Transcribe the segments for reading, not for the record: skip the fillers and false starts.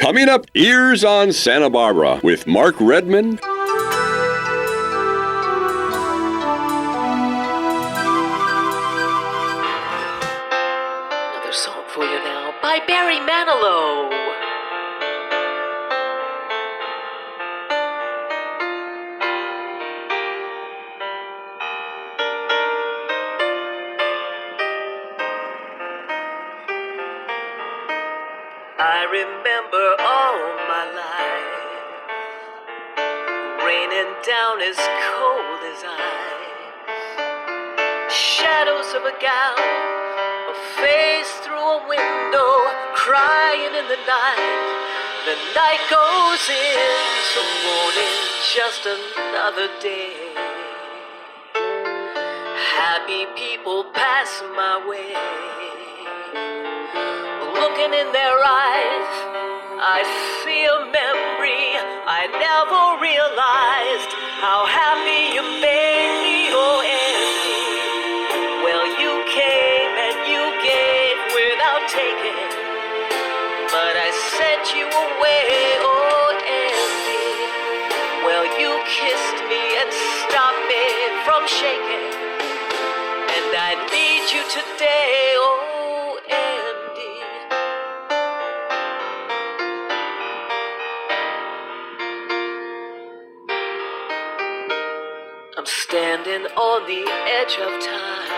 Coming up, Ears on Santa Barbara with Mark Redman. Another song for you now by Barry Manilow. I remember all my life raining down as cold as ice, shadows of a gown, a face through a window, crying in the night. The night goes into morning, just another day. Happy people pass my way. Looking in their eyes, I see a memory. I never realized how happy you made me, oh Andy. Well, you came and you gave without taking, but I sent you away, oh Andy. Well, you kissed me and stopped me from shaking, and I need you today, oh Andy. I'm standing on the edge of time.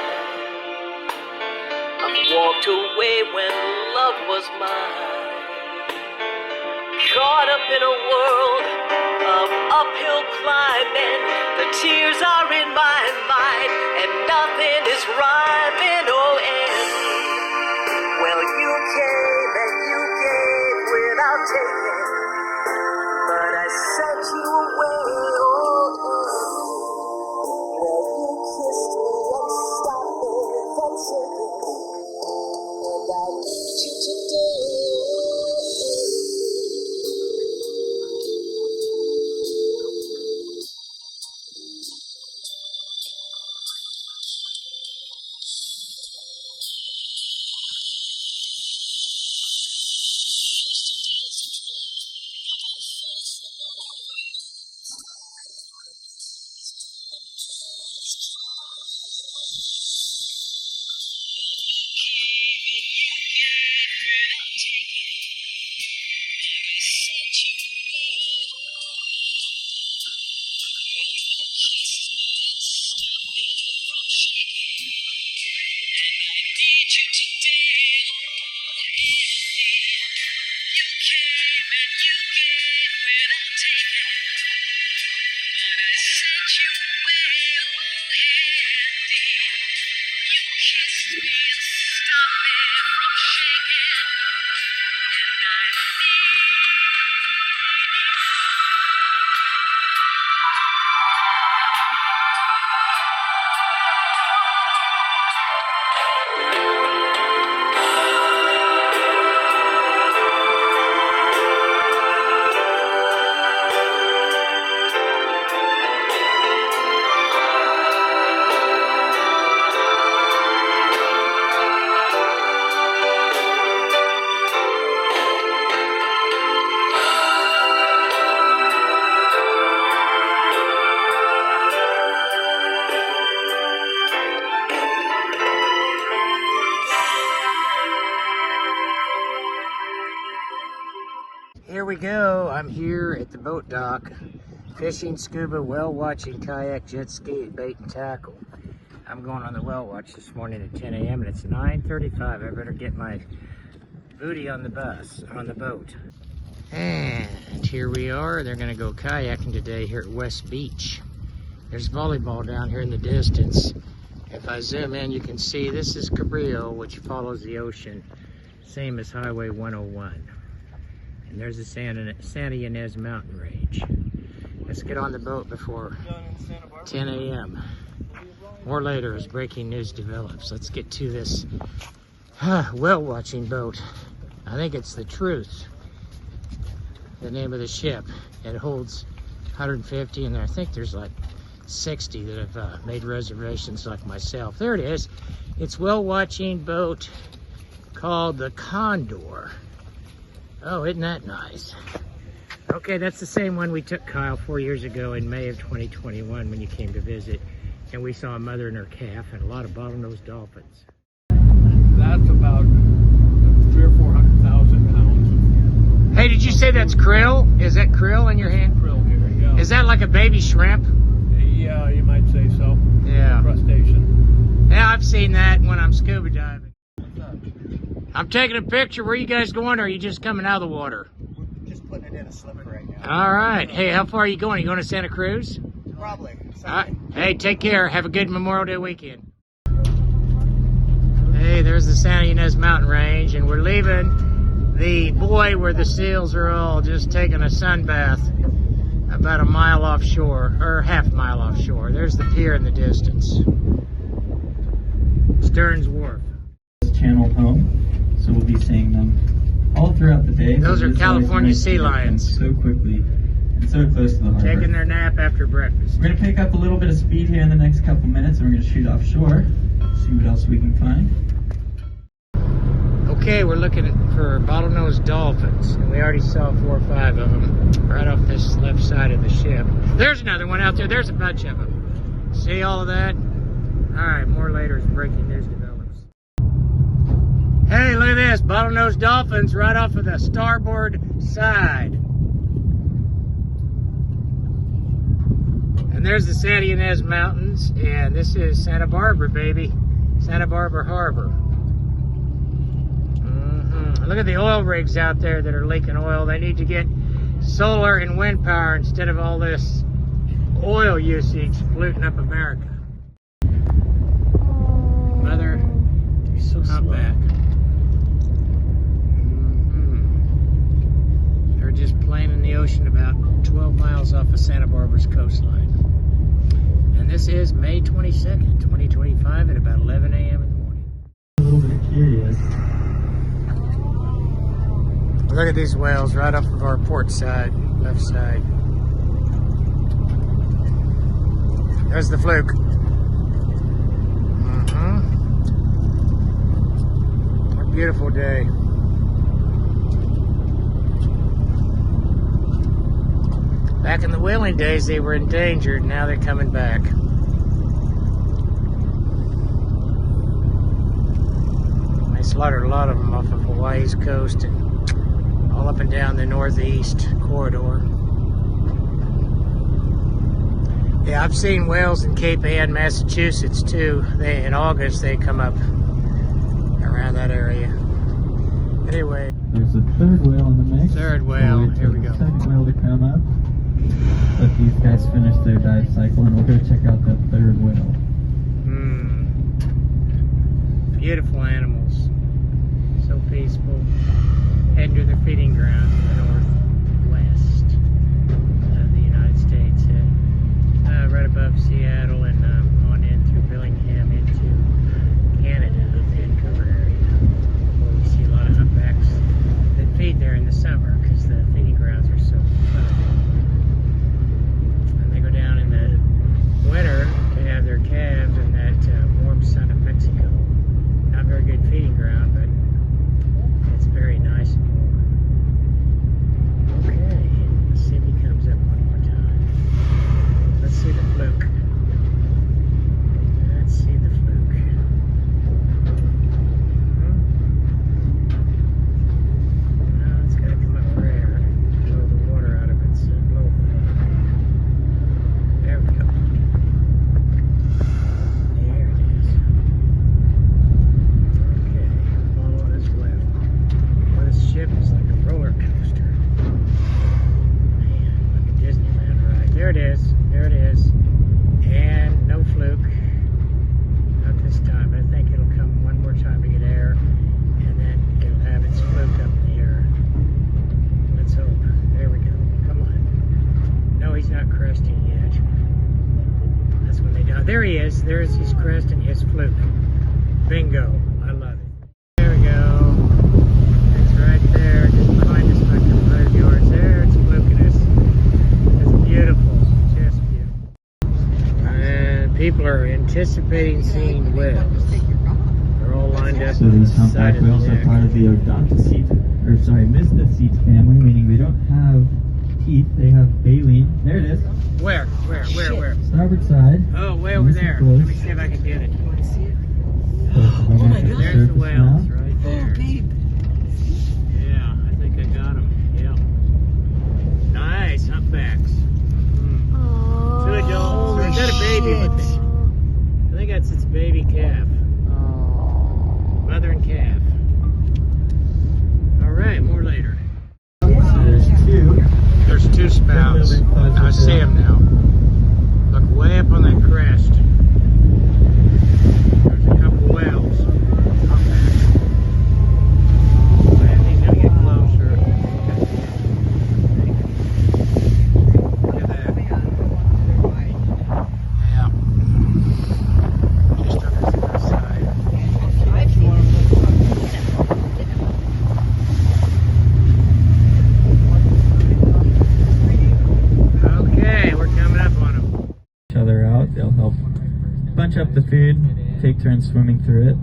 I've walked away when love was mine, caught up in a world of uphill climbing. The tears are in my mind and nothing is rhyming, oh Andy. Well, you came and you gave without taking, but I sent you away, oh Andy. Well, you kissed me and stopped me from shaking, and I need you today. Here we go. I'm here at the boat dock, fishing, scuba, whale watching, kayak, jet ski, bait and tackle. I'm going on the whale watch this morning at 10 a.m. and it's 9:35. I better get my booty on the boat. And here we are. They're gonna go kayaking today here at West Beach. There's volleyball down here in the distance. If I zoom in, you can see this is Cabrillo, which follows the ocean, same as Highway 101. And there's the Santa Ynez mountain range. Let's get on the boat before 10 a.m. or later as breaking news develops. Let's get to this whale watching boat. I think it's the Truth, the name of the ship. It holds 150 and I think there's like 60 that have made reservations like myself. There it is. It's whale watching boat called the Condor. Oh, isn't that nice? Okay, that's the same one we took Kyle 4 years ago in May of 2021 when you came to visit. And we saw a mother and her calf and a lot of bottlenose dolphins. That's about 300,000 or 400,000 pounds Hey, did you say that's krill? Is that krill in your hand? of krill here. Yeah. Is that like a baby shrimp? Yeah, you might say so. Yeah. Crustacean. Yeah, I've seen that when I'm scuba diving. I'm taking a picture. Where are you guys going, or are you just coming out of the water? We're just putting it in a slipper right now. All right. Hey, how far are you going? You going to Santa Cruz? Probably. All right. Hey, take care. Have a good Memorial Day weekend. Hey, there's the Santa Ynez Mountain Range, and we're leaving the buoy where the seals are all just taking a sun bath about a mile offshore, or half mile offshore. There's the pier in the distance. Stearns Wharf. Channel home, so we'll be seeing them all throughout the day. Those but are it is California always nice sea to get them lions. so quickly and so close to the harbor. Taking their nap after breakfast. We're gonna pick up a little bit of speed here in the next couple minutes, and we're gonna shoot offshore, see what else we can find. Okay, we're looking for bottlenose dolphins, and we already saw 4 or 5 of them right off this left side of the ship. There's another one out there. There's a bunch of them. See all of that? All right, more later as breaking news develops. Hey, look at this. Bottlenose dolphins right off of the starboard side. And there's the Santa Ynez Mountains, and this is Santa Barbara, baby. Santa Barbara Harbor. Look at the oil rigs out there that are leaking oil. They need to get solar and wind power instead of all this oil usage polluting up America. Mother, So humpback. They're just playing in the ocean about 12 miles off of Santa Barbara's coastline. And this is May 22nd, 2025 at about 11 a.m. in the morning. A little bit curious. Look at these whales right off of our port side, left side. There's the fluke. What a beautiful day. Back in the whaling days, they were endangered. Now they're coming back. They slaughtered a lot of them off of Hawaii's coast and all up and down the northeast corridor. Yeah, I've seen whales in Cape Ann, Massachusetts too. In August they come up around that area. Anyway, There's a third whale in the mix. Third whale. We'll wait Here for we the go. Second whale to come up. Let these guys finish their dive cycle, and we'll go check out that third whale. beautiful animals. So peaceful. Heading to their feeding grounds in the northwest of the United States. Right above Seattle and on in through Billingham into Canada, Vancouver area, where we see a lot of humpbacks that feed there in the summer because the feeding grounds are so plentiful. And they go down in the winter to have their calves in that warm sun of Mexico. Not very good feeding ground, but it's very nice and warm. Okay, let's see if he comes up one more time. Let's see the fluke. Let's see the fluke. No, it's got to come up for air. Blow the water out of its blowhole. There we go. There it is. Okay, follow this well. Well, this ship is like a roller coaster. Man, like a Disneyland ride. There it is. There it is. And no fluke. Not this time, but I think it'll come one more time to get air. And then it'll have its fluke up in the air. Let's hope. There we go. Come on. No, he's not cresting yet. That's when they die. There he is. There's his crest and his fluke. Bingo. I love it. There we go. It's right there, just behind us, like 100 yards. There, it's fluking us. It's beautiful. Just beautiful. And people are anticipating seeing whales. They're all lined up So on these the side humpback of the whales are deck. part of the Odontocete or sorry, Mysticetes family, meaning they don't have teeth. They have baleen. There it is. Where? Starboard side. Oh, way over Nice and there. close. Let me see if I can get it. Oh my God. There's the whales now. right there. Yeah, I think I got them. Yeah. Nice humpbacks. Two adults. Is that a baby with it? I think that's its baby calf. Mother and calf. All right, more later. So there's two. There's two spouts. I see them now. Look way up on that crest. There's a couple whales. Man, he's gonna get closer. Look at that. Yeah. Just on the other side. Okay, we're coming up on them. Each other out. They'll help bunch up the food, take turns swimming through it.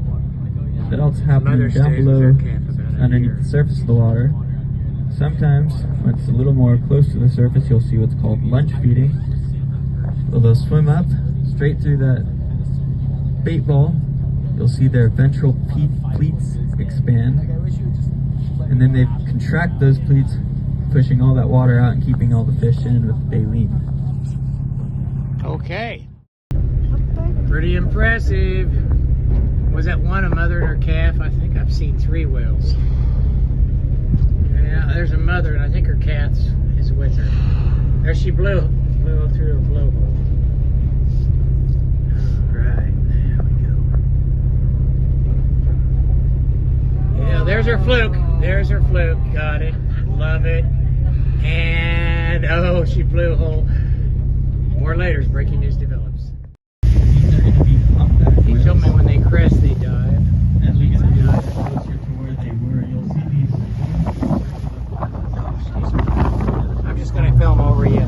That also happens Mother down stays with below, her calf about a underneath year. the surface of the water. Sometimes, when it's a little more close to the surface, you'll see what's called lunch feeding. So they'll swim up straight through that bait ball. You'll see their ventral pleats expand, and then they contract those pleats, pushing all that water out and keeping all the fish in with baleen. Okay. Pretty impressive. Was that one a mother and her calf? I think I've seen three whales. Yeah, there's a mother, and I think her calf is with her. There she blew through a blowhole. All right, there we go. Yeah, there's her fluke. There's her fluke. Got it. Love it. And oh, she blew a hole. More later as breaking news develops. These are going to be humpback He whales. told me when they crest, they dive. As we get closer to where they were, you'll see these. I'm just going to film over you.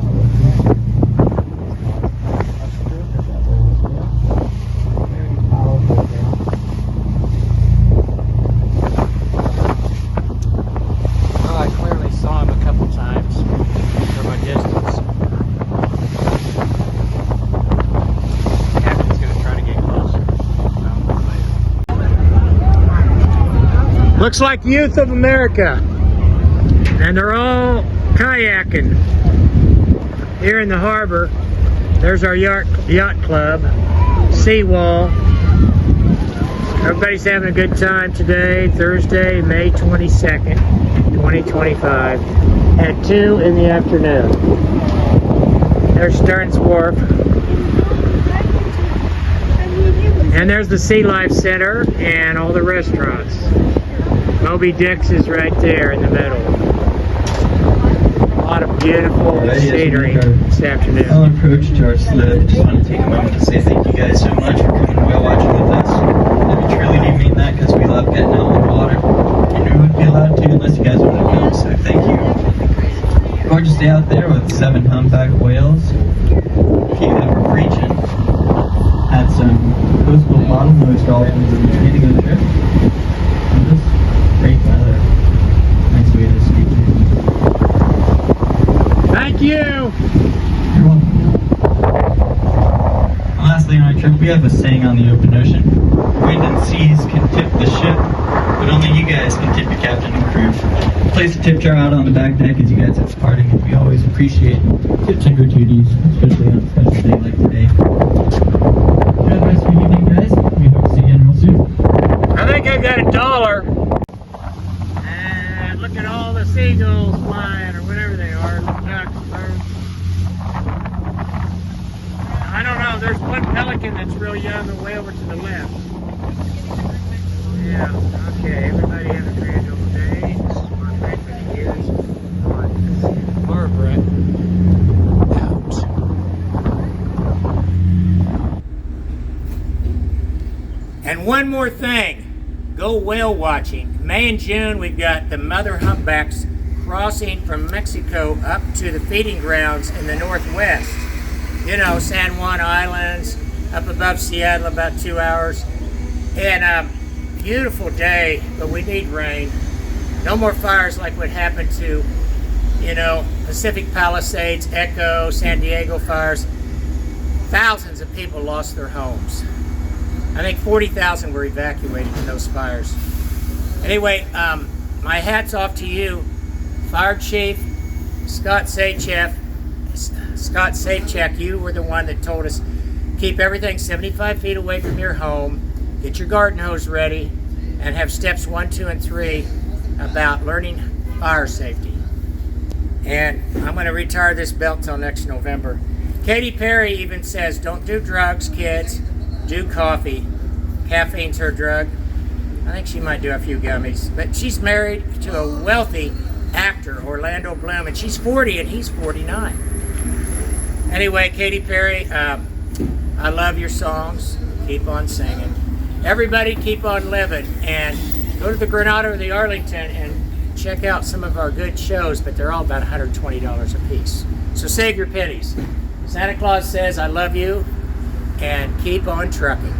Oh, I clearly saw him a couple times from a distance. Captain's going to try to get closer. Looks like Youth of America. And they're all kayaking here in the harbor. There's our yacht club, seawall. Everybody's having a good time today, Thursday, May 22nd, 2025, at 2 in the afternoon. There's Stearns Wharf. And there's the Sea Life Center and all the restaurants. Moby Dick's is right there in the middle. A lot of beautiful scenery this afternoon. I'll approach our slip. Just want to take a moment to say thank you guys so much for coming whale watching with us. And we truly do mean that because we love getting out on the water. And we wouldn't be allowed to unless you guys would have come, so thank you. Gorgeous day out there with 7 humpback whales. Keep that we're preaching. Had some coastal bottlenose dolphins in the beginning of the trip. And just great weather. Nice way to speak to you. Thank you! You're welcome. And lastly on our trip, we have a saying on the open ocean. Wind and seas can tip the ship, but only you guys can tip your captain and crew. Place a tip jar out on the back deck as you guys are departing, and we always appreciate tips and gratuities, especially on a special day like today. Have a nice evening, guys. We hope to see you again real soon. I think I've got $1. And look at all the seagulls flying, or whatever they are, the ducks, birds. I don't know, there's one pelican that's real young, way over to the left. Yeah, okay, everybody have a grand old day. This is Mark Red for the years on Barbara out. And one more thing, go whale watching. May and June we've got the mother humpbacks crossing from Mexico up to the feeding grounds in the northwest. You know, San Juan Islands, up above Seattle, about 2 hours. And beautiful day, but we need rain. No more fires like what happened to, Pacific Palisades, Echo, San Diego fires. Thousands of people lost their homes. I think 40,000 were evacuated in those fires. Anyway, my hat's off to you, Fire Chief Scott Sachek. Scott Sachek, you were the one that told us keep everything 75 feet away from your home, get your garden hose ready, and have steps 1, 2, and 3 about learning fire safety. And I'm going to retire this belt till next November. Katy Perry even says, don't do drugs, kids. Do coffee. Caffeine's her drug. I think she might do a few gummies. But she's married to a wealthy actor, Orlando Bloom, and she's 40 and he's 49. Anyway, Katy Perry, I love your songs. Keep on singing. Everybody keep on living. And go to the Granada or the Arlington and check out some of our good shows, but they're all about $120 a piece. So save your pennies. Santa Claus says, I love you, and keep on trucking.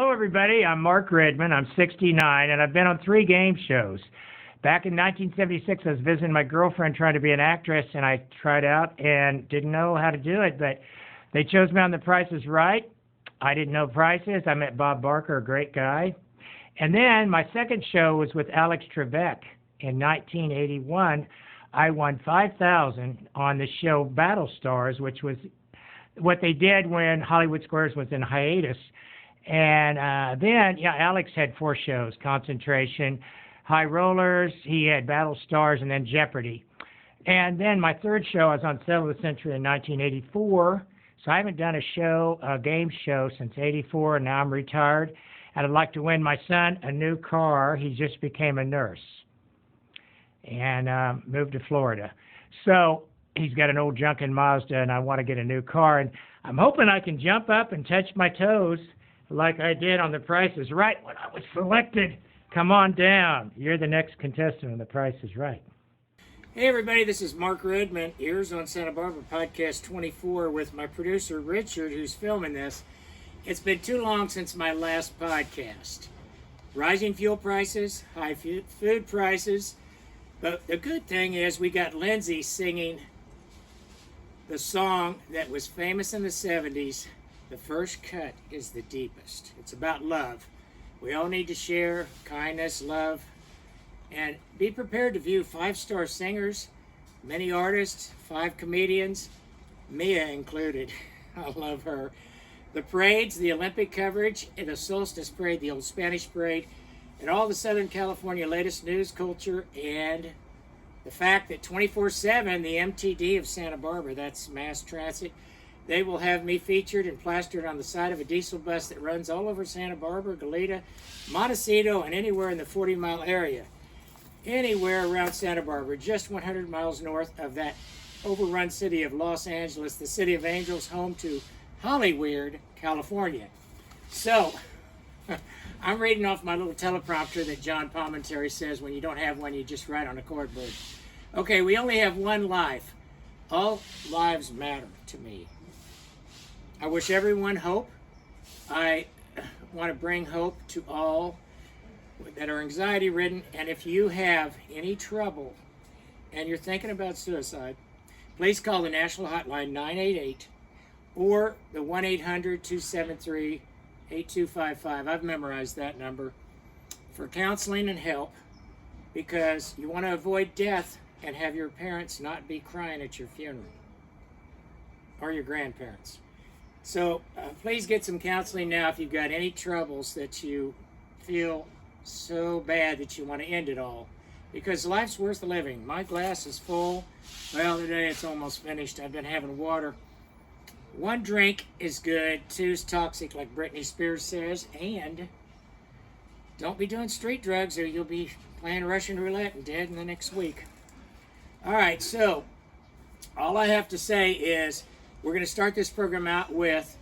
Hello, everybody. I'm Mark Redmond. I'm 69, and I've been on 3 game shows. Back in 1976, I was visiting my girlfriend trying to be an actress, and I tried out and didn't know how to do it, but they chose me on The Price is Right. I didn't know prices. I met Bob Barker, a great guy. And then my second show was with Alex Trebek in 1981. I won $5,000 on the show Battle Stars, which was what they did when Hollywood Squares was in hiatus. And then, Alex had 4 shows: Concentration, High Rollers, he had Battle Stars, and then Jeopardy. And then my third show, I was on Settle of the Century in 1984. So I haven't done a game show since 84, and now I'm retired. And I'd like to win my son a new car. He just became a nurse and moved to Florida. So he's got an old junkin Mazda, and I want to get a new car. And I'm hoping I can jump up and touch my toes like I did on The Price is Right when I was selected. Come on down. You're the next contestant on The Price is Right. Hey, everybody. This is Mark Redmond, Ears on Santa Barbara, podcast 24, with my producer, Richard, who's filming this. It's been too long since my last podcast. Rising fuel prices, high food prices. But the good thing is we got Lindsay singing the song that was famous in the 70s, The First Cut is the Deepest. It's about love. We all need to share kindness, love, and be prepared to view 5-star singers, many artists, 5 comedians, Mia included. I love her. The parades, the Olympic coverage, and the Solstice Parade, the Old Spanish Parade, and all the Southern California latest news, culture, and the fact that 24/7, the MTD of Santa Barbara, that's mass transit, they will have me featured and plastered on the side of a diesel bus that runs all over Santa Barbara, Goleta, Montecito, and anywhere in the 40-mile area. Anywhere around Santa Barbara, just 100 miles north of that overrun city of Los Angeles, the city of angels, home to Hollyweird, California. So, I'm reading off my little teleprompter that John Palmentary says when you don't have one, you just write on a cardboard. Okay, we only have one life. All lives matter to me. I wish everyone hope. I want to bring hope to all that are anxiety-ridden, and if you have any trouble and you're thinking about suicide, please call the national hotline 988 or the 1-800-273-8255. I've memorized that number for counseling and help, because you want to avoid death and have your parents not be crying at your funeral, or your grandparents. So please get some counseling now if you've got any troubles that you feel so bad that you want to end it all, because life's worth living. My glass is full. Well, today it's almost finished. I've been having water. 1 drink is good, 2 is toxic, like Britney Spears says, and don't be doing street drugs or you'll be playing Russian roulette and dead in the next week. All right, so all I have to say is we're going to start this program out with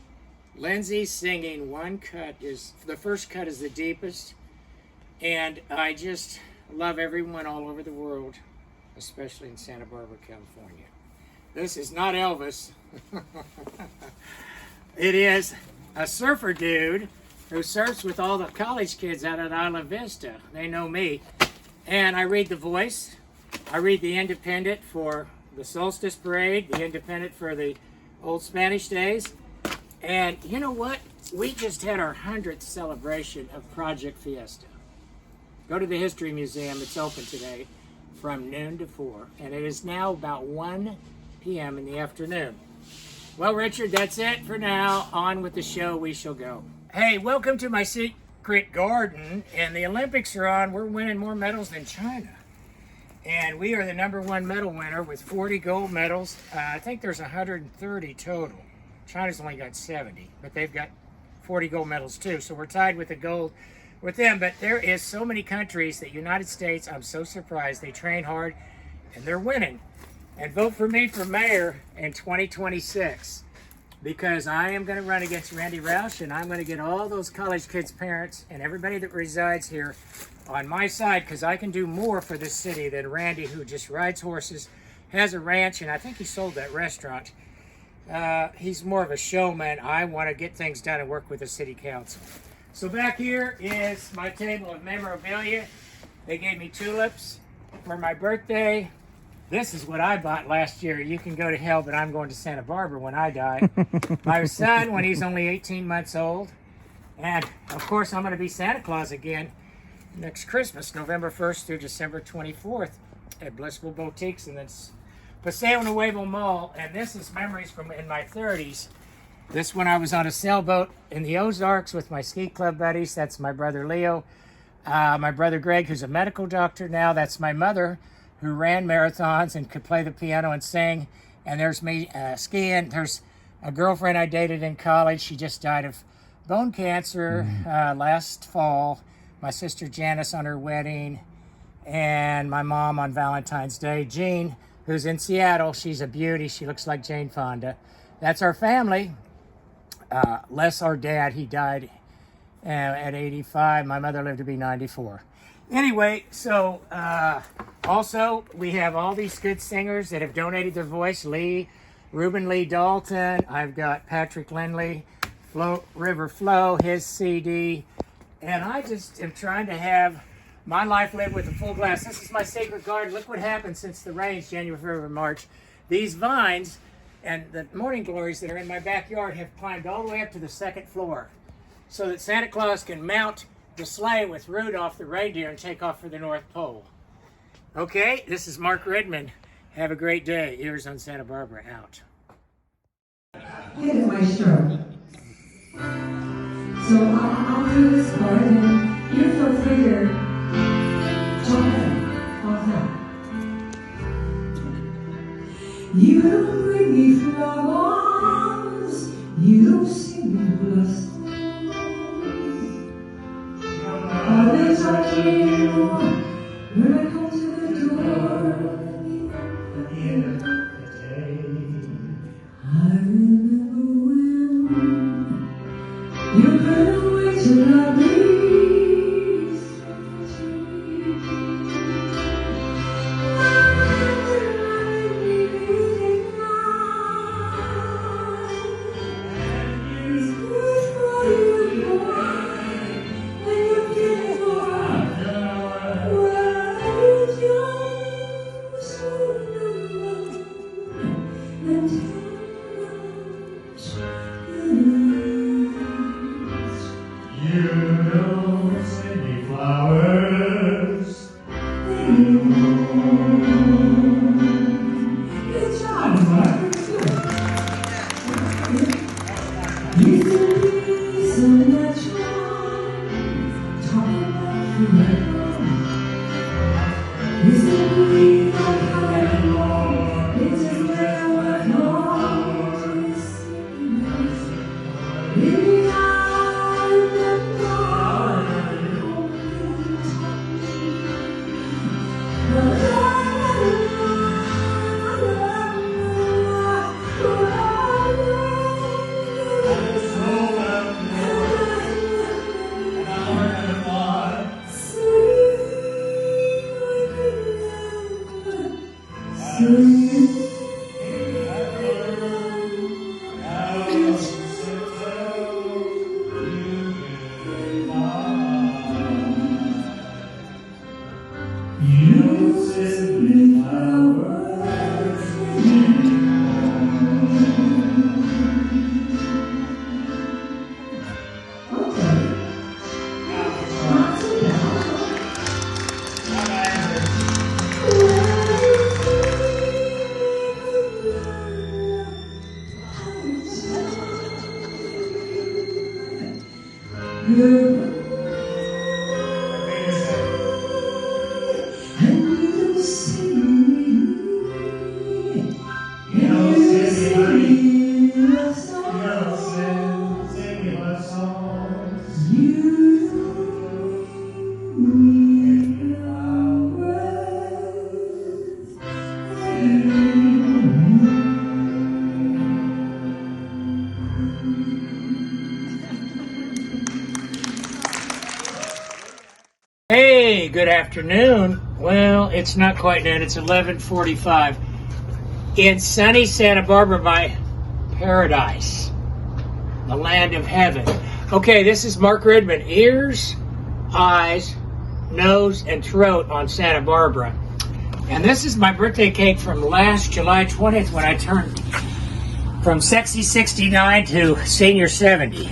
Lindsay singing The First Cut is the Deepest. And I just love everyone all over the world, especially in Santa Barbara, California. This is not Elvis. It is a surfer dude who surfs with all the college kids out at Isla Vista. They know me. And I read The Voice. I read The Independent for the Solstice Parade, The Independent for the Old Spanish Days. And you know what? We just had our 100th celebration of Project Fiesta. Go to the History Museum. It's open today from noon to 4. And it is now about 1 p.m. in the afternoon. Well, Richard, that's it for now. On with the show we shall go. Hey, welcome to my secret garden. And the Olympics are on. We're winning more medals than China. And we are the #1 medal winner with 40 gold medals. I think there's 130 total. China's only got 70, but they've got 40 gold medals too. So we're tied with the gold with them. But there is so many countries. The United States, I'm so surprised. They train hard and they're winning. And vote for me for mayor in 2026, because I am going to run against Randy Roush, and I'm going to get all those college kids' parents and everybody that resides here on my side, because I can do more for this city than Randy, who just rides horses, has a ranch, and I think he sold that restaurant. He's more of a showman. I want to get things done and work with the city council. So back here is my table of memorabilia. They gave me tulips for my birthday. This is what I bought last year. You can go to hell, but I'm going to Santa Barbara when I die. My son, when he's only 18 months old. And, of course, I'm going to be Santa Claus again next Christmas, November 1st through December 24th at Blissful Boutiques and then Paseo Nuevo Mall. And this is memories from in my 30s. This when I was on a sailboat in the Ozarks with my ski club buddies. That's my brother Leo. My brother Greg, who's a medical doctor now. That's my mother, who ran marathons and could play the piano and sing. And there's me skiing. There's a girlfriend I dated in college. She just died of bone cancer last fall. My sister Janice on her wedding. And my mom on Valentine's Day. Jean, who's in Seattle. She's a beauty. She looks like Jane Fonda. That's our family. Les, our dad, he died at 85. My mother lived to be 94. Anyway, so also we have all these good singers that have donated their voice. Reuben Lee Dalton. I've got Patrick Lindley, River Flow, his CD. And I just am trying to have my life lived with a full glass. This is my sacred garden. Look what happened since the rains, January, February, March. These vines and the morning glories that are in my backyard have climbed all the way up to the second floor so that Santa Claus can mount the sleigh with Rudolph the reindeer and take off for the North Pole. Okay, this is Mark Redmond. Have a great day. Ears on Santa Barbara out. Look at my shirt. So I'll do this part and you feel free to jump in. How's that? You don't bring me flowers, you don't sing me love songs. All they talk to you when I come to the door at the end of the day. I remember when you couldn't wait to love me. Hey, good afternoon. Well, it's not quite noon. It's 11:45. In sunny Santa Barbara by paradise, the land of heaven. Okay, this is Mark Redmond. Ears, eyes, nose, and throat on Santa Barbara. And this is my birthday cake from last July 20th when I turned from sexy 69 to senior 70.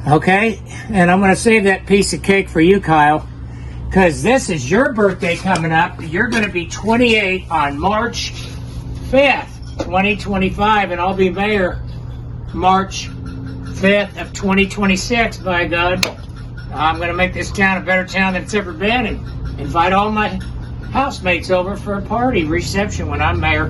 Okay? And I'm going to save that piece of cake for you, Kyle, because this is your birthday coming up. You're going to be 28 on March 5th, 2025, and I'll be mayor March 5th of 2026, by God. I'm going to make this town a better town than it's ever been and invite all my housemates over for a party reception when I'm mayor.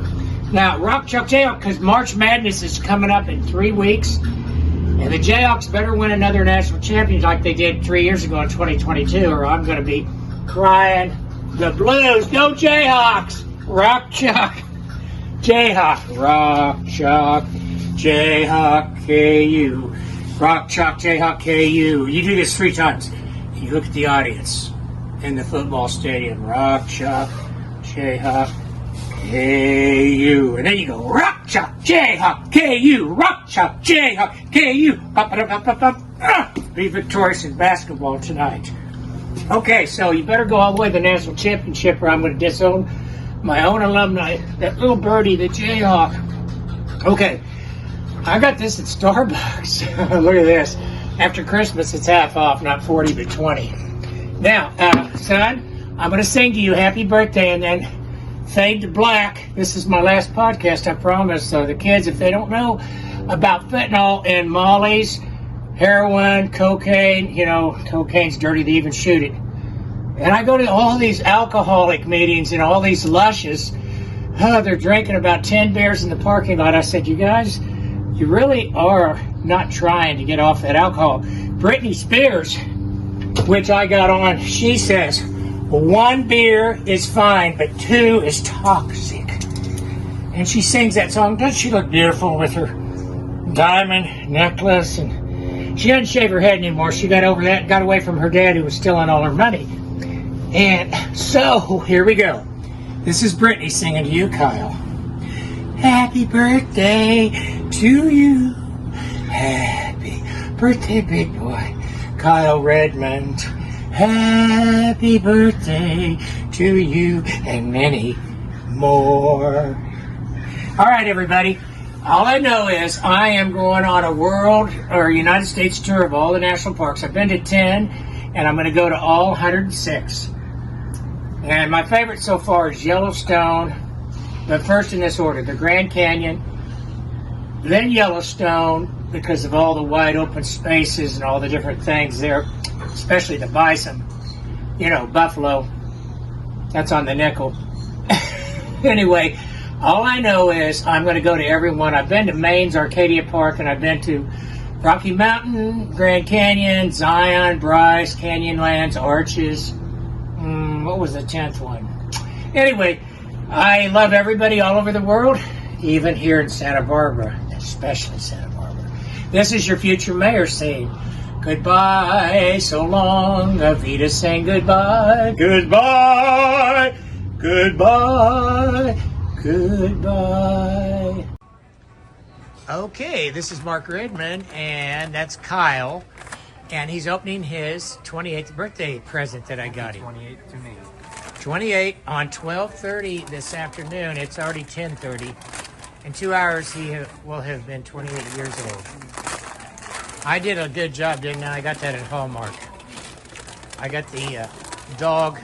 Now, Rock Chalk Jayhawk, because March Madness is coming up in 3 weeks, and the Jayhawks better win another national championship like they did 3 years ago in 2022, or I'm going to be crying the blues. Go Jayhawks! Rock Chalk Jayhawk. Rock Chalk Jayhawk KU. Rock Chalk Jayhawk KU. You do this 3 times. You look at the audience in the football stadium. Rock Chalk Jayhawk KU. And then you go, Rock Chalk Jayhawk KU. Rock Chalk Jayhawk KU. Be victorious in basketball tonight. Okay, so you better go all the way to the national championship or I'm going to disown my own alumni. That little birdie, the Jayhawk. Okay, I got this at Starbucks. Look at this. After Christmas, it's half off, not 40 but 20. Now, son, I'm going to sing to you happy birthday and then fade to black. This is my last podcast, I promise. So the kids, if they don't know about fentanyl and mollies, heroin, cocaine, you know, cocaine's dirty to even shoot it. And I go to all these alcoholic meetings and all these lushes. They're drinking about 10 beers in the parking lot. I said, you guys, you really are not trying to get off that alcohol. Britney Spears, which I got on, she says, 1 beer is fine, but 2 is toxic. And she sings that song. Doesn't she look beautiful with her diamond necklace? And she doesn't shave her head anymore. She got over that and got away from her dad who was stealing all her money. And so, here we go. This is Britney singing to you, Kyle. Happy birthday to you. Happy birthday, big boy. Kyle Redmond. Happy birthday to you and many more. All right, everybody. All I know is I am going on a world or United States tour of all the national parks. I've been to 10, and I'm going to go to all 106. And my favorite so far is Yellowstone, but first in this order, the Grand Canyon, then Yellowstone, because of all the wide open spaces and all the different things there, especially the bison, you know, buffalo, that's on the nickel. Anyway, all I know is I'm going to go to every one. I've been to Maine's Arcadia Park, and I've been to Rocky Mountain, Grand Canyon, Zion, Bryce, Canyonlands, Arches. What was the 10th one? Anyway, I love everybody all over the world, even here in Santa Barbara, especially Santa Barbara. This is your future mayor saying goodbye, so long. Avita saying goodbye, goodbye, goodbye, goodbye. Okay, this is Mark Redmond, and that's Kyle. And he's opening his 28th birthday present that I got him. 28 to me. 28 on 12:30 this afternoon. It's already 10:30. In 2 hours, he will have been 28 years old. I did a good job, didn't I? I got that at Hallmark. I got the dog,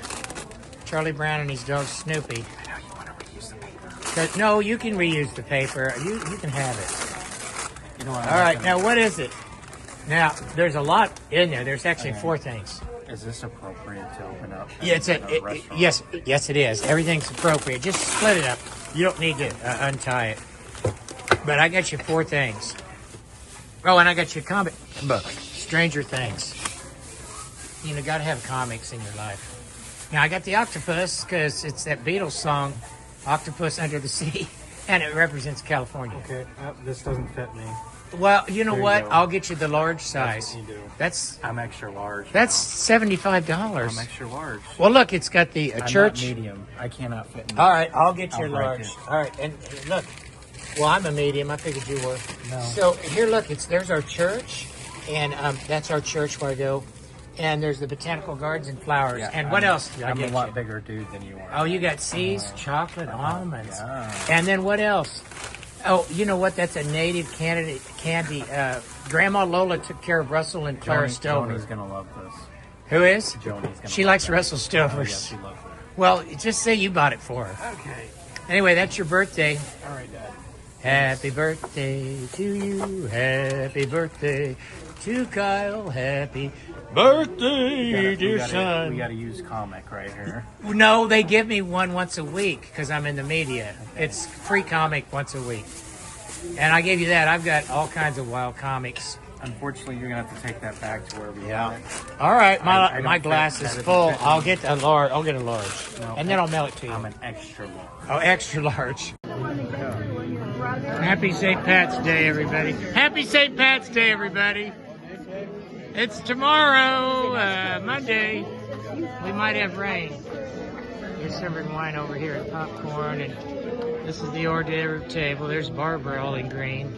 Charlie Brown, and his dog, Snoopy. I know you want to reuse the paper. No, you can reuse the paper. You can have it. You know what? All right, now what is it? Now, there's a lot in there. There's actually 4 things. Is this appropriate to open up? Yeah, yes, it is. Everything's appropriate. Just split it up. You don't need to untie it. But I got you 4 things. Oh, and I got you a comic book, Stranger Things. You know, got to have comics in your life. Now, I got the octopus because it's that Beatles song, Octopus Under the Sea, and it represents California. Okay, this doesn't fit me. Well, you know There you what? go. I'll get you the large size. That's what you do. That's I'm extra large. that's now. $75. I'm extra large. Well, look, it's got the I'm church. not medium. I cannot fit in. All right, I'll get you I'll break large. it. All right, and look, well, I'm a medium. I figured you were. No. So here, look, there's our church, And that's our church where I go. And there's the botanical gardens and flowers. And what else did I I'm get a lot you? bigger dude than you are. Oh, you got seeds, chocolate, almonds. Yeah. And then what else? Oh, you know what? That's a native candy. Grandma Lola took care of Russell and Clara Stover. Joni's gonna love this. Who is? Joni's gonna. She love likes that. Russell Oh, Stovers. yes, she loves it. Well, just say you bought it for her. Okay. Anyway, that's your birthday. All right, Dad. Happy birthday to you. Happy birthday to Kyle. Happy birthday, dear son. We gotta use comic right here. No, they give me one once a week because I'm in the media. It's free comic once a week. And I gave you that. I've got all kinds of wild comics. Unfortunately, you're gonna have to take that back to where we got it. All right, I my don't my fit- glass that is doesn't full. fit me. I'll get a large. I'll get a large, No, and then I'll mail it to you. I'm an extra large. Oh, extra large. Happy St. Pat's Day, everybody. Happy St. Pat's Day, everybody. It's tomorrow, Monday. We might have rain. You're serving wine over here and popcorn, and this is the hors d'oeuvre table. There's Barbara all in green.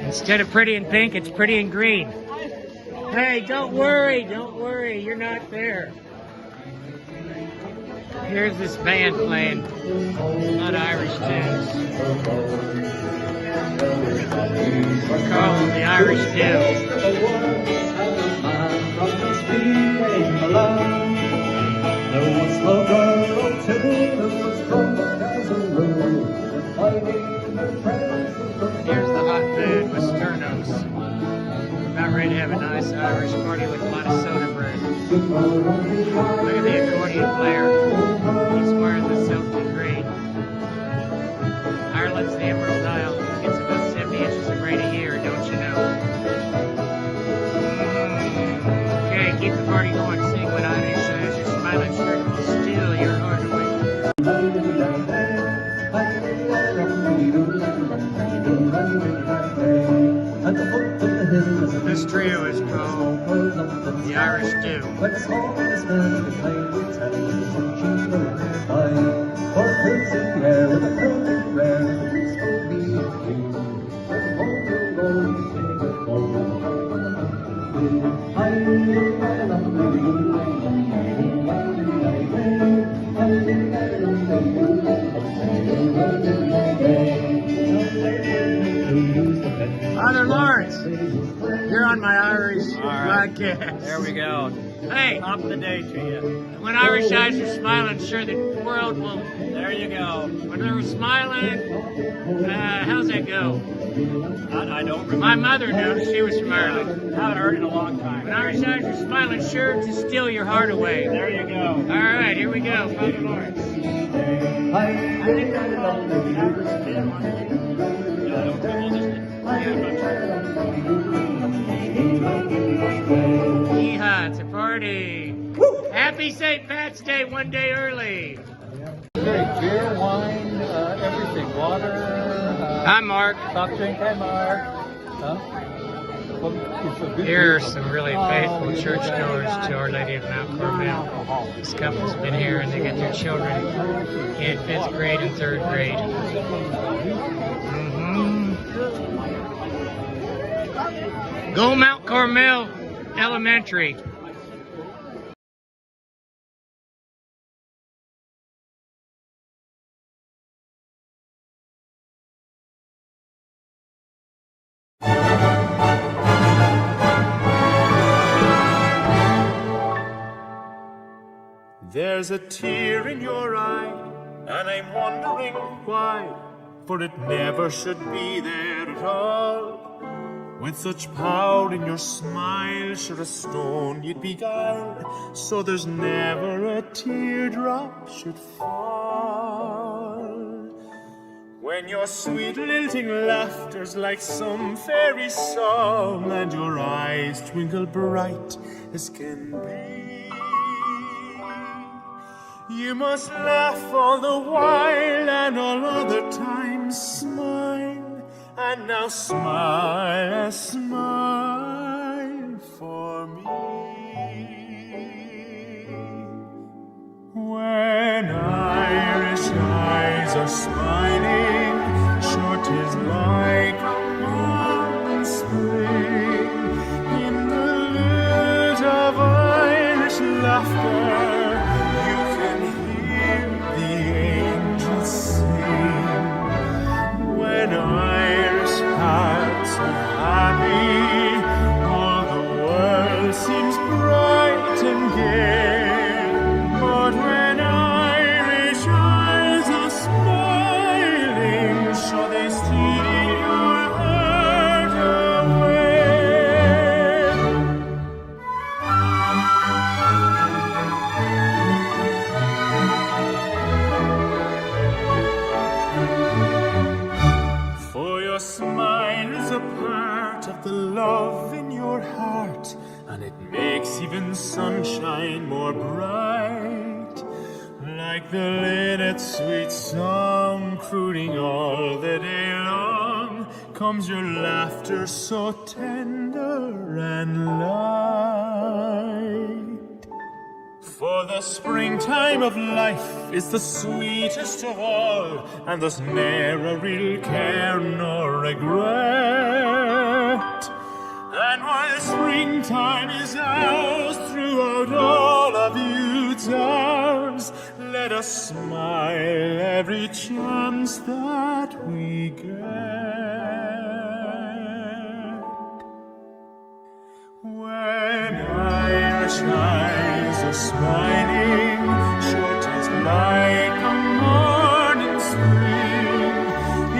Instead of pretty in pink, it's pretty in green. Hey, don't worry, you're not there. Here's this band playing a lot of Irish tunes. We call them the Irish Dew. Here's the hot food with Sternos. We're about ready to have a nice Irish party with a lot of soda bread. Look at the accordion player. He's wearing the silky green. Ireland's the Emerald Isle. It's about 70 inches of rain a year, don't you know? Okay, keep the party going. Sing when Irish says your smiling shirt will steal your heart away. This trio is called the Irish Dew. Father Lawrence, you're on my Irish broadcast. There we go. Hey, Top of the day to you. when Irish eyes are smiling, sure the world will. There you go. When they're smiling, how's that go? I don't remember. My mother knew. She was from Ireland. Haven't heard in a long time. When Irish eyes are smiling, sure to steal your heart away. There you go. All right, here we go, Father Lawrence. Yeehaw, it's a party. Happy St. Pat's Day one day early. Okay, beer, wine, everything. Water. Hi, Mark. Soft drink. Hi, Mark. Huh? Here are some really faithful churchgoers to Our Lady of Mount Carmel. This couple's been here and they got their children in 5th grade and 3rd grade. Go Mount Carmel Elementary. There's a tear in your eye, and I'm wondering why, for it never should be there at all. With such power in your smile, sure a stone you'd beguile, so there's never a teardrop should fall. When your sweet lilting laughter's like some fairy song, and your eyes twinkle bright as can be, you must laugh all the while and all other times smile, and now smile, smile for me. When Irish eyes are smiling, sure 'tis like a smile is a part of the love in your heart, and it makes even sunshine more bright. Like the linnet sweet song crooning all the day long, comes your laughter so tender and light. For the springtime of life is the sweetest of all, and there's ne'er a real care nor regret. And while springtime is ours throughout all of Ute's hours, let us smile every chance that we get. When Irish eyes are smiling, sure 'tis like a morning spring.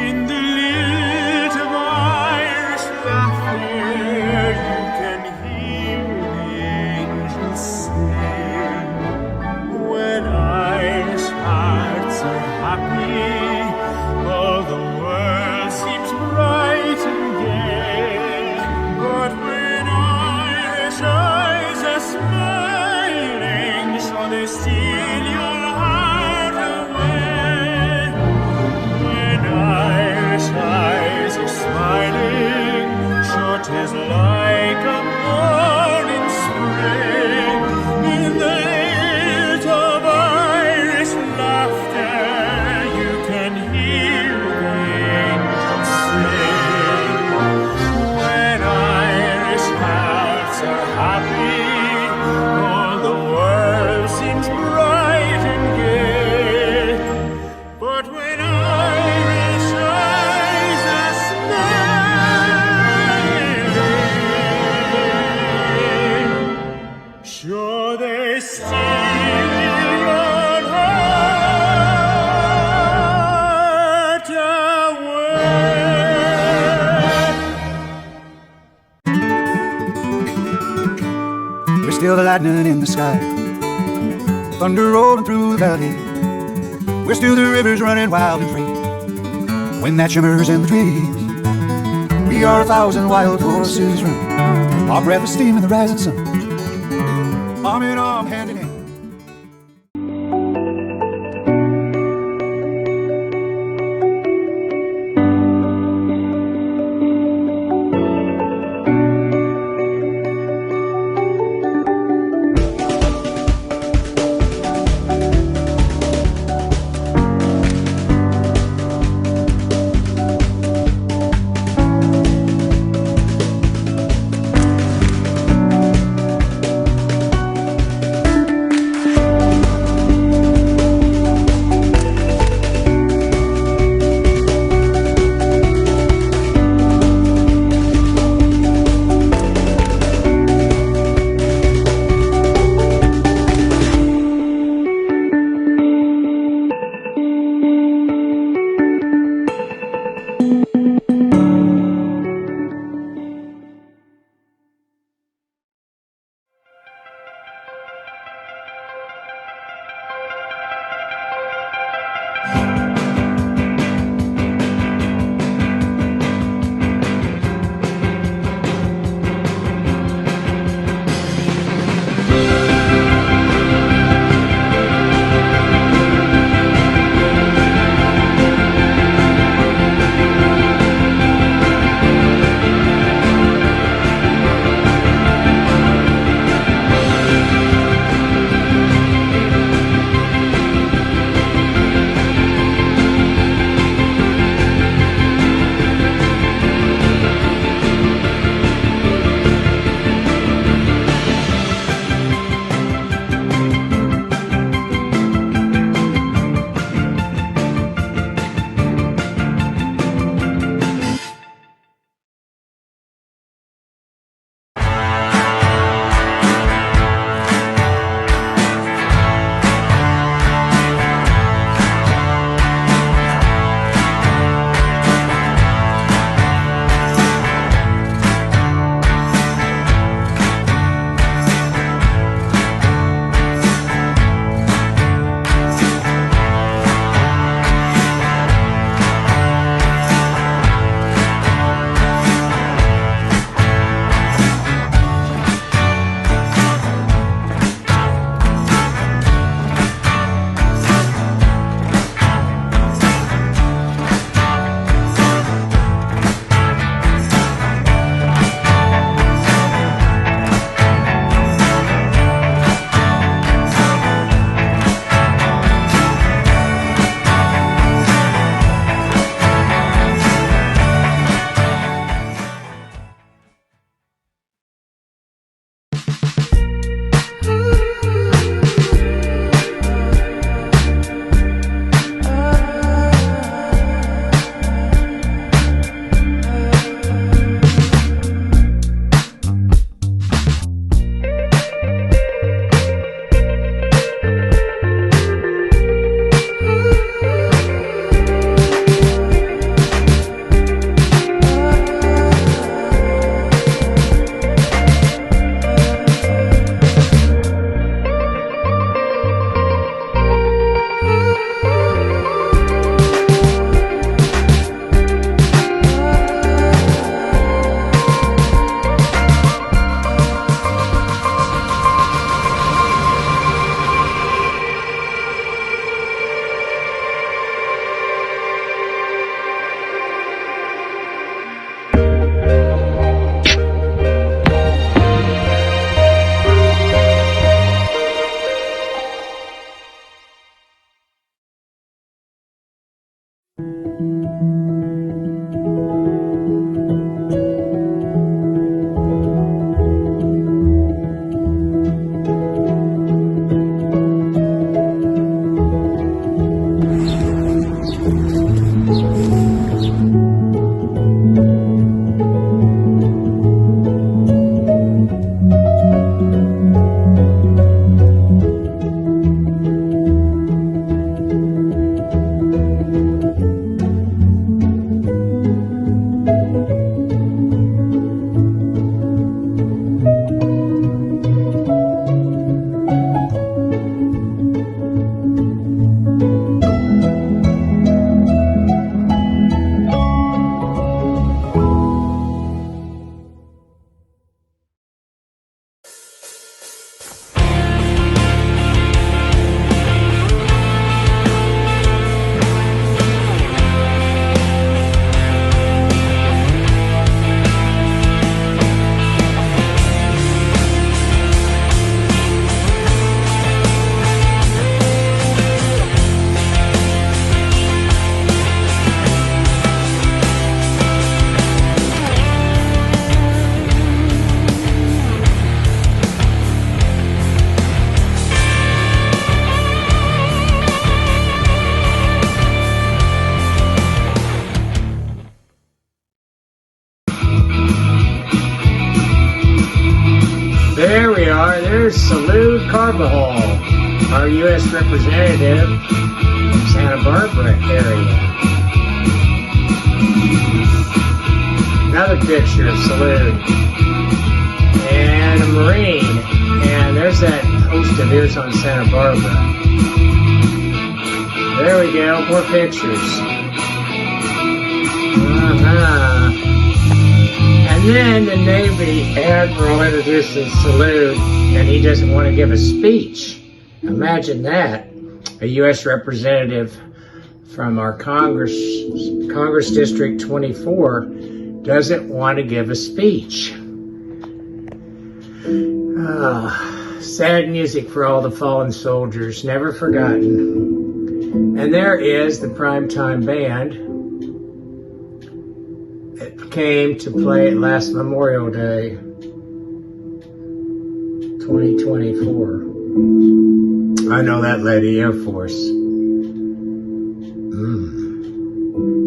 In the lilt of Irish laughter, you can hear the angels sing. When Irish hearts are happy, all the world seems bright and gay. But when Irish eyes are smiling, sure they steal your heart away. When Irish eyes are smiling, sure 'tis like a morning spring. In the lilt of Irish laughter, you can hear the angels sing. When Irish hearts are happy, all the world seems bright and gay. But when Irish eyes are smiling, sure they steal your heart away. We're still the lightning in the sky, thunder rolling through the valley. We're still the rivers running wild and free when that shimmers in the trees. We are 1,000 wild horses running, our breath of steam in the rising sun, arm in arm, hand in hand. There we are. There's Salud Carbajal, our U.S. representative from Santa Barbara area. Another picture of Salud. And a Marine. And there's that host of ears on Santa Barbara. There we go. More pictures. And then the Navy Admiral introduces Salud, and he doesn't want to give a speech. Imagine that. A U.S. representative from our Congress District 24 doesn't want to give a speech. Sad music for all the fallen soldiers, never forgotten. And there is the Primetime Band. It came to play at last Memorial Day, 2024. I know that lady, Air Force.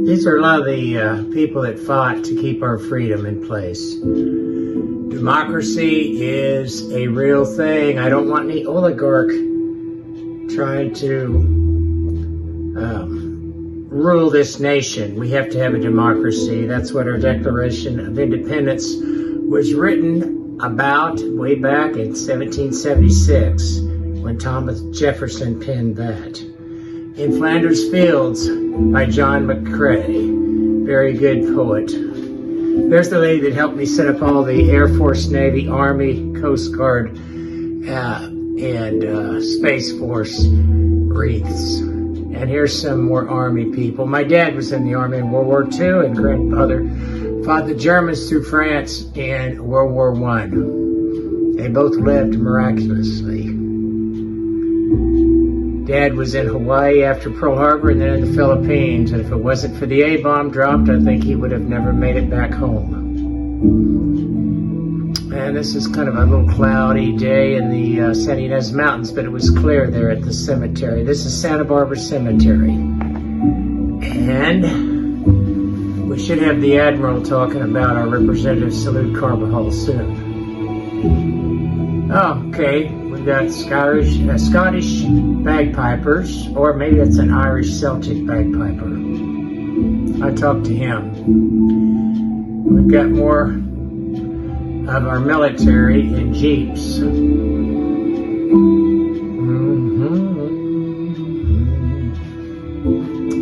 These are a lot of the people that fought to keep our freedom in place. Democracy is a real thing. I don't want any oligarch trying to rule this nation. We have to have a democracy. That's what our Declaration of Independence was written about way back in 1776 when Thomas Jefferson penned that. In Flanders Fields by John McCrae. Very good poet. There's the lady that helped me set up all the Air Force, Navy, Army, Coast Guard, and Space Force wreaths. And here's some more Army people. My dad was in the Army in World War II, and grandfather fought the Germans through France in World War I. They both lived miraculously. Dad was in Hawaii after Pearl Harbor and then in the Philippines. And if it wasn't for the A-bomb dropped, I think he would have never made it back home. And this is kind of a little cloudy day in the Santa Ynez Mountains, but it was clear there at the cemetery. This is Santa Barbara Cemetery. And we should have the Admiral talking about our Representative Salud Carbajal soon. Okay, we've got Scottish bagpipers, or maybe it's an Irish Celtic bagpiper. I talked to him. We've got more of our military in jeeps.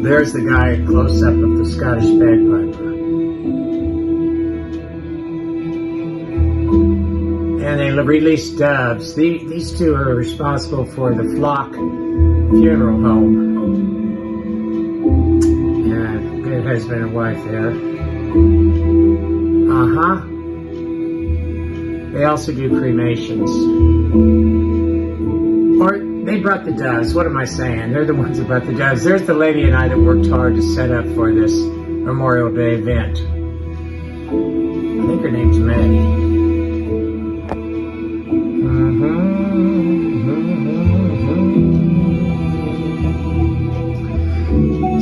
There's the guy close up of the Scottish bagpiper. And they released doves. These two are responsible for the Flock Funeral Home. Yeah, good husband and wife there. They also do cremations. Or they brought the doves. What am I saying? They're the ones that brought the doves. There's the lady and I that worked hard to set up for this Memorial Day event. I think her name's Maddie.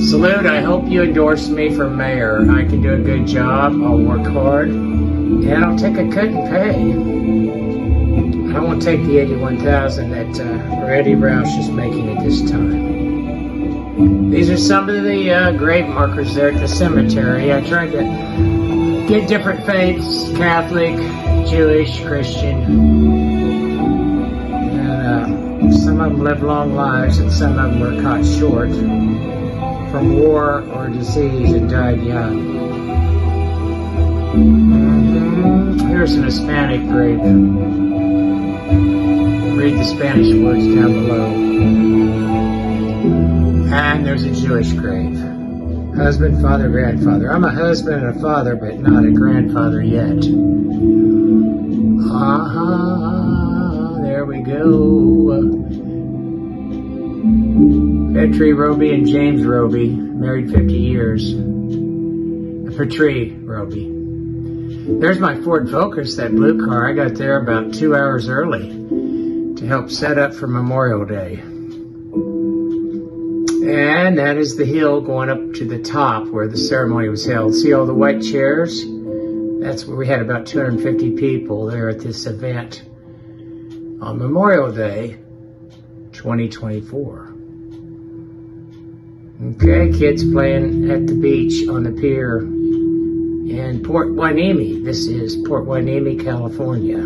Salud, I hope you endorse me for mayor. I can do a good job, I'll work hard, and I'll take a cut in pay. I won't take the $81,000 that Eddie Roush is making at this time. These are some of the grave markers there at the cemetery. I tried to get different faiths, Catholic, Jewish, Christian. Some of them live long lives, and some of them were caught short from war or disease and died young. Here's an Hispanic grave. Read the Spanish words down below. And there's a Jewish grave. Husband, father, grandfather. I'm a husband and a father, but not a grandfather yet. There we go. Petrie Roby and James Roby, married 50 years. Petrie Roby. There's my Ford Focus, that blue car. I got there about 2 hours early to help set up for Memorial Day. And that is the hill going up to the top where the ceremony was held. See all the white chairs? That's where we had about 250 people there at this event on Memorial Day 2024. Okay, kids playing at the beach on the pier in Port Hueneme. This is Port Hueneme, California.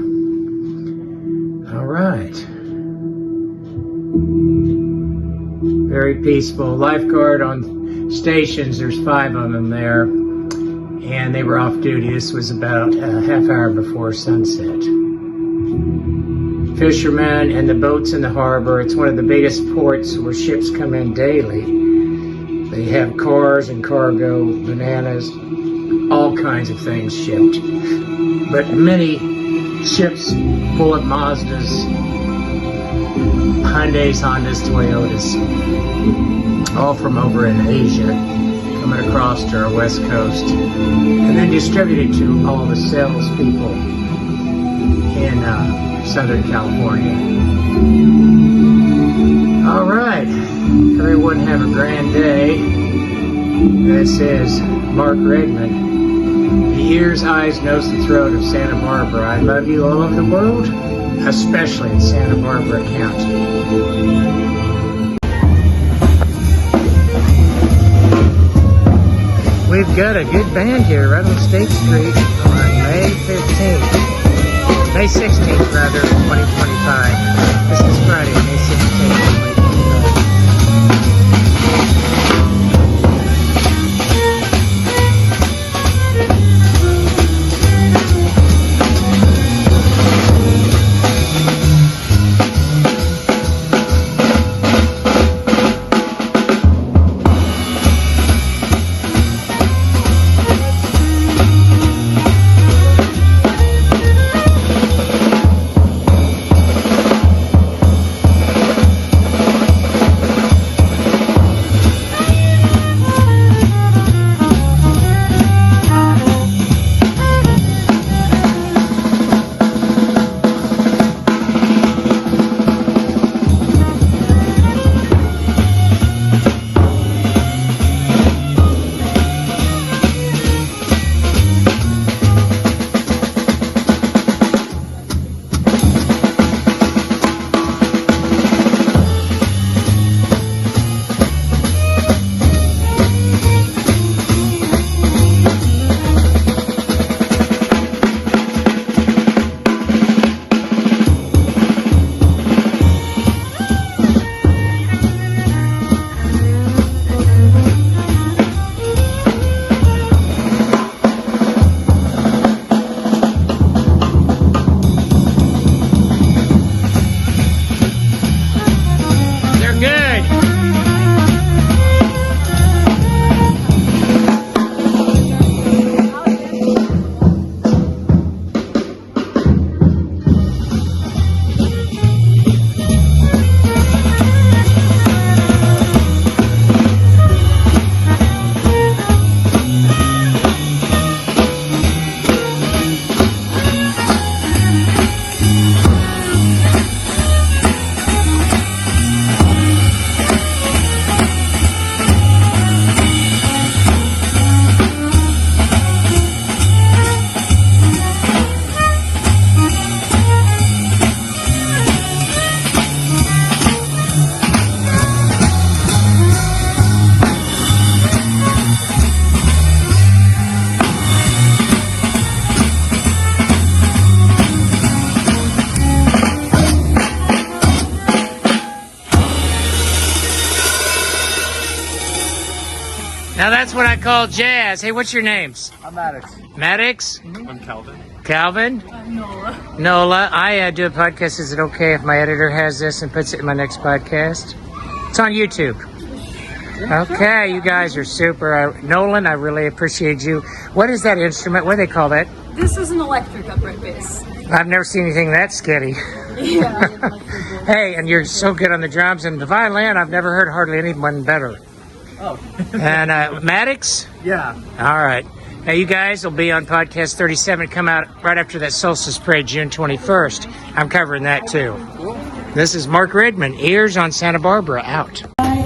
All right. Very peaceful. Lifeguard on stations, there's 5 of them there. And they were off duty. This was about a half hour before sunset. Fishermen and the boats in the harbor. It's one of the biggest ports where ships come in daily. They have cars and cargo, bananas, all kinds of things shipped. But many ships pull up Mazdas, Hyundais, Hondas, Toyotas, all from over in Asia, coming across to our west coast, and then distributed to all the salespeople in Southern California. All right, everyone have a grand day. This is Mark Redmond, the ears, eyes, nose, and throat of Santa Barbara. I love you all over the world, especially in Santa Barbara County. We've got a good band here right on State Street on May 15th. May 16th, rather, 2025. This is Friday, May 16th. Now that's what I call jazz. Hey, what's your names? I'm Maddox. Maddox? I'm Calvin. Calvin? I'm Nola. Nola. I do a podcast. Is it okay if my editor has this and puts it in my next podcast? It's on YouTube. Okay, you guys are super. Nolan, I really appreciate you. What is that instrument? What do they call that? This is an electric upright bass. I've never seen anything that skitty. Yeah. Hey, and you're so good on the drums and the violin. I've never heard hardly anyone better. Oh. And Maddox? Yeah. All right. Now, you guys will be on podcast 37, come out right after that Solstice Parade, June 21st. I'm covering that, too. This is Mark Redmond, Ears on Santa Barbara, out. Like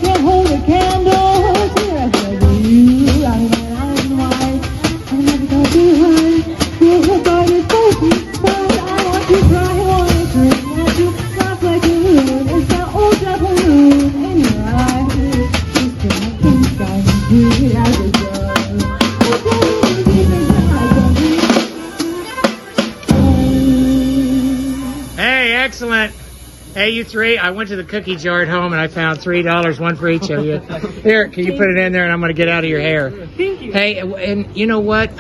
can't hold a candle. Hey, you three, I went to the cookie jar at home and I found $3, one for each of you. Here, can you put it in there and I'm going to get out of your hair. Thank you. Hey, and you know what?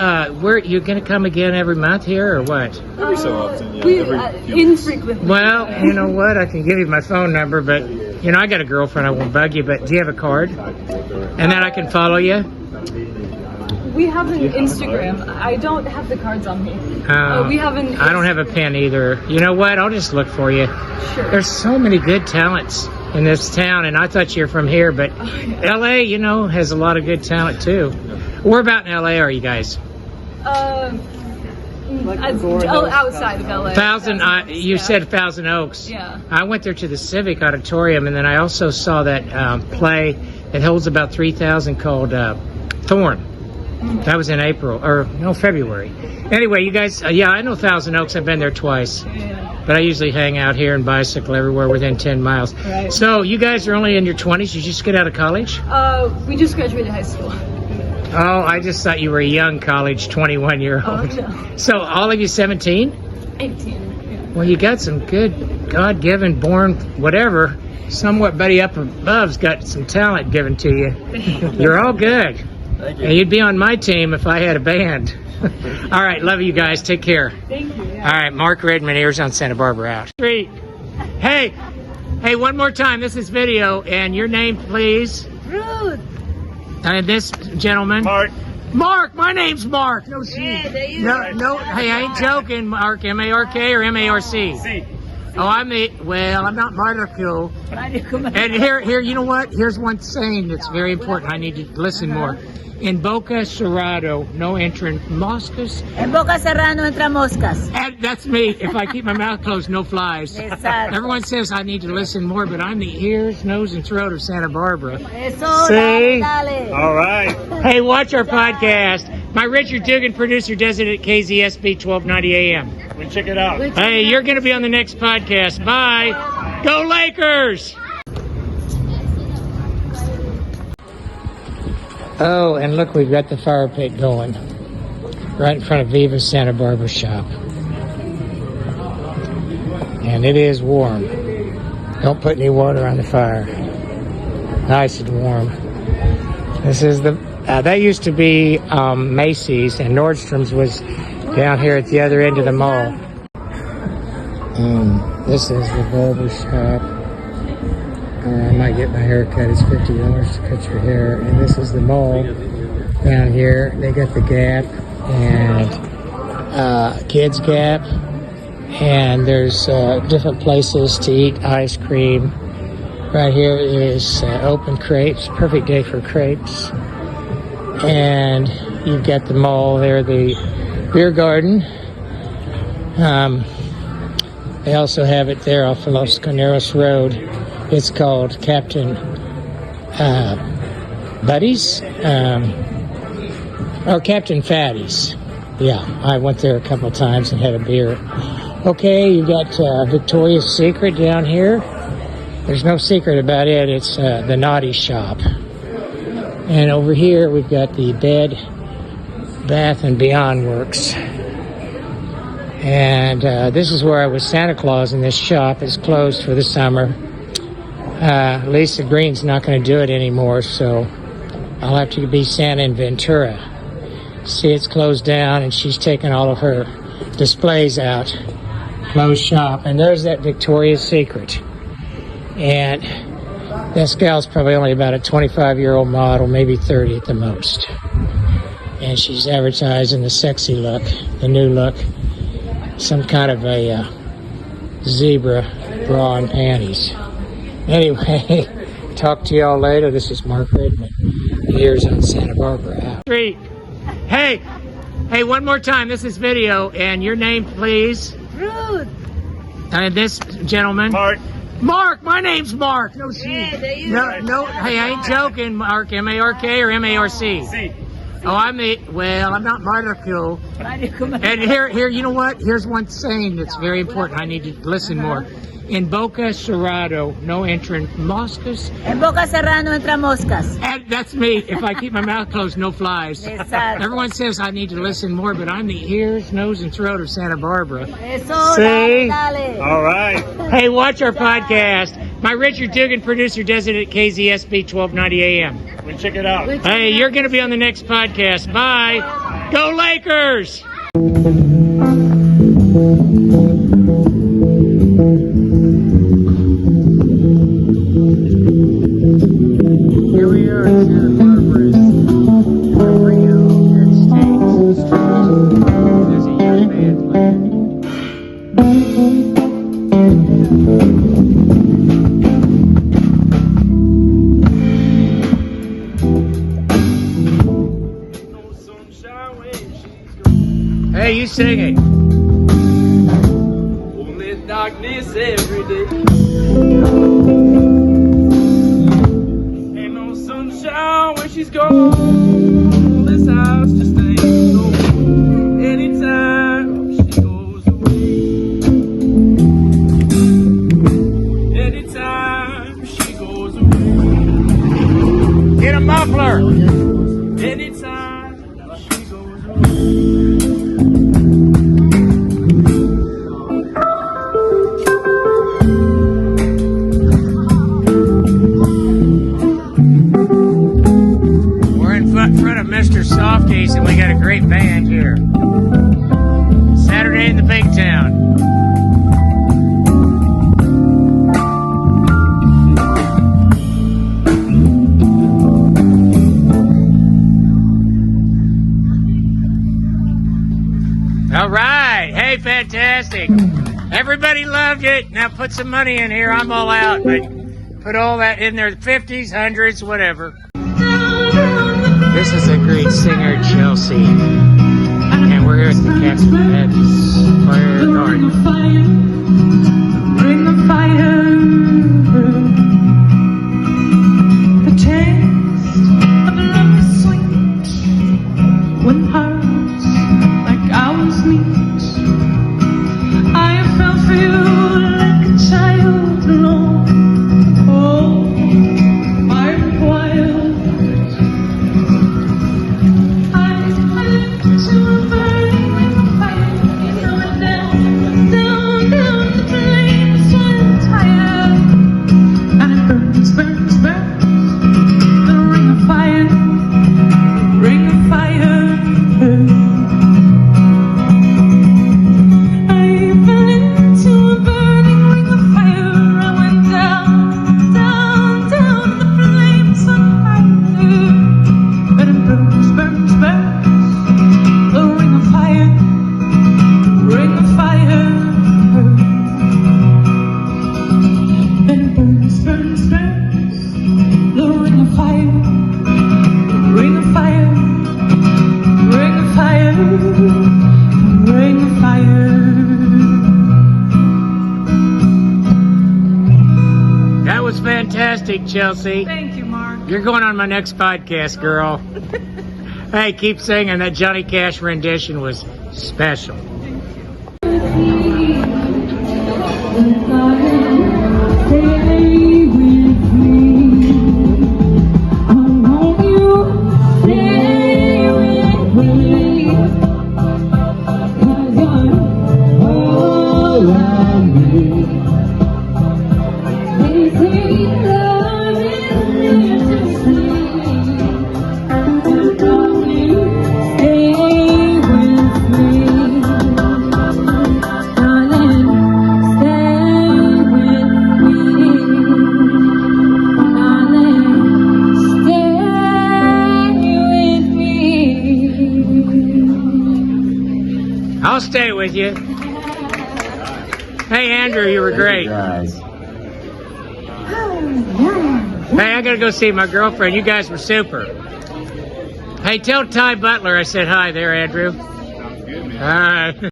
You're going to come again every month here or what? Every so often, yeah. Infrequently. Well, you know what? I can give you my phone number, but, you know, I got a girlfriend. I won't bug you, but do you have a card? And then I can follow you? We have an Instagram. I don't have the cards on me. We have an. I don't have a pen either. You know what? I'll just look for you. Sure. There's so many good talents in this town, and I thought you were from here, but LA, you know, has a lot of good talent too. Where about in LA are you guys? Outside of LA. You said Thousand Oaks. Yeah. I went there to the Civic Auditorium, and then I also saw that play that holds about 3,000 called Thorn. That was in February. Anyway, you guys, I know Thousand Oaks. I've been there twice. Yeah. But I usually hang out here and bicycle everywhere within 10 miles. Right. So you guys are only in your 20s? You just get out of college? We just graduated high school. Oh, I just thought you were a young college 21-year-old. Oh, no. So all of you 17? 18. Yeah. Well, you got some good God-given, born, whatever, somewhat buddy up above's got some talent given to you. You're all good. Thank you. And you'd be on my team if I had a band. All right, love you guys. Take care. Thank you. Yeah. All right, Mark Redmond, Arizona, Santa Barbara out. Street. Hey, one more time. This is video, and your name, please. Ruth. And this gentleman. Mark. Mark, my name's Mark. No, no. Hey, I ain't joking. Mark, M-A-R-K or M-A-R-C? See. Oh, I'm not Marco. And here, you know what? Here's one saying that's very important. I need to listen more. In Boca Cerrado, no entran moscas. En Boca Cerrado entra moscas. And that's me. If I keep my mouth closed, no flies. Exacto. Everyone says I need to listen more, but I'm the ears, nose, and throat of Santa Barbara. Eso, See? dale. All right. Hey, watch our podcast. My Richard Dugan producer does it at KZSB 1290 AM. We check it out. Hey, you're going to be on the next podcast. Bye. Go Lakers! Oh, and look, we've got the fire pit going right in front of Viva's Santa Barbara shop. And it is warm. Don't put any water on the fire. Nice and warm. This is that used to be Macy's, and Nordstrom's was down here at the other end of the mall. This is the barber shop. I might get my hair cut. It's $50 to cut your hair. And this is the mall down here. They got the Gap and Kids Gap. And there's different places to eat ice cream. Right here is open crepes. Perfect day for crepes. And you've got the mall there, the beer garden. They also have it there off of Los Caneros Road. It's called Captain Buddies, or Captain Fatty's. Yeah, I went there a couple of times and had a beer. Okay, you got Victoria's Secret down here. There's no secret about it. It's the naughty shop. And over here we've got the Bed Bath and Beyond Works. And this is where I was Santa Claus in this shop. It's closed for the summer. Lisa Green's not going to do it anymore, so I'll have to be Santa in Ventura. See, it's closed down, and she's taken all of her displays out. Closed shop. And there's that Victoria's Secret. And this gal's probably only about a 25-year-old model, maybe 30 at the most. And she's advertising the sexy look, the new look. Some kind of a zebra bra and panties. Anyway, talk to y'all later. This is Mark Redmond. Here's on Santa Barbara out. Street. Hey, one more time. This is video, and your name, please. Ruth. And this gentleman. Mark. Mark, my name's Mark. No, no. Hey, I ain't joking. Mark, M-A-R-K or M-A-R-C? See. Oh, I'm not Marco. And here, you know what? Here's one saying that's very important. I need to listen more. In Boca Cerrado, no entrance. Moscas? En Boca Serrano entra moscas. That's me. If I keep my mouth closed, no flies. Exacto. Everyone says I need to listen more, but I'm the ears, nose, and throat of Santa Barbara. Eso, See? dale, dale. All right. Hey, watch our podcast. My Richard Dugan producer does it at KZSB 1290 AM. We check it out. Hey, you're going to be on the next podcast. Bye. Go Lakers! Here we are in Santa Barbara, Del Rio, United States. There's a young band playing. Hey, you sing it. Only darkness every day. Ain't no sunshine when she's gone. This house just ain't so. Anytime she goes away. Anytime she goes away. Get a muffler. Anytime she goes away. We're in front of Mr. Softies, and we got a great band here. Saturday in the Big Town. All right. Hey, fantastic. Everybody loved it. Now put some money in here. I'm all out, but put all that in there. 50s, 100s, whatever. This is a great singer, Chelsea. And we're here at the Captain Fire Garden. Bring the fire. The taste of love is sweet when hearts like ours meet. I have felt for you like a child alone. Oh, I'm wild. I live to a burning fire. Going down, down, down the flames and tired. And it burns, burns, burns. The ring of fire, ring of fire. I fell into a burning ring of fire. I went down, down, down the flames on fire. But it burns, burns, burns. The ring of fire, ring of fire. And it burns, burns, burns. The ring of fire, ring of fire, ring of fire, ring of fire. That was fantastic, Chelsea. Thank you, Mark. You're going on my next podcast, girl. Hey, keep singing. That Johnny Cash rendition was special. I'll stay with you. Hey, Andrew, you were great. Hey, I gotta go see my girlfriend. You guys were super. Hey, tell Ty Butler I said hi there, Andrew. All right.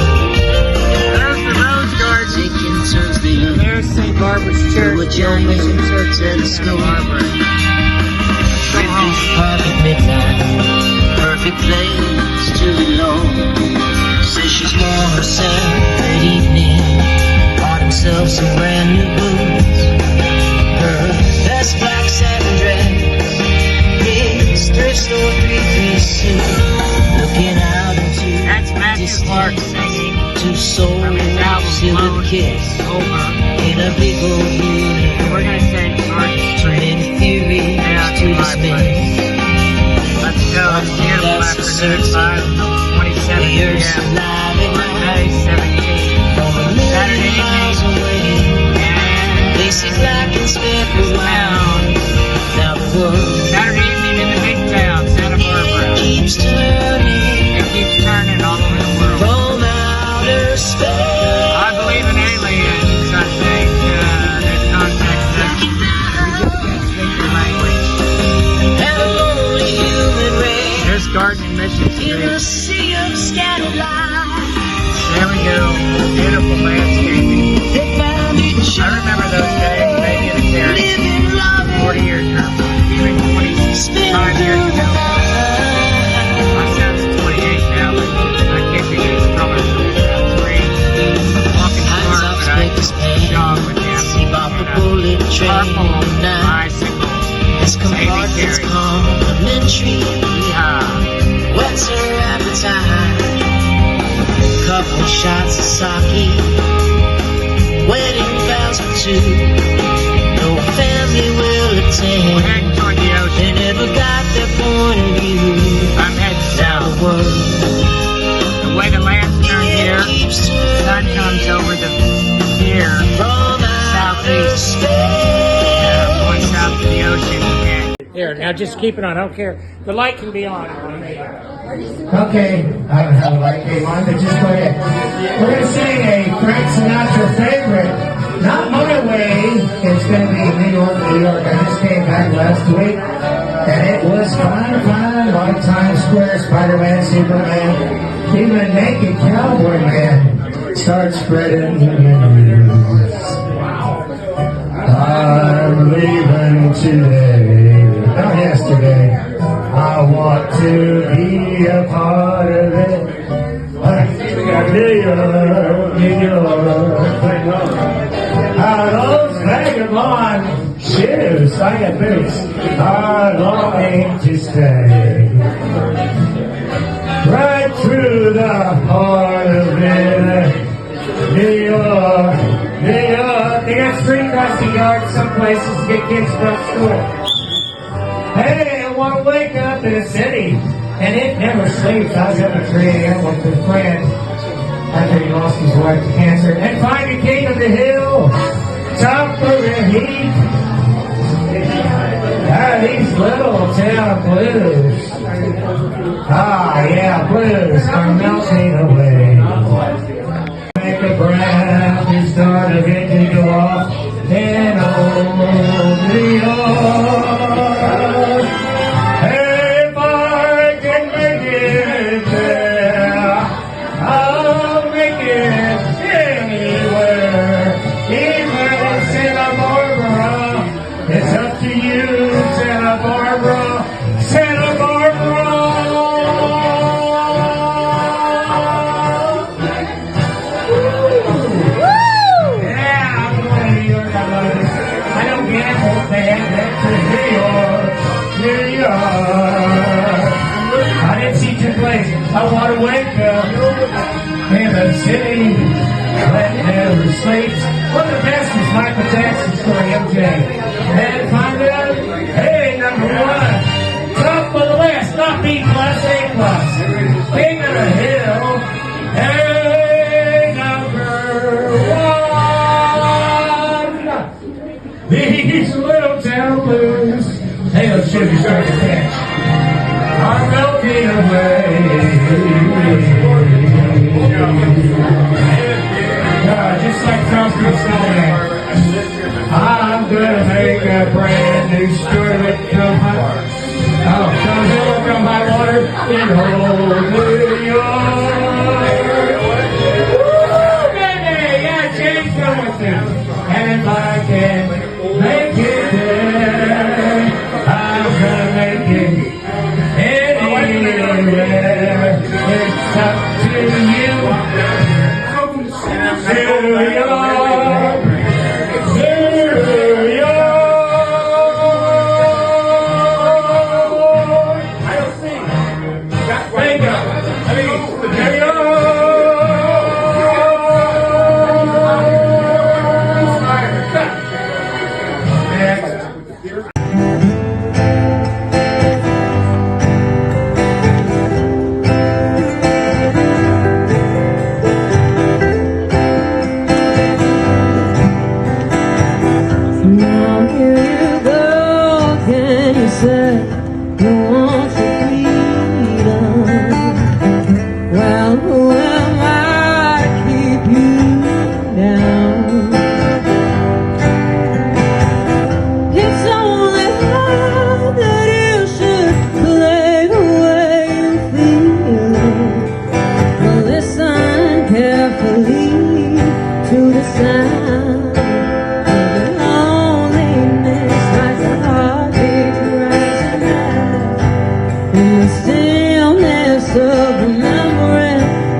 There's the Rose Garden. There's St. Barbara's Church, the old mission church there in Santa Barbara. Let's go home. perfect place to belong. Says she's worn herself that evening, bought himself some brand new boots. Her best black satin dress, his thrift store 3-piece suit. Looking out into That's Matthew Clark singing two souls from his album silver Close kiss Over. in a big old universe. We're gonna sing Orange Too Street many theories down to to my dismiss. place. Let's go. It's beautiful That's for afternoon, certain. 5:27 The earth's p.m. alive and May 17th. from a Saturday million miles evening. away. And They see black and speckled round. Now the world Saturday evening in the big town, Santa Barbara. keeps turning It keeps turning all over the world. from outer space. I believe in aliens. I think they contact us. We just can't speak their language. And a lonely human race There's Garden and Mission in a Street. sea of scattered light. There we go. Beautiful landscaping. They found each I remember those days, maybe in a carriage, living, loving, 40 years ago, even 25 years ago. My son's 28 now, but I can't be his color. 3. Walking to Hands work, up, but I space pain. jog with him. See about the bullet train Purple tonight. bicycle. This compartment's carry. complimentary. Yeehaw. What's her appetite? Couple shots of sake. Wedding vows for two. No family will We're attend. heading toward the They ocean. never got their point of view. I'm heading Now the south. world The way the lands turn here, keeps the sun turning comes over the pier. from outer Southeast. space. Going south to the ocean. And here, now just keep it on. I don't care. The light can be on. Okay, I don't have a light game on, but just go ahead. We're going to sing a Frank Sinatra favorite, not My Way. It's going to be New York, New York. I just came back last week, and it was fine, fine. On Times Square, Spider-Man, Superman, even naked cowboy man start spreading the news. I'm leaving today, not yesterday. I want to be a part of it. New York, New York. Those vagabond shoes, I got boots, are longing to stay. Right through the heart of it. New York, New York. They got street crossing yards some places to get kids from school. Hey, I want to wake up in a city, and it never sleeps. I was up at 3 a.m. with a friend after he lost his wife to cancer, and find the king of the hill, top of the heap. These little town blues. Yeah, blues are melting away. Make a brand new start of it to go off in old New York. If I can make it there, I'll make it anywhere. Even in Santa Barbara, it's up to you, Santa Barbara, Santa Barbara. I didn't see two places. I want to wake up in a city that never sleeps. One of the best is Michael Jackson's story, MJ. And find out, hey, number one, top of the list, not B plus, A plus. King of the hill, hey, number one. These little town blues, hey, those should be starting to catch. I'm melting away. Just like Crosby said, I'm gonna make a brand new story that come high. Oh, come hill, come high water in old New York. Woo, baby, yeah, James come with me. And if I can make it there, I'm gonna make it. Anyway.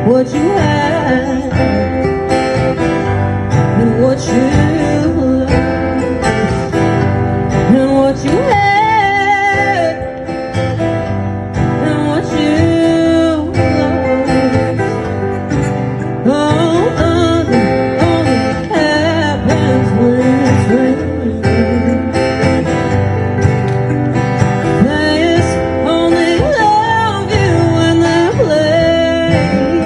what you had and what you lost and what you had and what you lost. Oh, only happens when it's raining. Players only love you when they're playing.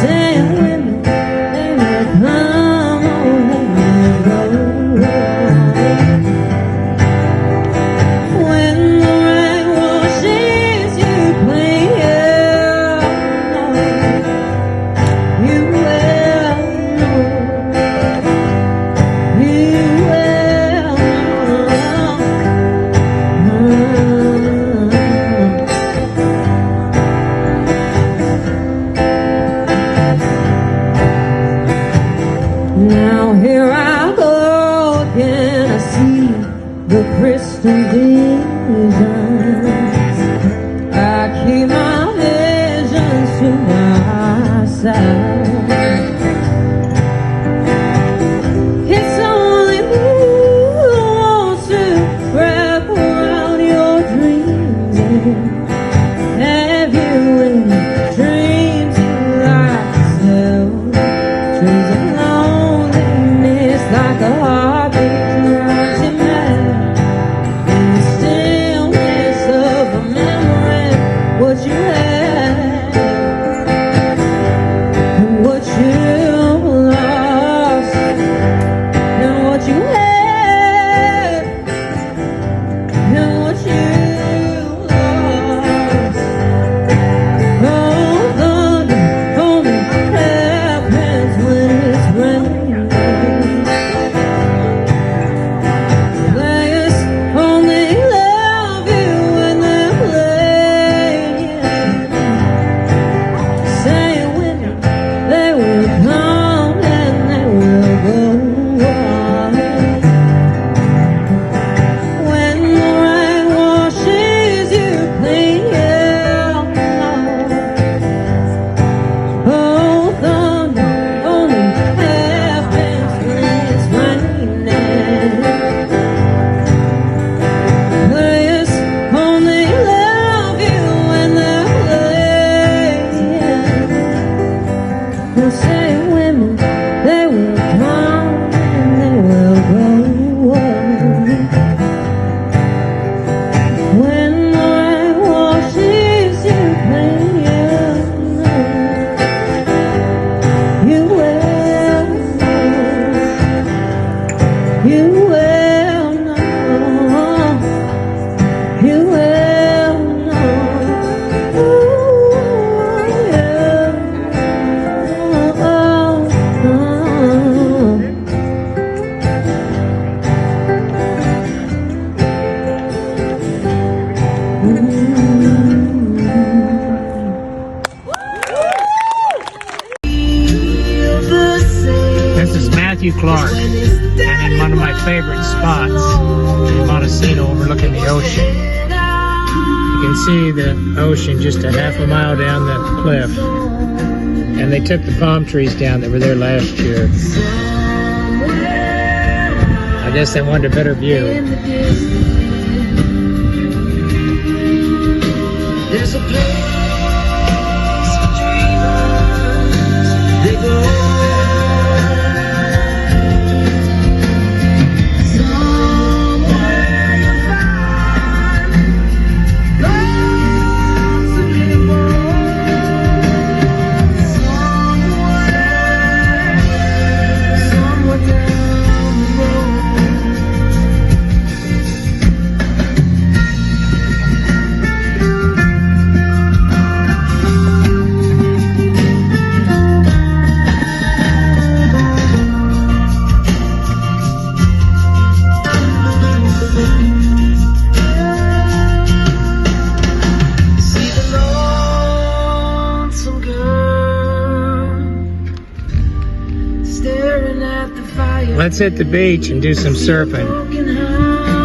Saying women, they will come or they will go. When the rain washes you clean, you will know. You will Now here I go again, I see the crystal visions. I keep my visions to myself. It's only me who wants to wrap around your dreams. Have you any dreams you like to tell? Dreams of loneliness like a heartbeat drives you mad. In the stillness of a memory, what you had and what you lost and what you had and what you lost. Oh, thunder only happens when it's raining. Players only love you when they're playing. Saying women, they will come and they will go. When the rain washes you clean, oh, thunder only happens when it's raining. Players only love you when they're playing. They'll say women, they will come and they will go. When the rain washes you clean, you will know. You will know. You will know. Ooh, yeah. Oh, oh, oh. This is Matthew Clark, and in one of my favorite spots in Montesino overlooking the ocean. You can see the ocean just a half a mile down the cliff. And they took the palm trees down that were there last year. I guess they wanted a better view. There's a place for dreamers. They go somewhere you find lots of people. Somewhere down the road. Let's hit the beach and do some surfing.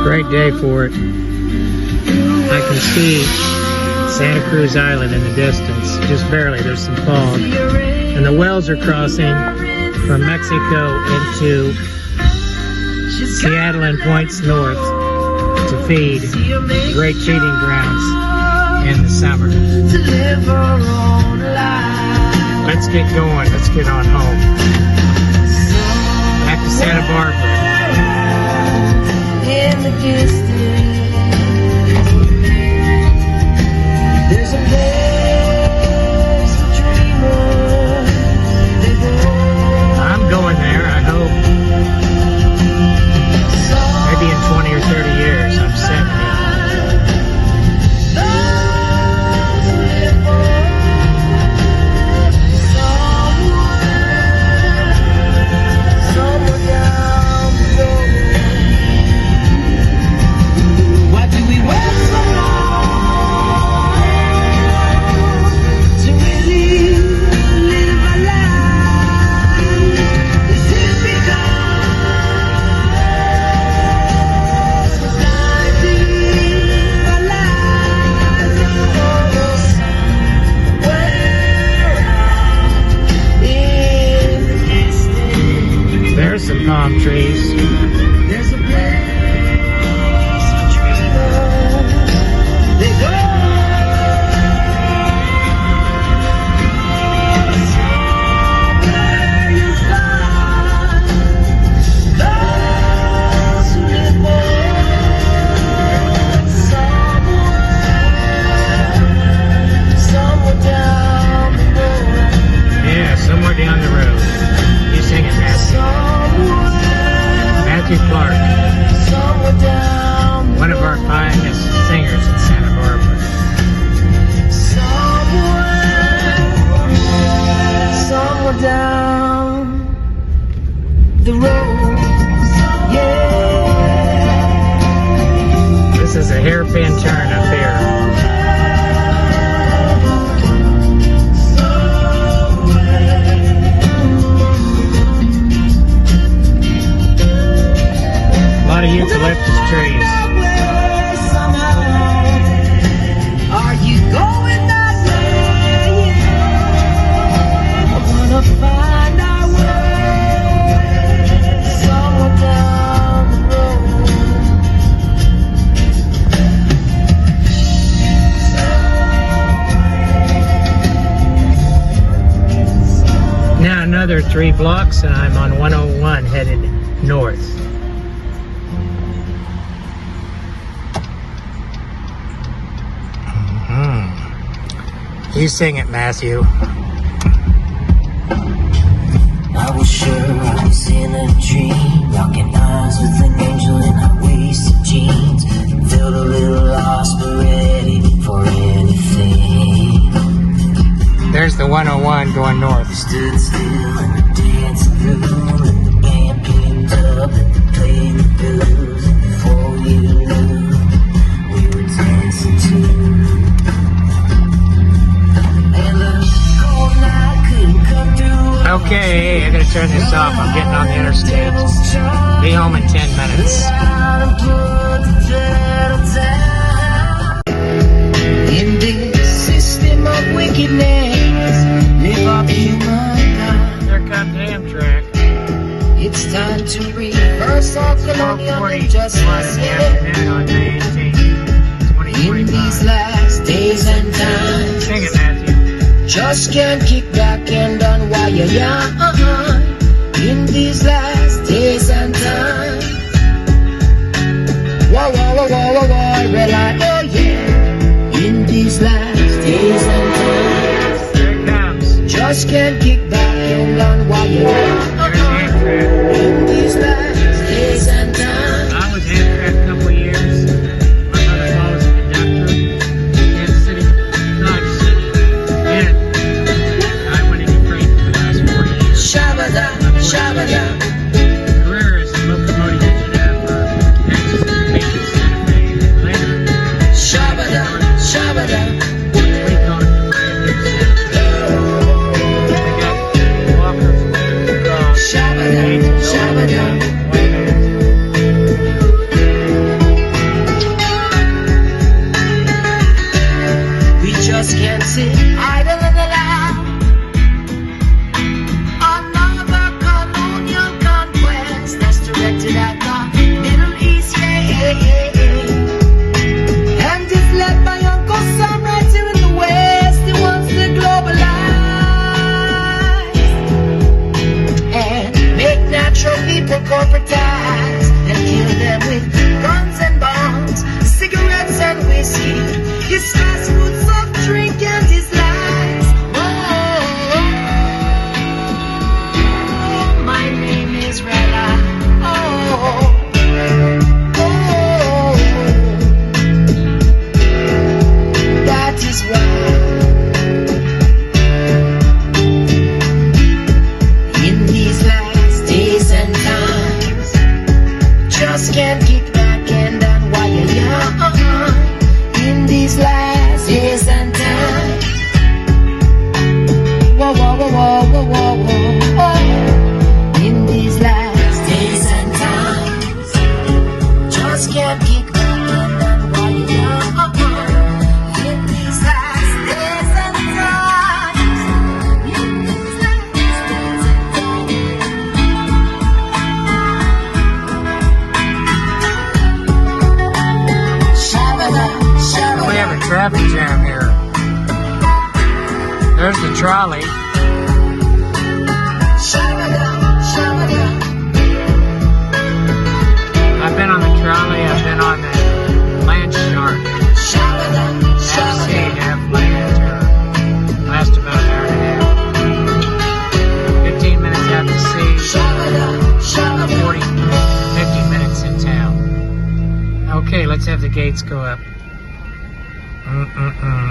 Great day for it. I can see Santa Cruz Island in the distance. just barely. There's some fog. And the whales are crossing from Mexico into Seattle and points north to feed. Great feeding grounds in the summer. Let's get going. Let's get on home. Back to Santa Barbara. In the distance, there's a place for dreamers. I'm going there, I hope. Maybe in 20 or 30 years. I'm 70. There's some palm trees. There's a place for dreamers. They go somewhere you find those who live somewhere down the road. Yeah, somewhere down the road. You sing it, Matthew. Matthew Clark, one of our finest singers in Santa Barbara. Somewhere down the road, yeah. This is a hairpin turn up here. A lot of eucalyptus trees. Are you going that way? I wanna find our way somewhere down the road. Now another 3 blocks and I'm on 101 headed north. You sing it, Matthew. I was sure I was in a dream, locking eyes with an angel in our wasted jeans. Felt a little lost but ready for anything. There's the 101 going north. Stood still in the dancing room, and the band picked up and they played the blues. And before you knew, we were dancing too. Okay, I gotta turn this off. I'm getting on the interstate. Be home in 10 minutes. In this system of wickedness, live up humankind. There comes Amtrak. It's time to reverse all colonial injustice. On May 18th, in these last days and times. Sing it, Matthew. Just can't kick back and unwire ya. In these last days and times. Whoa, whoa, whoa, whoa, whoa, whoa, red light, oh yeah. In these last days and times. Here it comes. Just can't kick back and unwire ya. In these last days and times. I was Amtrak a couple of years. My mother-in-law was a conductor in Kansas City, Dodge City. And I went into freight for the last 4 years. Shabada, shabada. Career as a locomotive engineer for Texas Convention Santa Fe. Later, Shabada, shabada. we call it the Santa Fe. They got walkers across. whoa, whoa, whoa, whoa, whoa. In these last days and times, just can't keep going and winding up. In these last days and times, in these last days and times. We have a traffic jam here. There's the trolley. I've been on the trolley, I've been on the land shark. Half sea, half land, or last about an hour and a half. 15 minutes out to sea, 40, 50 minutes in town. Okay, let's have the gates go up.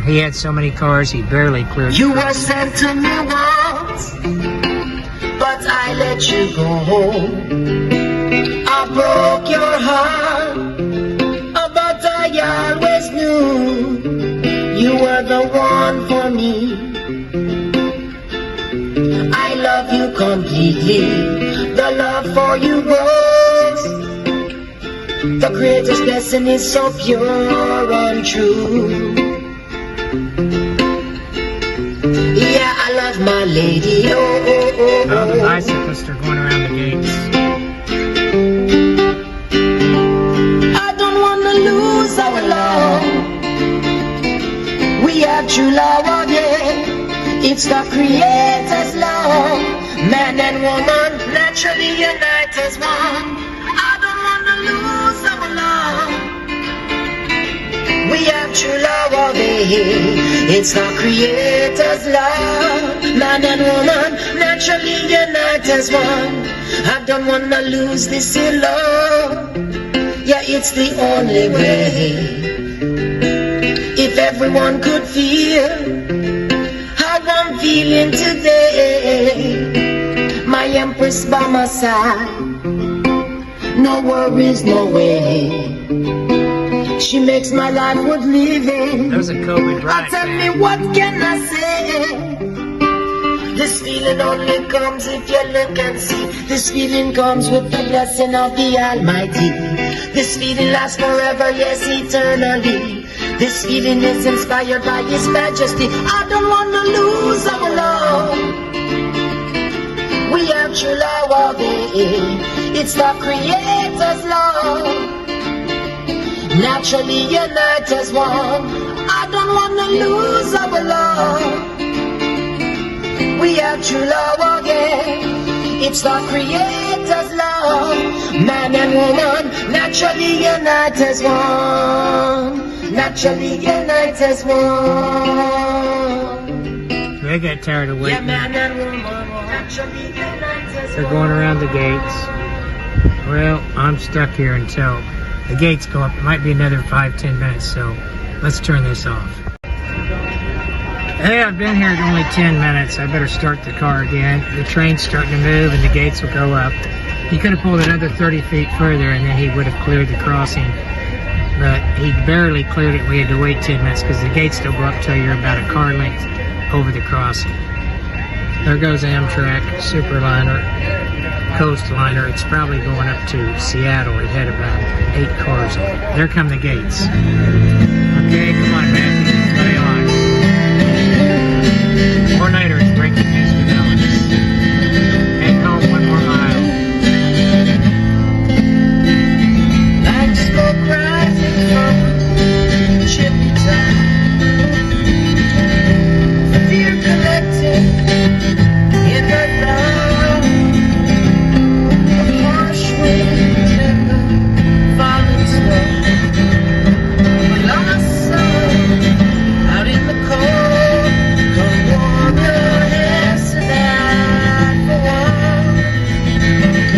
He had so many cars, he barely cleared the You were crossing. sent to me once, but I let you go. I broke your heart, but I always knew you were the one for me. I love you completely. The love for you was the greatest blessing, is so pure and true. Yeah, I love my lady. Oh, oh, oh, Oh, the oh. bicyclists are going around the gates. I don't wanna lose our love. We have true love, yeah. It's the Creator's love. Man and woman naturally unite as one. I don't wanna lose our love. We have true love, yeah. It's the Creator's love. Man and woman naturally unite as one. I don't wanna lose this in love. Yeah, it's the only way. If everyone could feel how I'm feeling today, my empress by my side, no worries, no way. She makes my life worth living. That was a Kobe Bryant Tell me, fan. what can I say? This feeling only comes if you look and see. This feeling comes with the blessing of the Almighty. This feeling lasts forever, yes, eternally. This feeling is inspired by His Majesty. I don't want to lose our love. We have true love, it's the Creator's love. Naturally unite as one. I don't want to lose our love. We have true love again. It's the Creator's love. Man and woman naturally unite as one. Naturally unite as one. They got tired of Yeah, waiting. man and woman naturally unite as They're one. going around the gates. Well, I'm stuck here until the gates go up. It might be another 5-10 minutes, so let's turn this off. Hey, I've been here only 10 minutes. I better start the car again. The train's starting to move and the gates will go up. He could have pulled another 30 feet further and then he would have cleared the crossing. But he barely cleared it. We had to wait 10 minutes because the gates don't go up till you're about a car length over the crossing. There goes Amtrak, Superliner, Coastliner. It's probably going up to Seattle. It had about 8 cars on it. There come the gates. Okay, come on, man. Play on. Coordinator is breaking news developments. Head home 1 more mile. Like smoke rising from chimney top. Fear collecting in the dark. A harsh wind and the falling snow. A lost soul out in the cold. Come warm your heads tonight for one.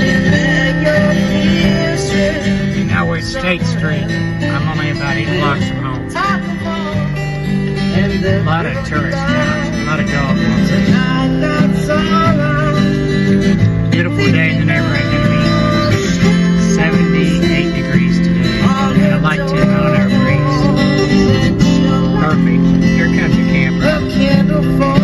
And beg your fears with Now we're at State Street. I'm only about 8 blocks from home. A lot of tourists now. A lot of dog walks. Beautiful day in the neighborhood. Going to be 78 degrees today. And a light 10 mile an hour breeze. Perfect. Here comes the camper.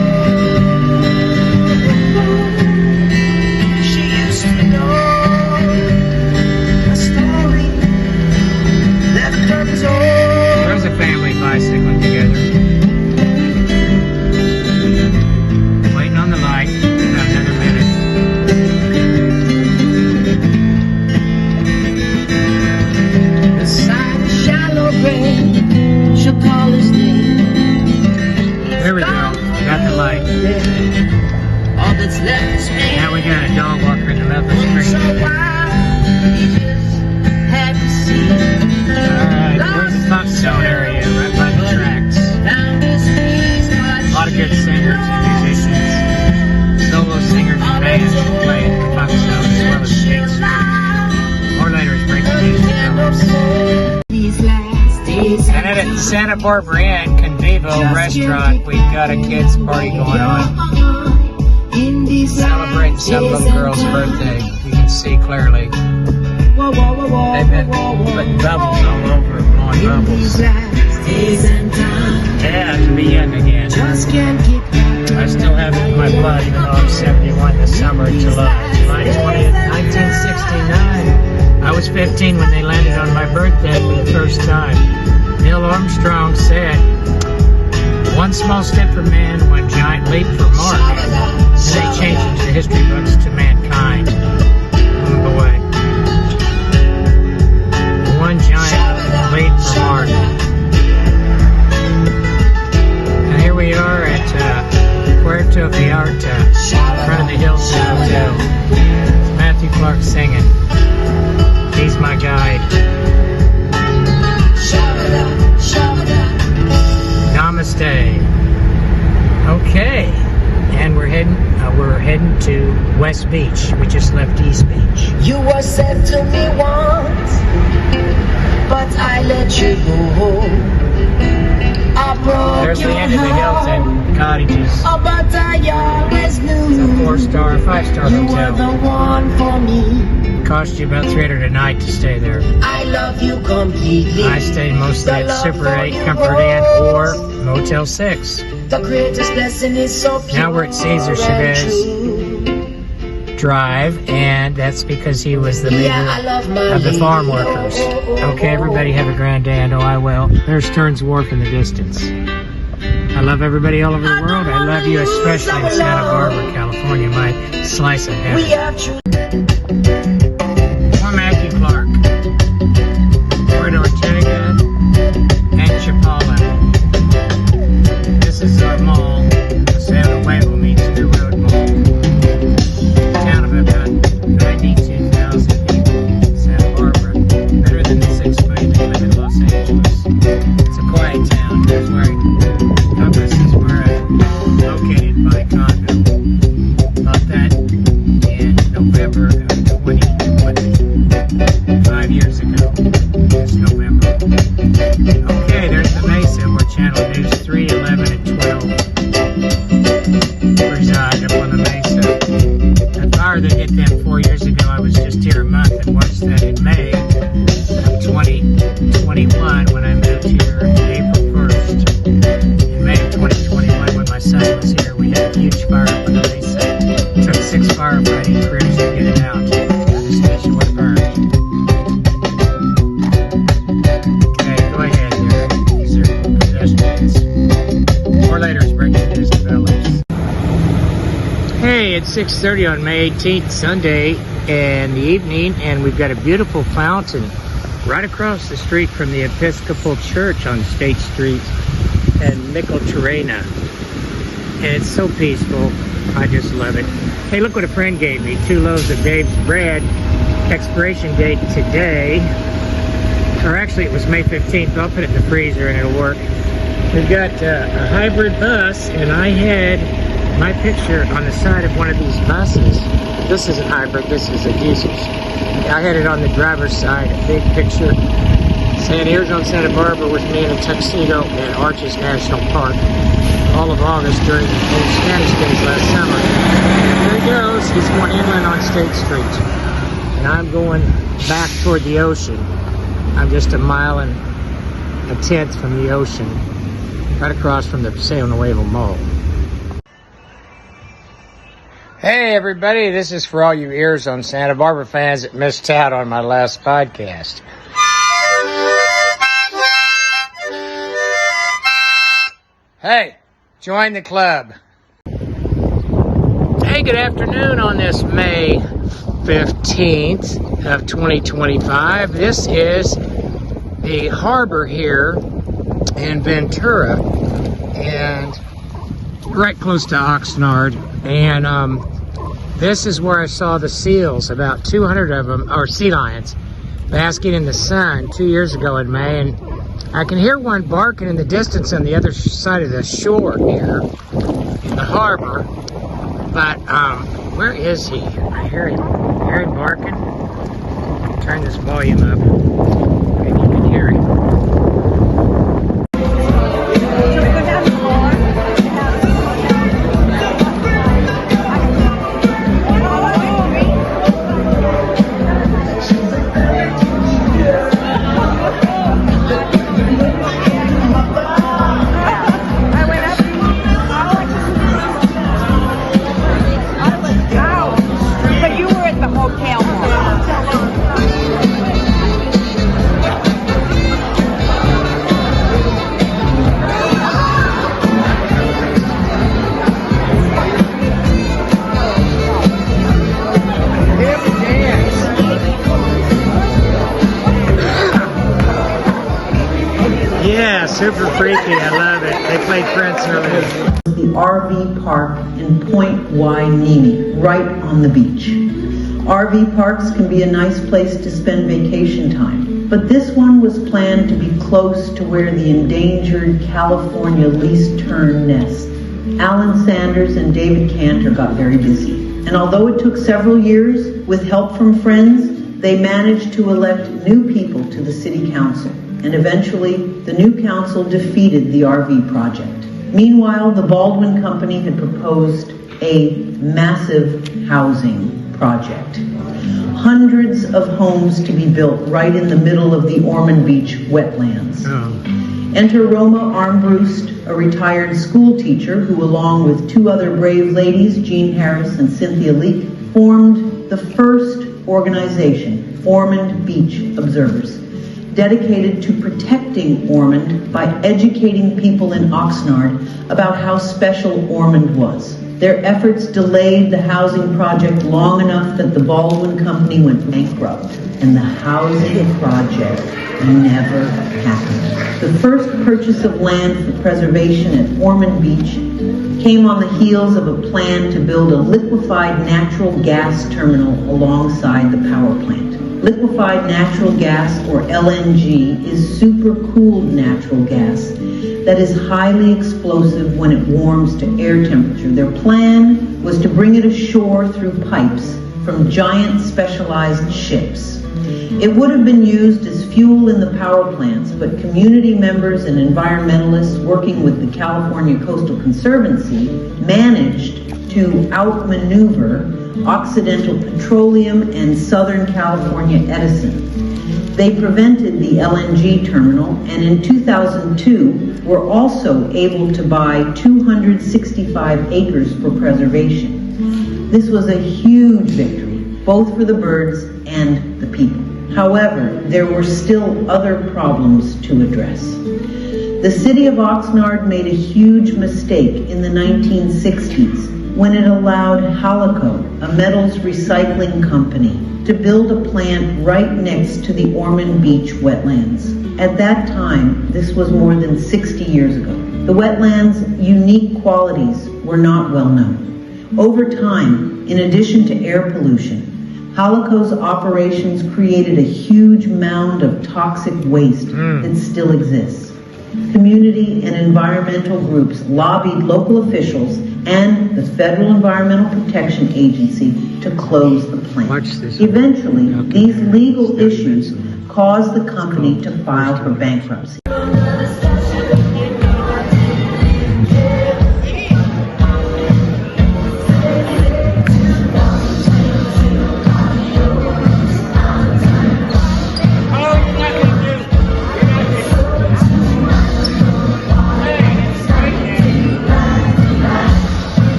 All that's left is me. Now we got a dog walker in the middle of the street. So wild, you just had to see. Alright, we're in the Buck Zone area, right by the tracks. Found this peace, A lot of good singers and musicians, solo singers and bands who play at the Buck Zone as well as State Street. More later is breaking news develops. these last days. And at Santa Barbara Inn Convivo restaurant, we've got a kids party going on. Celebrating some little girl's birthday. You can see clearly. They've been putting bubbles all over, blowing bubbles. Yeah, to be young again. I still have it in my blood, even though I'm 71 this summer, July 20th, 1969. I was 15 when they landed on my birthday for the first time. Neil Armstrong said, "One small step for man, one giant leap for Mark." And they changed it to history books to mankind. Oh boy. One giant leap for Mark. And here we are at Puerto Vallarta, in front of the Hillside Hotel. Matthew Clark singing. He's my guide. Namaste. Okay, and we're heading to West Beach. We just left East Beach. You were said to me once, but I let you go. I broke There's the your end of the heart. Hilton Cottages. Oh, but I always knew It's a 4-star, 5-star you were hotel. the one for me. Cost you about $300 a night to stay there. I love you completely. I stayed mostly at Super 8, Comfort Inn, or Motel 6. The greatest blessing is so pure. Now we're at Cesar and Chavez true. Drive, and that's because he was the leader Yeah, I love my of the farm lady. workers. Okay, everybody have a grand day. I know I will. There's Stearns Wharf in the distance. I love everybody all over the world. I love you, especially in Santa Barbara, California, my slice of heaven. We have true. I'm Matthew Clark. We're in Ortega and Chapala. This is our mall. The San Nuevo meets New Road Mall. Town of about 92,000 people. Santa Barbara. Better than the 6 million that live in Los Angeles. It's a quiet town. That's where Douglas is where I'm located by condo. Bought that in November of 2020. 5 years ago. This November. Okay, there's the Mesa where Channel News 3, 11, and 12 reside up on the Mesa. That fire that hit them 4 years ago, I was just here a month and watched that in May of 2021 when I moved here April 1st. In May of 2021 when my son was here, we had a huge fire up on the Mesa. It took 6 firefighting crews to get it out. The station was burned. Okay, go ahead there. These are pedestrians. More later is breaking news develops. Hey, it's 6:30 on May 18th, Sunday in the evening, and we've got a beautiful fountain right across the street from the Episcopal Church on State Street in Micheltorena. And it's so peaceful. I just love it. Hey, look what a friend gave me. 2 loaves of Dave's bread. Expiration date today. Or actually, it was May 15th. I'll put it in the freezer and it'll work. We've got a hybrid bus, and I had my picture on the side of one of these buses. This isn't hybrid, this is a diesel. I had it on the driver's side, a big picture saying, "Here's on Santa Barbara with me in a tuxedo at Arches National Park." All of August during the old Spanish days last summer. There he goes, he's going inland on State Street. And I'm going back toward the ocean. I'm just a mile and a tenth from the ocean, right across from the Paseo Nuevo Mall. Hey everybody, this is for all you ears on Santa Barbara fans that missed out on my last podcast. Hey, join the club. Hey, good afternoon on this May 15th of 2025. This is the harbor here in Ventura, and right close to Oxnard, and this is where I saw the seals, about 200 of them, or sea lions, basking in the sun 2 years ago in May, and I can hear one barking in the distance on the other side of the shore here, the harbor. But where is he? I hear him barking. Turn this volume up. Maybe you can hear him. But you were at the hotel. Yeah, super freaky. I love it. They played Prince earlier. The RV park in Point Wainimi, right on the beach. RV parks can be a nice place to spend vacation time, but this one was planned to be close to where the endangered California least tern nests. Alan Sanders and David Cantor got very busy, and although it took several years, with help from friends, they managed to elect new people to the city council, and eventually the new council defeated the RV project. Meanwhile, the Baldwin Company had proposed a massive housing project. Hundreds of homes to be built right in the middle of the Ormond Beach wetlands. Enter Roma Armbruster, a retired school teacher who, along with two other brave ladies, Jean Harris and Cynthia Leake, formed the first organization, Ormond Beach Observers, dedicated to protecting Ormond by educating people in Oxnard about how special Ormond was. Their efforts delayed the housing project long enough that the Baldwin Company went bankrupt, and the housing project never happened. The first purchase of land for preservation at Ormond Beach came on the heels of a plan to build a liquefied natural gas terminal alongside the power plant. Liquefied natural gas, or LNG, is supercooled natural gas that is highly explosive when it warms to air temperature. Their plan was to bring it ashore through pipes from giant specialized ships. It would have been used as fuel in the power plants, but community members and environmentalists working with the California Coastal Conservancy managed to outmaneuver Occidental Petroleum and Southern California Edison. They prevented the LNG terminal, and in 2002 were also able to buy 265 acres for preservation. This was a huge victory, both for the birds and the people. However, there were still other problems to address. The city of Oxnard made a huge mistake in the 1960s when it allowed Halico, a metals recycling company, to build a plant right next to the Ormond Beach wetlands. At that time, this was more than 60 years ago, the wetlands' unique qualities were not well known. Over time, in addition to air pollution, Halico's operations created a huge mound of toxic waste that still exists. Community and environmental groups lobbied local officials and the Federal Environmental Protection Agency to close the plant. Eventually, these legal issues caused the company to file for bankruptcy.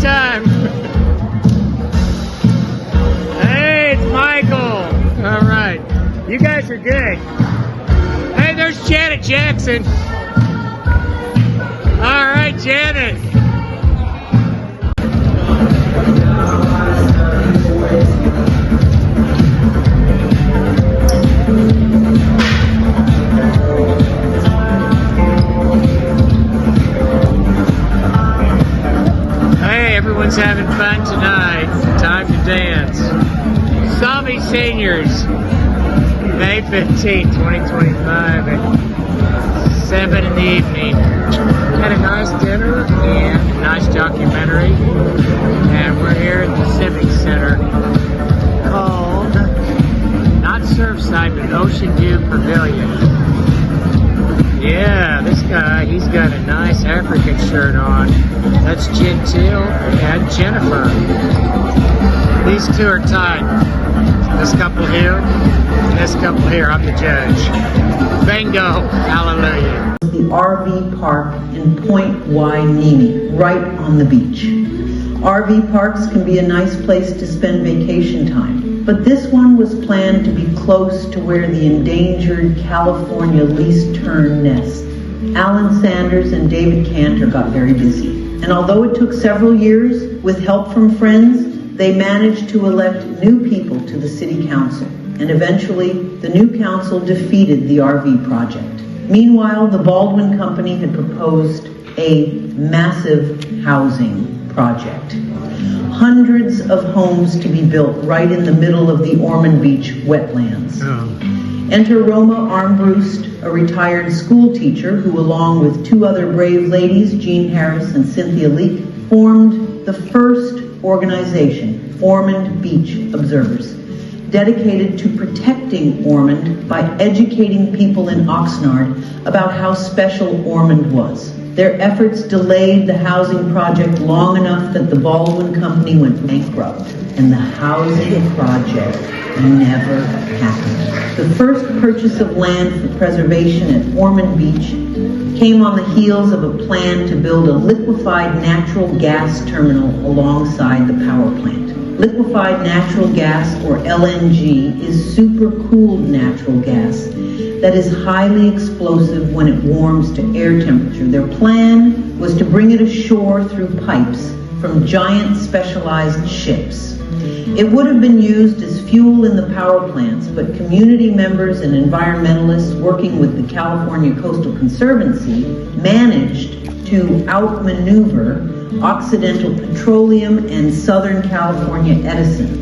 Time. Hey, it's Michael. All right. You guys are good. Hey, there's Janet Jackson. All right, Janet. Zombie Seniors, May 15, 2025 at 7 in the evening. Had a nice dinner and a nice documentary. And we're here at the Civic Center called, not Surfside, but Ocean View Pavilion. Yeah, this guy, he's got a nice African shirt on. That's Gentile and Jennifer. These two are tied. This couple here, this couple here, I'm the judge. Bingo, hallelujah. The RV park in Point Wainimi, right on the beach. RV parks can be a nice place to spend vacation time, but this one was planned to be close to where the endangered California least tern nests. Alan Sanders and David Cantor got very busy, and although it took several years, with help from friends, they managed to elect new people to the city council, and eventually the new council defeated the RV project. Meanwhile, the Baldwin Company had proposed a massive housing project. Hundreds of homes to be built right in the middle of the Ormond Beach wetlands. Enter Roma Armbruster, a retired school teacher who, along with two other brave ladies, Jean Harris and Cynthia Leake, formed the first organization, Ormond Beach Observers, dedicated to protecting Ormond by educating people in Oxnard about how special Ormond was. Their efforts delayed the housing project long enough that the Baldwin Company went bankrupt, and the housing project never happened. The first purchase of land for preservation at Ormond Beach came on the heels of a plan to build a liquefied natural gas terminal alongside the power plant. Liquefied natural gas, or LNG, is supercooled natural gas that is highly explosive when it warms to air temperature. Their plan was to bring it ashore through pipes from giant specialized ships. It would have been used as fuel in the power plants, but community members and environmentalists working with the California Coastal Conservancy managed to outmaneuver Occidental Petroleum and Southern California Edison.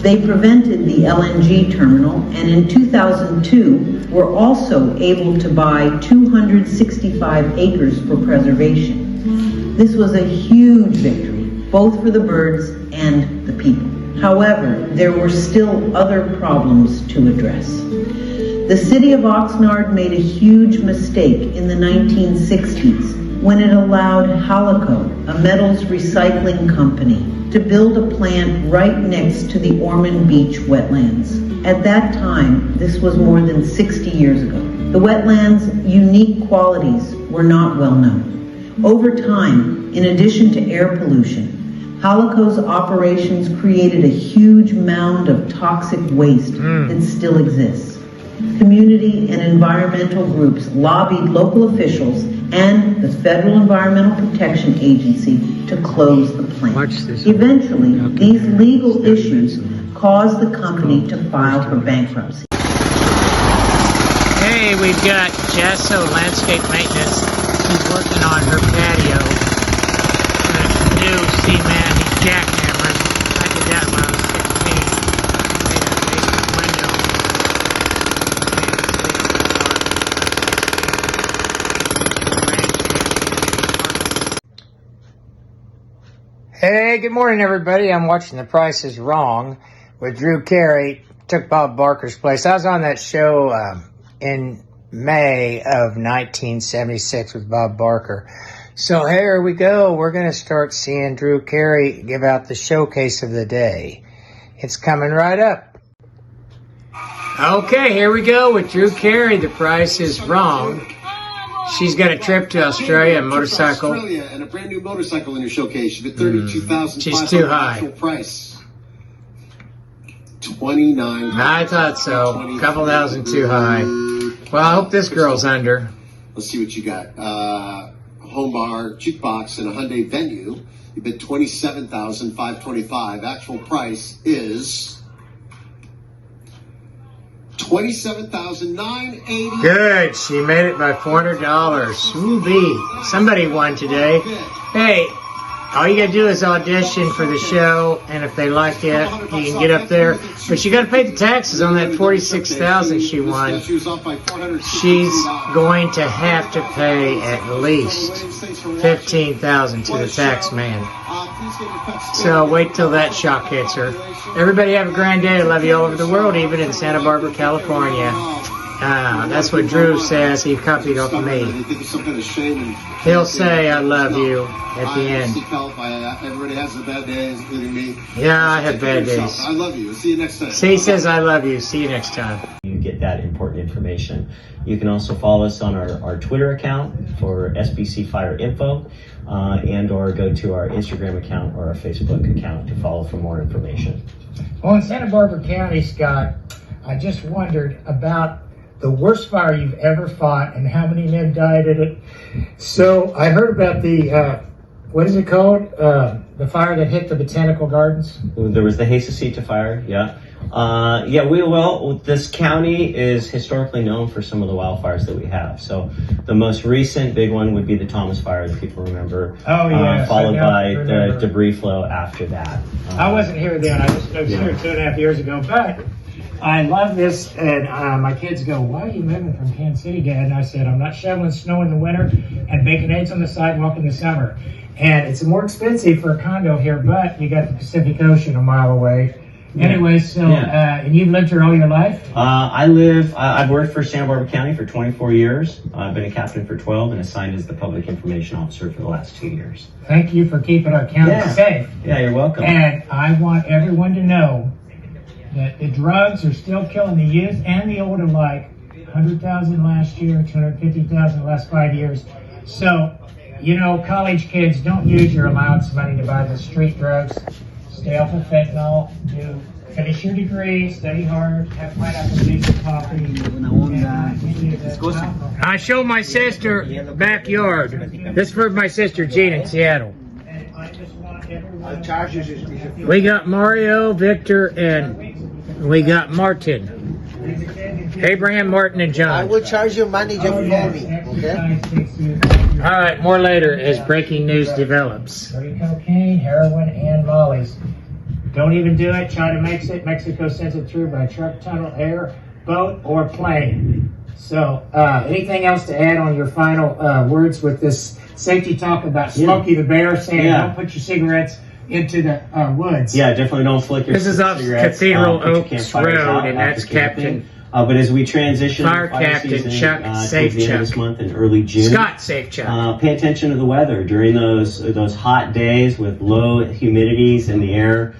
They prevented the LNG terminal, and in 2002 were also able to buy 265 acres for preservation. This was a huge victory, both for the birds and the people. However, there were still other problems to address. The city of Oxnard made a huge mistake in the 1960s when it allowed Halico, a metals recycling company, to build a plant right next to the Ormond Beach wetlands. At that time, this was more than 60 years ago, the wetlands' unique qualities were not well known. Over time, in addition to air pollution, Halico's operations created a huge mound of toxic waste that still exists. Community and environmental groups lobbied local officials and the Federal Environmental Protection Agency to close the plant. Eventually, these legal issues caused the company to file for bankruptcy. Hey, we've got Jasso Landscape Maintenance. She's working on her patio. The new Seaman, he's jackhammering. I did that when I was 16. Made a basement window. Hey, good morning, everybody. I'm watching The Price is Wrong with Drew Carey. Took Bob Barker's place. I was on that show in May of 1976 with Bob Barker. So here we go. We're going to start seeing Drew Carey give out the showcase of the day. It's coming right up. Okay, here we go with Drew Carey. The Price is Wrong. She's got a trip to Australia, a motorcycle. Australia and a brand new motorcycle in your showcase. She's at $32,500. She's too high. Actual price. $29,000. I thought so. A couple thousand too high. Well, I hope this girl's under. Let's see what you got. Home bar, jukebox, and a Hyundai Venue. You bid $27,525. Actual price is $27,980. Good. She made it by $400. Ooh-wee. Somebody won today. Hey, All you gotta do is audition for the show, and if they like it, you can get up there. But you gotta pay the taxes on that $46,000 she won. She's going to have to pay at least $15,000 to the tax man. So wait till that shock hits her. Everybody have a grand day. I love you all over the world, even in Santa Barbara, California. That's what Drew says. He copied off of me. He'll say, I love you at the end. Everybody has a bad day, including me. Yeah, I have bad days. I love you. See you next time. See, he says, I love you. See you next time. You get that important information. You can also follow us on our Twitter account for SBC Fire Info, and or go to our Instagram account or our Facebook account to follow for more information. Well, in Santa Barbara County, Scott, I just wondered about the worst fire you've ever fought and how many men died in it. So I heard about the, what is it called? The fire that hit the Botanical Gardens? There was the Hasacita fire, yeah. This county is historically known for some of the wildfires that we have. So the most recent big one would be the Thomas Fire that people remember. Oh, yeah. Followed by the debris flow after that. I wasn't here then. I was here 2.5 years ago. But I love this. And my kids go, why are you moving from Kansas City, Dad? And I said, I'm not shoveling snow in the winter and baking eggs on the sidewalk in the summer. And it's more expensive for a condo here, but you got the Pacific Ocean a mile away. Anyway, so and you've lived here all your life? I've worked for Santa Barbara County for 24 years. I've been a captain for 12 and assigned as the public information officer for the last 2 years. Thank you for keeping our county safe. Yeah, you're welcome. And I want everyone to know that the drugs are still killing the youth and the old alike. 100,000 last year, 250,000 the last 5 years. So, you know, college kids, don't use your allowance money to buy the street drugs. Stay off of fentanyl, finish your degree, study hard, have pineapple juice and coffee. I showed my sister backyard. This is for my sister Jean in Seattle. We got Mario, Victor, and we got Martin. Abraham, Martin, and John. I will charge you money just for me, okay? All right, more later as breaking news develops. Cocaine, heroin, and mollies. Don't even do it. China makes it. Mexico sends it through by truck, tunnel, air, boat, or plane. So, anything else to add on your final words with this safety talk about Smokey the Bear saying don't put your cigarettes into the woods? Yeah, definitely don't flick your cigarettes. This is off Cathedral Oaks Road, and that's Captain... but as we transition Fire Captain season, Chuck Safe towards the end of this month in early June, Scott Safe Chuck. Pay attention to the weather during those hot days with low humidities in the air.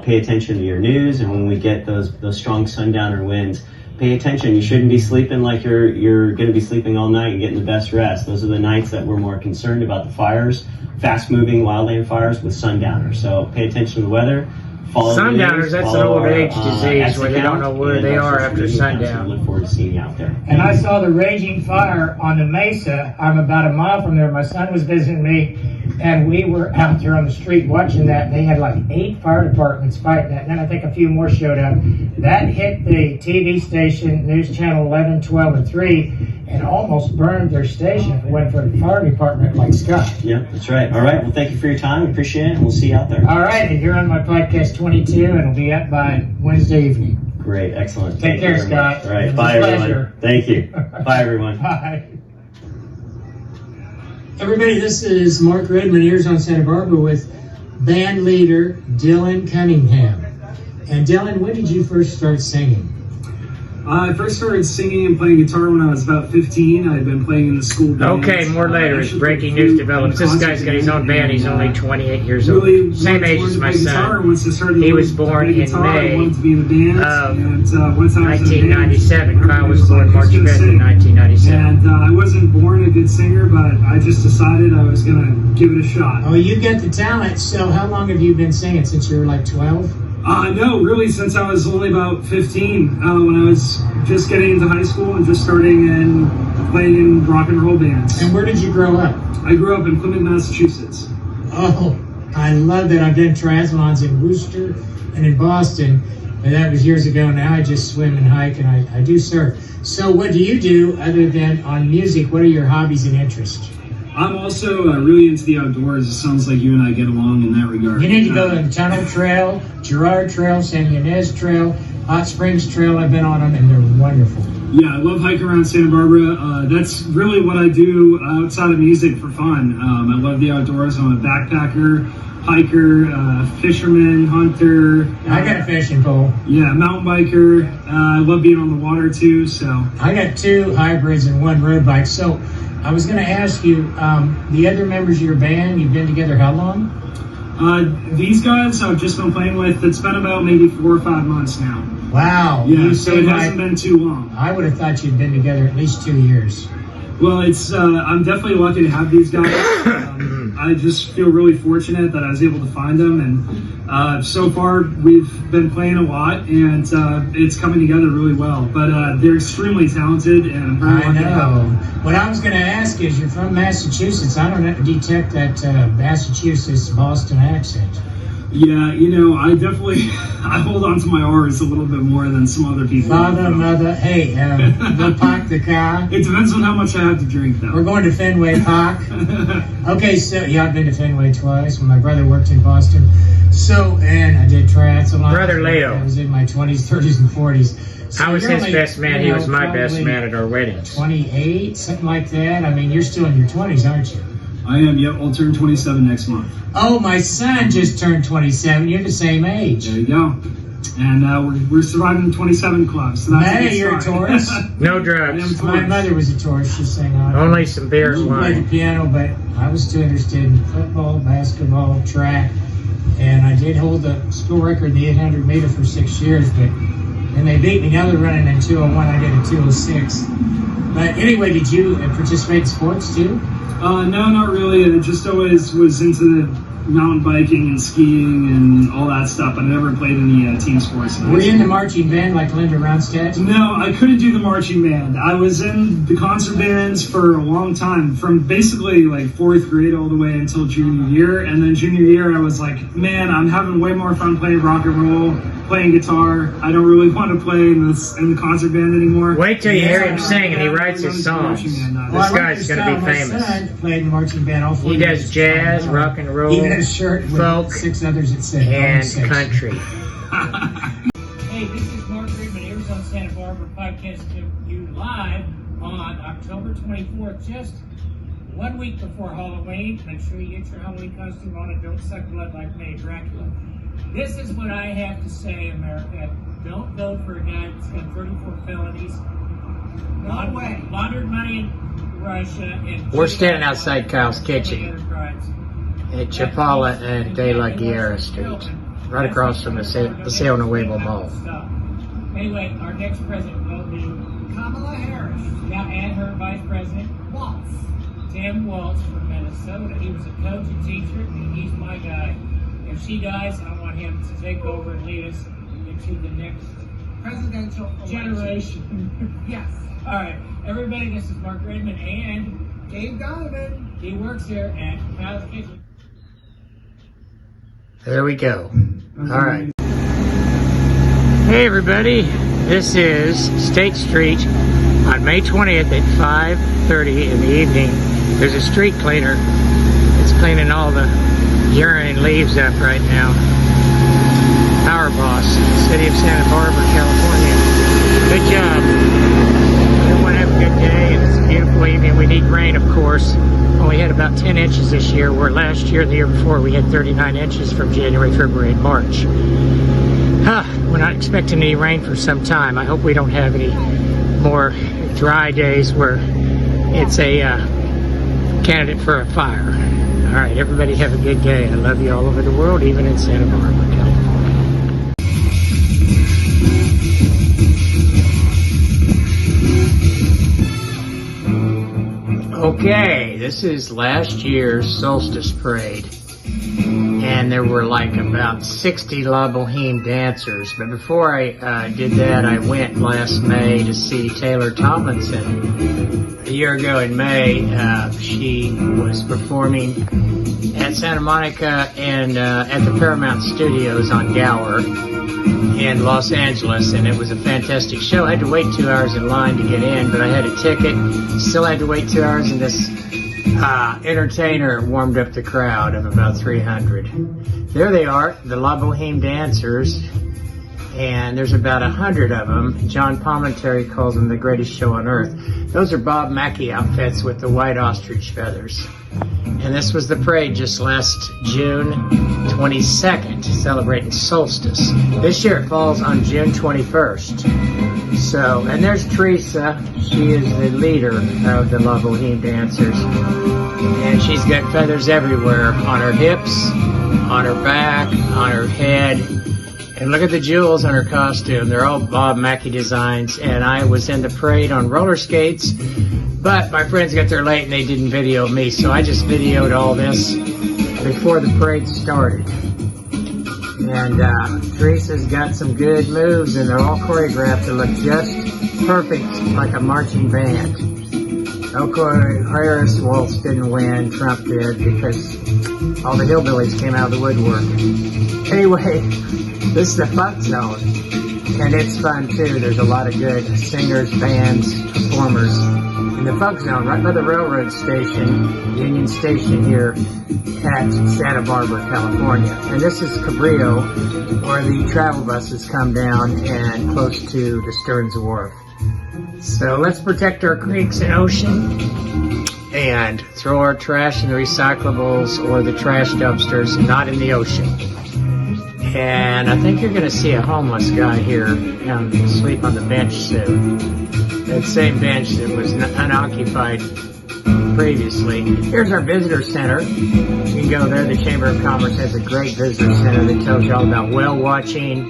Pay attention to your news, and when we get those strong sundowner winds, pay attention. You shouldn't be sleeping like you're going to be sleeping all night and getting the best rest. Those are the nights that we're more concerned about the fires, fast-moving wildland fires with sundowners. So pay attention to the weather. Sundowners, that's an old age disease where they don't know where they are after sundown. Look forward to seeing you out there. And I saw the raging fire on the mesa. I'm about a mile from there. My son was visiting me, and we were out there on the street watching that. They had like 8 fire departments fighting that, and then I think a few more showed up. That hit the TV station, News Channel 11, 12, and 3, and almost burned their station if it went for the fire department like Scott. Yeah, that's right. All right, well, thank you for your time. Appreciate it, and we'll see you out there. All right, and you're on my podcast 22, and it'll be up by Wednesday evening. Great, excellent. Take care, Scott. All right, bye, everyone. Thank you. Bye, everyone. Bye. Everybody, this is Mark Redmond, Ears on Santa Barbara, with band leader Dylan Cunningham. And Dylan, when did you first start singing? I first started singing and playing guitar when I was about 15. I had been playing in the school band. Okay, more later as breaking news develops. This guy's got his own band. He's only 28 years old. Same age as my son. He was born in May of 1997. Kyle was born March 5th in 1997. And I wasn't born a good singer, but I just decided I was going to give it a shot. Oh, you get the talent. So how long have you been singing? Since you were like 12? No, really since I was only about 15, when I was just getting into high school and just starting and playing in rock and roll bands. And where did you grow up? I grew up in Plymouth, Massachusetts. Oh, I love that. I've done triathlons in Worcester and in Boston, and that was years ago. Now I just swim and hike, and I do surf. So what do you do other than on music? What are your hobbies and interests? I'm also really into the outdoors. It sounds like you and I get along in that regard. You need to go to the Tunnel Trail, Girard Trail, San Ynez Trail, Hot Springs Trail. I've been on them, and they're wonderful. Yeah, I love hiking around Santa Barbara. That's really what I do outside of music for fun. I love the outdoors. I'm a backpacker, hiker, fisherman, hunter. I got a fishing pole. Yeah, mountain biker. I love being on the water too. So I got 2 hybrids and 1 road bike. So I was going to ask you, the other members of your band, you've been together how long? These guys I've just been playing with, it's been about maybe 4 or 5 months now. Wow. Yeah, so it hasn't been too long. I would have thought you'd been together at least 2 years. Well, it's I'm definitely lucky to have these guys. I just feel really fortunate that I was able to find them, and so far we've been playing a lot, and it's coming together really well. But they're extremely talented, and I'm very lucky to have them. What I was going to ask is, you're from Massachusetts. I don't detect that Massachusetts Boston accent. Yeah, you know, I definitely I hold on to my R's a little bit more than some other people. Father, mother, hey, go park the car. It depends on how much I have to drink, though. We're going to Fenway Park. Okay, so yeah, I've been to Fenway twice when my brother worked in Boston. So, and I did triathlon. Brother Leo. I was in my 20s, 30s, and 40s. So I was you're his only, best man. He was my best man at our wedding. 28, something like that. I mean, you're still in your 20s, aren't you? I am, yep. I'll turn 27 next month. Oh, my son just turned 27. You're the same age. There you go. And we're surviving the 27 club. So that's Hey, you're a Taurus? No drugs. My mother was a Taurus. She sang on. Only some beer and She played wine. the piano, but I was too interested in football, basketball, track, and I did hold the school record in the 800 meter for 6 years, but then they beat me. Now they're running in 201. I did a 206. But anyway, did you participate in sports too? No, not really. I just always was into mountain biking and skiing and all that stuff. I never played any team sports. Were you in the marching band like Linda Ronstadt? No, I couldn't do the marching band. I was in the concert bands for a long time, from basically like 4th grade all the way until junior year. And then junior year, I was like, man, I'm having way more fun playing rock and roll, playing guitar. I don't really want to play in the concert band anymore. Wait till you hear him sing and he writes his songs. This guy's going to be famous. My son played marching band all 4 He years. does jazz, rock and roll, Even a shirt with folk, 6 others that said and country. Hey, this is Mark Friedman, Arizona Santa Barbara, podcasting you live on October 24th, just 1 week before Halloween. Make sure you get your Halloween costume on and don't suck blood like me, Dracula. This is what I have to say, America. Don't vote for a guy that's got 34 felonies. No way. Laundered money in Russia. And We're standing outside Kyle's kitchen at Chapala and De La Guerra Street, right across from the Paseo Nuevo Mall. Anyway, our next president will be Kamala Harris. Now, and her vice president, Waltz. Tim Waltz from Minnesota. He was a coach and teacher, and he's my guy. If she dies, I want him to take over and lead us into the next presidential generation. Yes. All right, everybody, this is Mark Redmond and Dave Donovan. He works here at Kyle's Kitchen. There we go. All right. Hey everybody, this is State Street on May 20th at 5:30 in the evening. There's a street cleaner. It's cleaning all the urine and leaves up right now. Power Boss, City of Santa Barbara, California. Good job. Everyone have a good day, and it's a beautiful evening. We need rain, of course. Only had about 10 inches this year, where last year, the year before, we had 39 inches from January, February, and March. We're not expecting any rain for some time. I hope we don't have any more dry days where it's a candidate for a fire. All right, everybody have a good day. I love you all over the world, even in Santa Barbara, California. Okay, this is last year's solstice parade, and there were like about 60 La Boheme dancers. But before I did that, I went last May to see Taylor Tomlinson. A year ago in May, she was performing at Santa Monica and at the Paramount Studios on Gower in Los Angeles, and it was a fantastic show. I had to wait 2 hours in line to get in, but I had a ticket. Still had to wait 2 hours in this entertainer warmed up the crowd of about 300. There they are, the La Boheme Dancers, and there's about 100 of them. John Palminteri calls them the greatest show on earth. Those are Bob Mackie outfits with the white ostrich feathers. And this was the parade just last June 22nd, celebrating solstice. This year it falls on June 21st. So, and there's Teresa. She is the leader of the La Boheme Dancers. And she's got feathers everywhere, on her hips, on her back, on her head. And look at the jewels on her costume. They're all Bob Mackie designs. And I was in the parade on roller skates, but my friends got there late and they didn't video me, so I just videoed all this before the parade started. And Teresa's got some good moves, and they're all choreographed to look just perfect, like a marching band. Elko Harris Waltz didn't win, Trump did, because all the hillbillies came out of the woodwork. Anyway, this is the Funk Zone, and it's fun too. There's a lot of good singers, bands, performers in the Funk Zone, right by the railroad station, Union Station here at Santa Barbara, California. And this is Cabrillo, where the travel buses come down and close to the Stearns Wharf. So let's protect our creeks and ocean and throw our trash in the recyclables or the trash dumpsters, not in the ocean. And I think you're going to see a homeless guy here sleep on the bench soon. That same bench that was unoccupied previously. Here's our visitor center. You can go there. The Chamber of Commerce has a great visitor center that tells you all about whale watching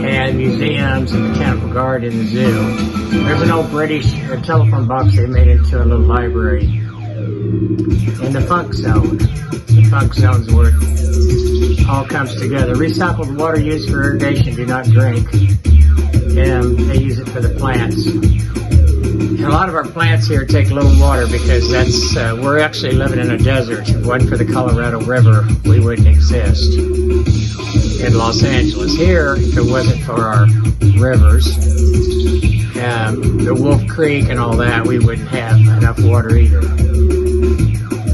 and museums and botanical garden and the zoo. There's an old British telephone box they made into a little library. And the Funk Zone. The Funk Zone's where it all comes together. Recycled water used for irrigation, do not drink. And they use it for the plants. And a lot of our plants here take little water because that's we're actually living in a desert. If it wasn't for the Colorado River, we wouldn't exist in Los Angeles. Here, if it wasn't for our rivers, the Wolf Creek and all that, we wouldn't have enough water either.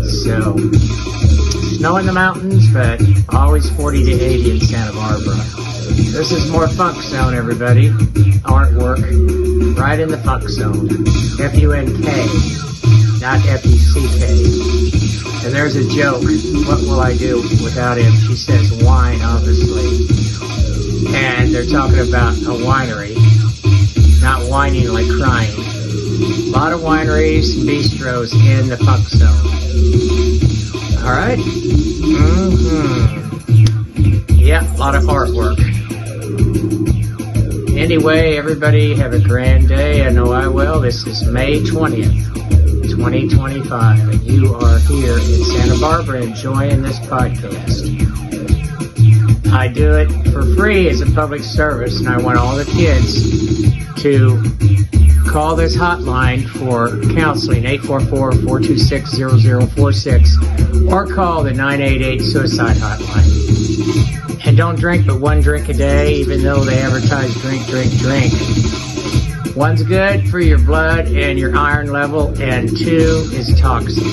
So, snow in the mountains, but always 40 to 80 in Santa Barbara. This is more Funk Zone, everybody. Artwork, right in the Funk Zone. F-U-N-K, not F-U-C-K. And there's a joke. What will I do without him? She says wine, obviously. And they're talking about a winery, not whining like crying. A lot of wineries and bistros in the Funk Zone. All right? Yeah, a lot of artwork. Anyway, everybody have a grand day. I know I will. This is May 20th, 2025, and you are here in Santa Barbara enjoying this podcast. I do it for free as a public service, and I want all the kids to call this hotline for counseling, 844-426-0046, or call the 988 suicide hotline. And don't drink but one drink a day, even though they advertise drink, drink, drink. One's good for your blood and your iron level, and two is toxic.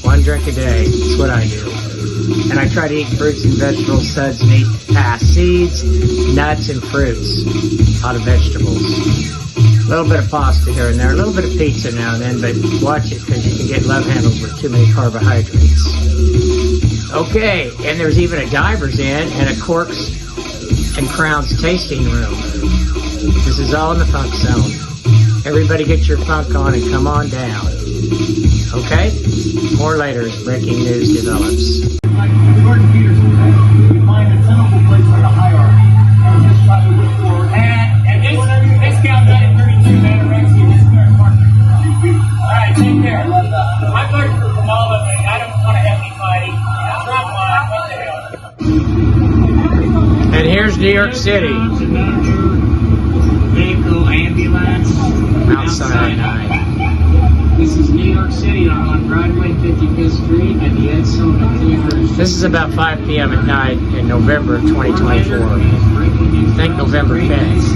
One drink a day, that's what I do. And I try to eat fruits and vegetables, suds, and eat seeds, nuts, and fruits. A lot of vegetables. A little bit of pasta here and there, a little bit of pizza now and then, but watch it because you can get love handles with too many carbohydrates. Okay, and there's even a Divers Inn and a Corks and Crowns tasting room. This is all in the Funk Zone. Everybody get your funk on and come on down. Okay? More later as breaking news develops. Gordon Peterson, you can find a tunnel place like a hierarchy. And just try to look forward. And this gal got it 32 anorexia. This car parked. Alright, take care. I've learned from all of it. I don't want to have any fighting. Drop one. And here's New York City. Vehicle ambulance outside. This is New York City on Broadway, 55th Street, at the Ed Sullivan Theater. This is about 5 p.m. at night in November of 2024. I think November 5th,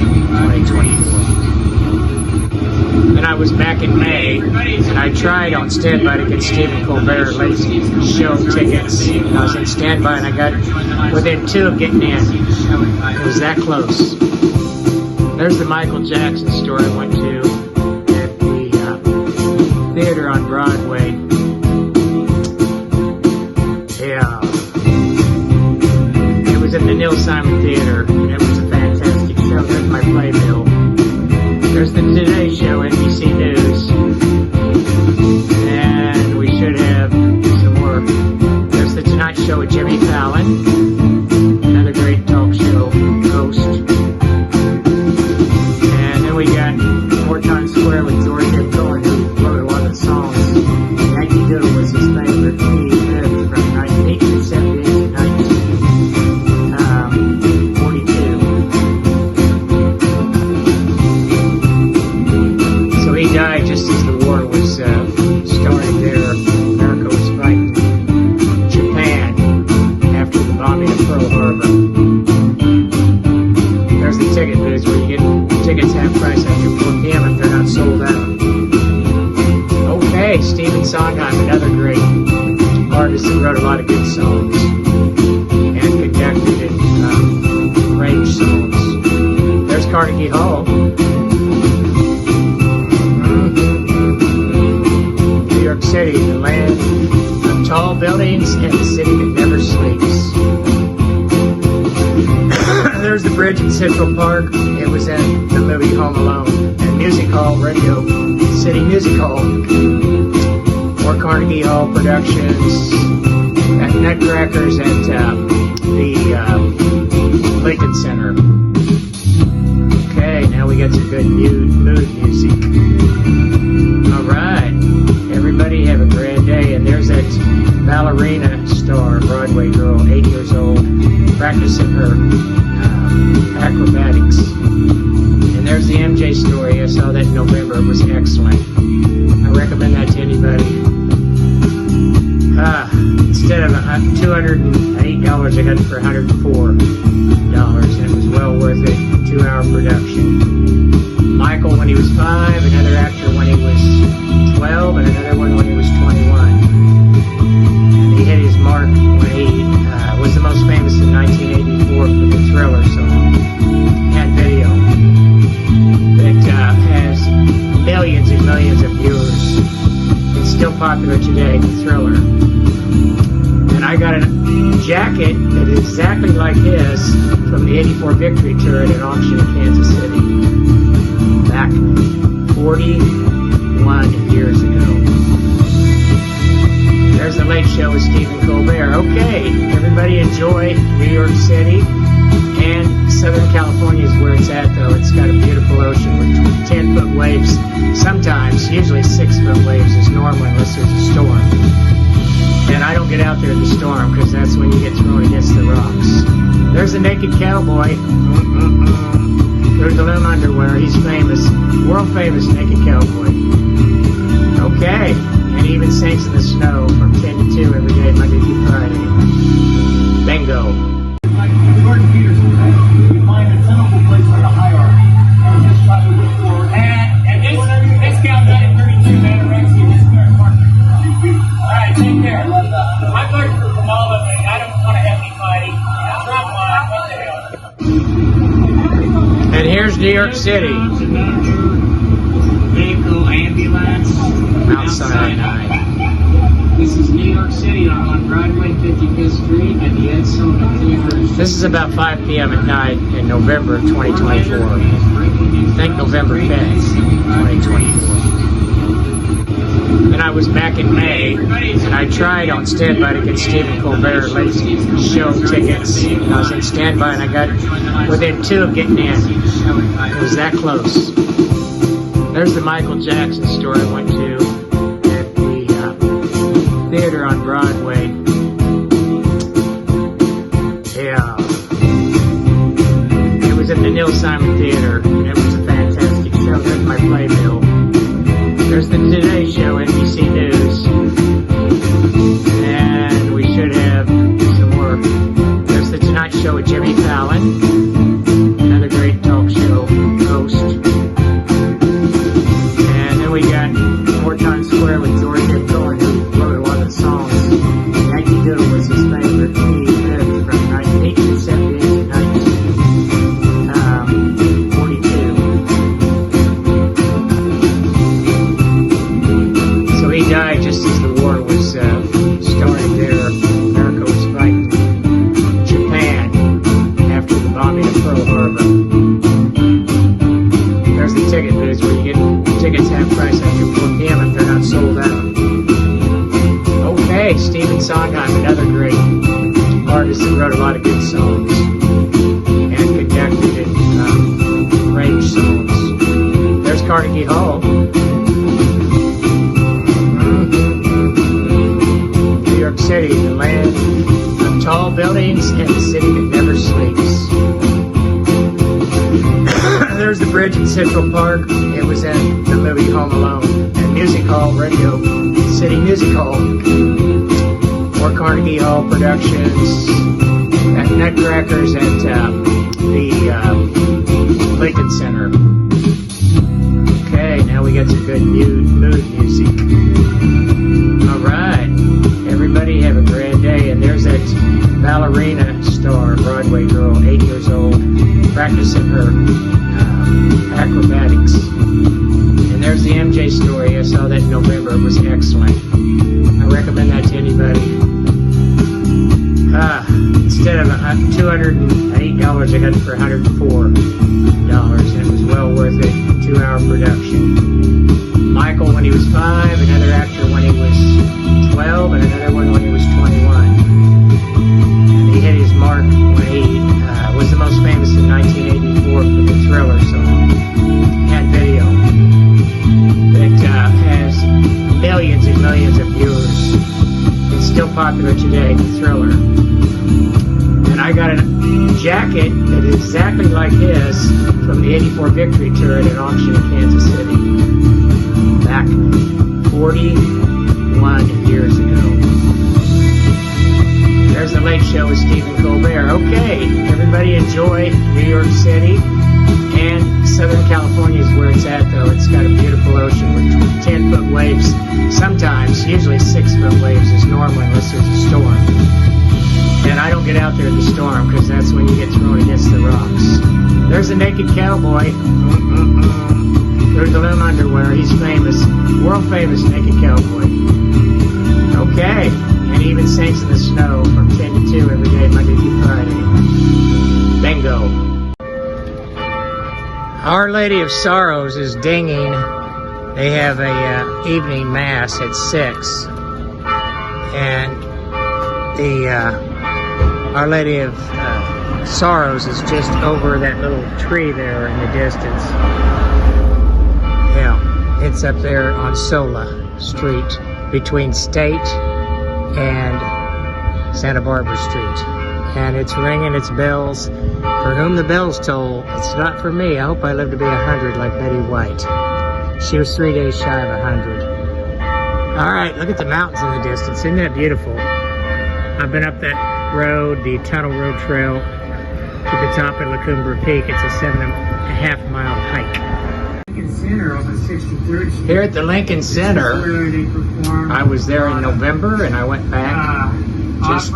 2024. And I was back in May, and I tried on standby to get Stephen Colbert late show tickets. I was in standby, and I got within 2 of getting in. It was that close. There's the Michael Jackson store I went to at the theater on Broadway. Yeah. It was at the Neil Simon Theater, and it was a fantastic show. There's my playbill. There's the Today Show, NBC News. And we should have some more. There's the Tonight Show with Jimmy Fallon, another great talk show host. And then we got More Times Square with George M. Cohen, who wrote a lot of the songs. Yankee Doodle was his favorite. He lived from 1878 to 1942. So he died just as the war was starting there. America was fighting Japan after the bombing of Pearl Harbor. There's the ticket booth where you get tickets half price after 4 p.m. if they're not sold out. Okay, Stephen Sondheim, another great artist that wrote a lot of good songs and conducted and arranged songs. There's Carnegie Hall. New York City, the land of tall buildings and the city that never sleeps. There's the bridge in Central Park. It was at the movie Home Alone. And Music Hall, Radio City Music Hall. Or Carnegie Hall Productions. At Nutcrackers at the Lincoln Center. Okay, now we got some good mood music. Alright, everybody have a grand day. And there's that ballerina star, Broadway girl, 8 years old, practicing her acrobatics. And there's the MJ story. I saw that in November. It was excellent. I recommend that to anybody. Instead of $208, I got it for $104. And it was well worth it. 2-hour production. Michael when he was 5, another actor when he was 12, and another one when he was 21. And he hit his mark when he was the most famous in 1984 for the Thriller song and video that has millions and millions of viewers. It's still popular today, the Thriller. And I got a jacket that is exactly like his from the 84 Victory Tour at an auction in Kansas City back 41 years ago. There's the Late Show with Stephen Colbert. Okay, everybody enjoy New York City, and Southern California is where it's at, though. It's got a beautiful ocean with 10-foot waves. Sometimes, usually 6-foot waves is normal unless there's a storm. And I don't get out there in the storm because that's when you get thrown against the rocks. There's the Naked Cowboy. There's the Loom Underwear. He's famous, world famous Naked Cowboy. Okay, and he even sings in the snow from 10 to 2 every day, Monday through Friday. Bingo. Gordon Peterson, you find a typical place like a hierarchy. And this gal got it 32, anorexia, this current partner. Alright, take care. I'm going for Kamala, but I don't want to have any fighting. Drop line, what the hell? And here's New York City. Vehicle ambulance outside. This is New York City on Broadway, 55th Street, at the Ed Sullivan Theater. This is about 5 p.m. at night in November of 2024. I think November 5th, 2024. And I was back in May, and I tried on standby to get Stephen Colbert late show tickets. I was in standby, and I got within 2 of getting in. It was that close. There's the Michael Jackson store I went to at the theater on Broadway. Yeah. It was at the Neil Simon Theater, and it was a fantastic show. There's my playbill. There's the Today Show, NBC News. And we should have some more. There's the Tonight Show with Jimmy Fallon, another great talk show host. And then we Carnegie Hall. New York City, the land of tall buildings and the city that never sleeps. There's the bridge in Central Park. It was in the movie Home Alone. And Music Hall, Radio City Music Hall. More Carnegie Hall productions. At Nutcrackers at the Lincoln Center. Okay, now we got some good mood music. Alright, everybody have a grand day. And there's that ballerina star, Broadway girl, 8 years old, practicing her acrobatics. And there's the MJ story. I saw that in November. It was excellent. I recommend that to anybody. Instead of $208, I got it for $104. And it was well worth it. 2-hour production. Michael when he was 5, another actor when he was 12, and another one when he was 21. And he hit his mark when he was the most famous in 1984 for the Thriller song and video that has millions and millions of viewers. It's still popular today, the Thriller. And I got a jacket that is exactly like his from the 84 Victory Tour at an auction in Kansas City back 41 years ago. There's the Late Show with Stephen Colbert. Okay, everybody enjoy New York City, and Southern California is where it's at, though. It's got a beautiful ocean with 10-foot waves. Sometimes, usually 6-foot waves is normal unless there's a storm. And I don't get out there in the storm because that's when you get thrown against the rocks. There's the Naked Cowboy. There's the Little Underwear. He's famous, world famous Naked Cowboy. Okay, and he even sings in the snow from 10 to 2 every day, Monday through Friday. Bingo. Our Lady of Sorrows is dinging. They have a evening mass at 6, and the Our Lady of Sorrows is just over that little tree there in the distance. Yeah, it's up there on Sola Street between State and Santa Barbara Street. And it's ringing its bells. For whom the bells toll, it's not for me. I hope I live to be 100 like Betty White. She was 3 days shy of 100. All right, look at the mountains in the distance. Isn't that beautiful? I've been up that road, the Tunnel Road Trail, to the top of La Cumbre Peak. It's a 7.5-mile hike. Lincoln Center off of 63rd Street. Here at the Lincoln Center, I was there in November, and I went back just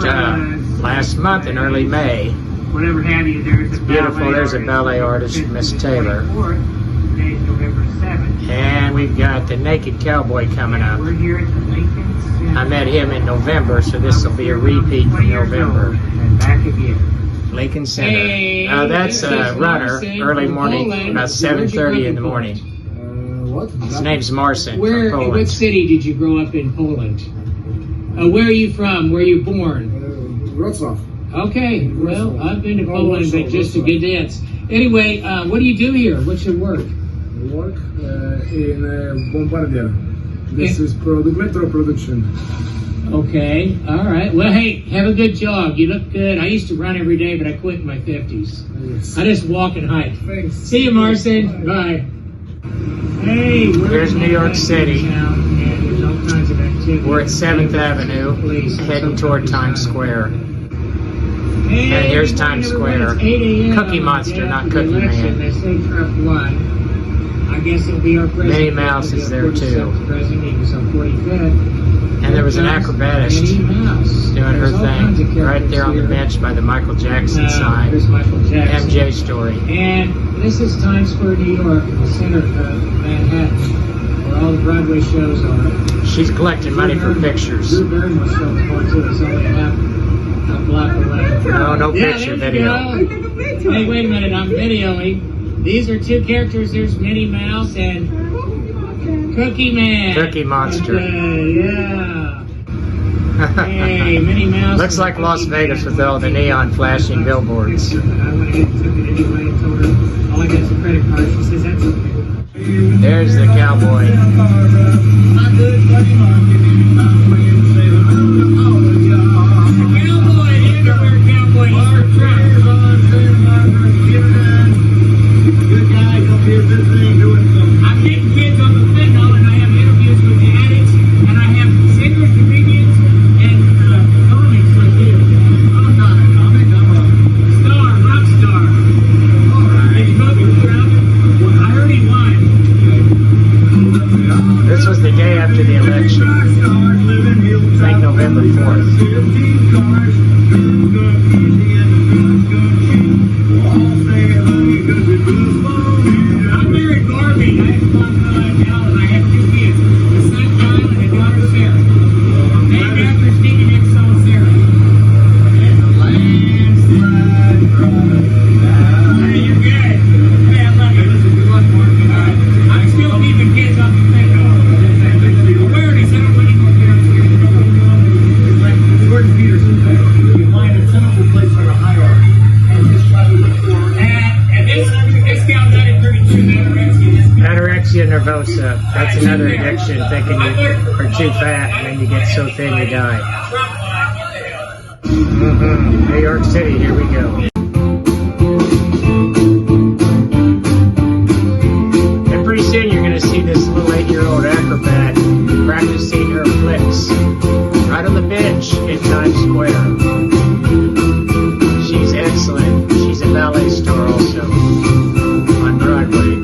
last month in early May. Whatever have you, it's beautiful. There's a ballet artist, Miss Taylor. November 7th. And we've got the Naked Cowboy coming up. We're here at the Lincoln Center. I met him in November, so this will be a repeat from November. And back again. Lincoln Center. That's a runner, early morning, about 7:30 in the morning. His name's Marcin from Poland. What city did you grow up in Poland? Where are you from? Where are you born? Wrocław. Okay, well, I've been to Poland, but just a good dance. Anyway, what do you do here? What's your work? I work in Bombardier. This is metro production. Okay, all right. Well, hey, have a good job. You look good. I used to run every day, but I quit in my 50s. Yes. I just walk and hike. Thanks. See you, Marcin. Bye. Hey, there's New York City. There's all kinds of activity. We're at 7th Avenue, heading toward Times Square. And here's Times Square. Cookie Monster, not Cookie Man. They say Trump won. I guess it'll be our president. Minnie Mouse is there too. President. He was on 45th. And there was an acrobatist doing her thing right there on the bench by the Michael Jackson sign. There's Michael Jackson. MJ story. And this is Times Square, New York, in the center of Manhattan, where all the Broadway shows are. She's collecting money for pictures. Drew Barrymore's still going too. It's only a block away. No picture, video. Hey, wait a minute, I'm videoing. These are two characters. There's Minnie Mouse and Cookie Man. Cookie Monster. Yeah. Hey, Minnie Mouse. Looks like Las Vegas with all the neon flashing billboards. I went ahead and took it anyway and told her all I got is a credit card. She says, that's okay. There's the cowboy. I'm getting kids on the fentanyl, and I have interviews with the addicts, and I have singers, comedians, and comics like you. I'm not a comic, I'm a star, rock star. All right. Did you know you were out? I heard he won. This was the day after the election, like November 4th. I'm married Barbie. I have one now, and I have 2 kids. A son Kyle and a daughter Sarah. Named after Stevie Nicks song Sarah. And the landslide Hey, you're good. Hey, I love you. Listen, good luck, Mark. I'm still keeping kids off the fentanyl. Awareness, I don't want any more parents to get in trouble. It's like Jordan Peterson said, you find a simple place on a hierarchy, and just try to look for it. And this gal died at 32, Anorexia nervosa. That's another addiction, thinking you are too fat, and then you get so thin you die. New York City, here we go. And pretty soon you're going to see this little 8-year-old acrobat practicing her flips right on the bench in Times Square. She's excellent. She's a ballet star also on Broadway.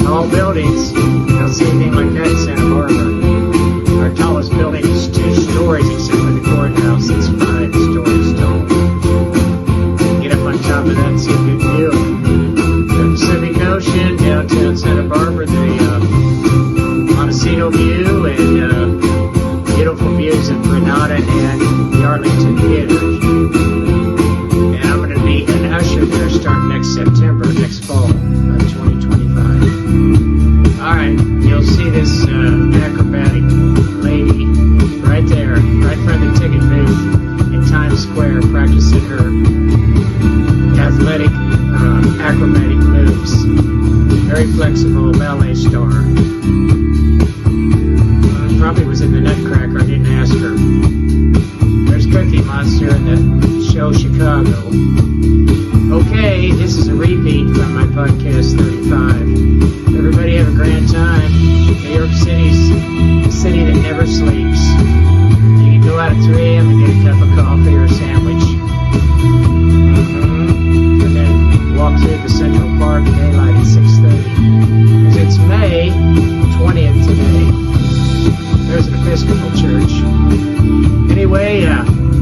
Tall buildings, don't see anything like that in Santa Barbara. Our tallest building is 2 stories except for the courthouse. It's 5 stories tall. Get up on top of that and see a good view. The Pacific Ocean, downtown Santa Barbara, the Montecito view, and beautiful views of Granada and the Arlington Theater. And I'm going to be an usher there starting next September, next fall of 2025. Alright, you'll see this acrobatic lady right there, right in front of the ticket booth in Times Square, practicing her athletic, acrobatic moves. Very flexible ballet star. Probably was in the Nutcracker, I didn't ask her. There's Cookie Monster in the show Chicago. Okay, this is a repeat from my podcast 35. Everybody have a grand time. New York City's a city that never sleeps. You can go out at 3 a.m. and get a cup of coffee or a sandwich. And then walk through the Central Park at daylight at 6:30. Because it's May 20th today. There's an Episcopal church. Anyway,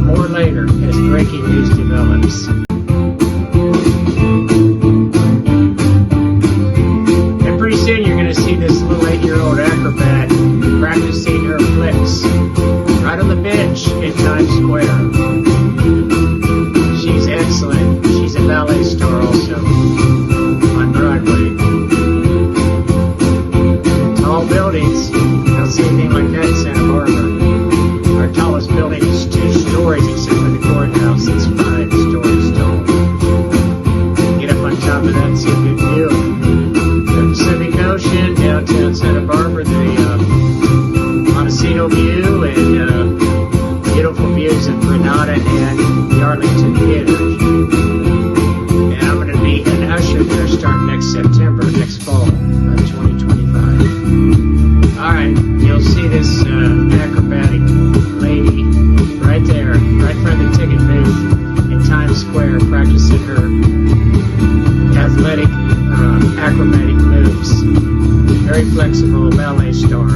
more later as breaking news develops. And pretty soon you're going to see this little 8-year-old acrobat practicing her flips right on the bench in Times Square. She's excellent. She's a ballet star also on Broadway. Tall buildings, don't see anything like that in Santa Barbara. Our tallest building is 2 stories except for the courthouse. It's 5 stories tall. Get up on top of that and see a good view. The Pacific Ocean, downtown Santa Barbara, the Montecito view, and beautiful views of Granada and the Arlington Theater. And I'm going to be an usher there starting next September, next fall of 2025. Alright, you'll see this acrobatic lady right there, right in front of the ticket booth in Times Square, practicing her athletic, acrobatic moves. Very flexible ballet star.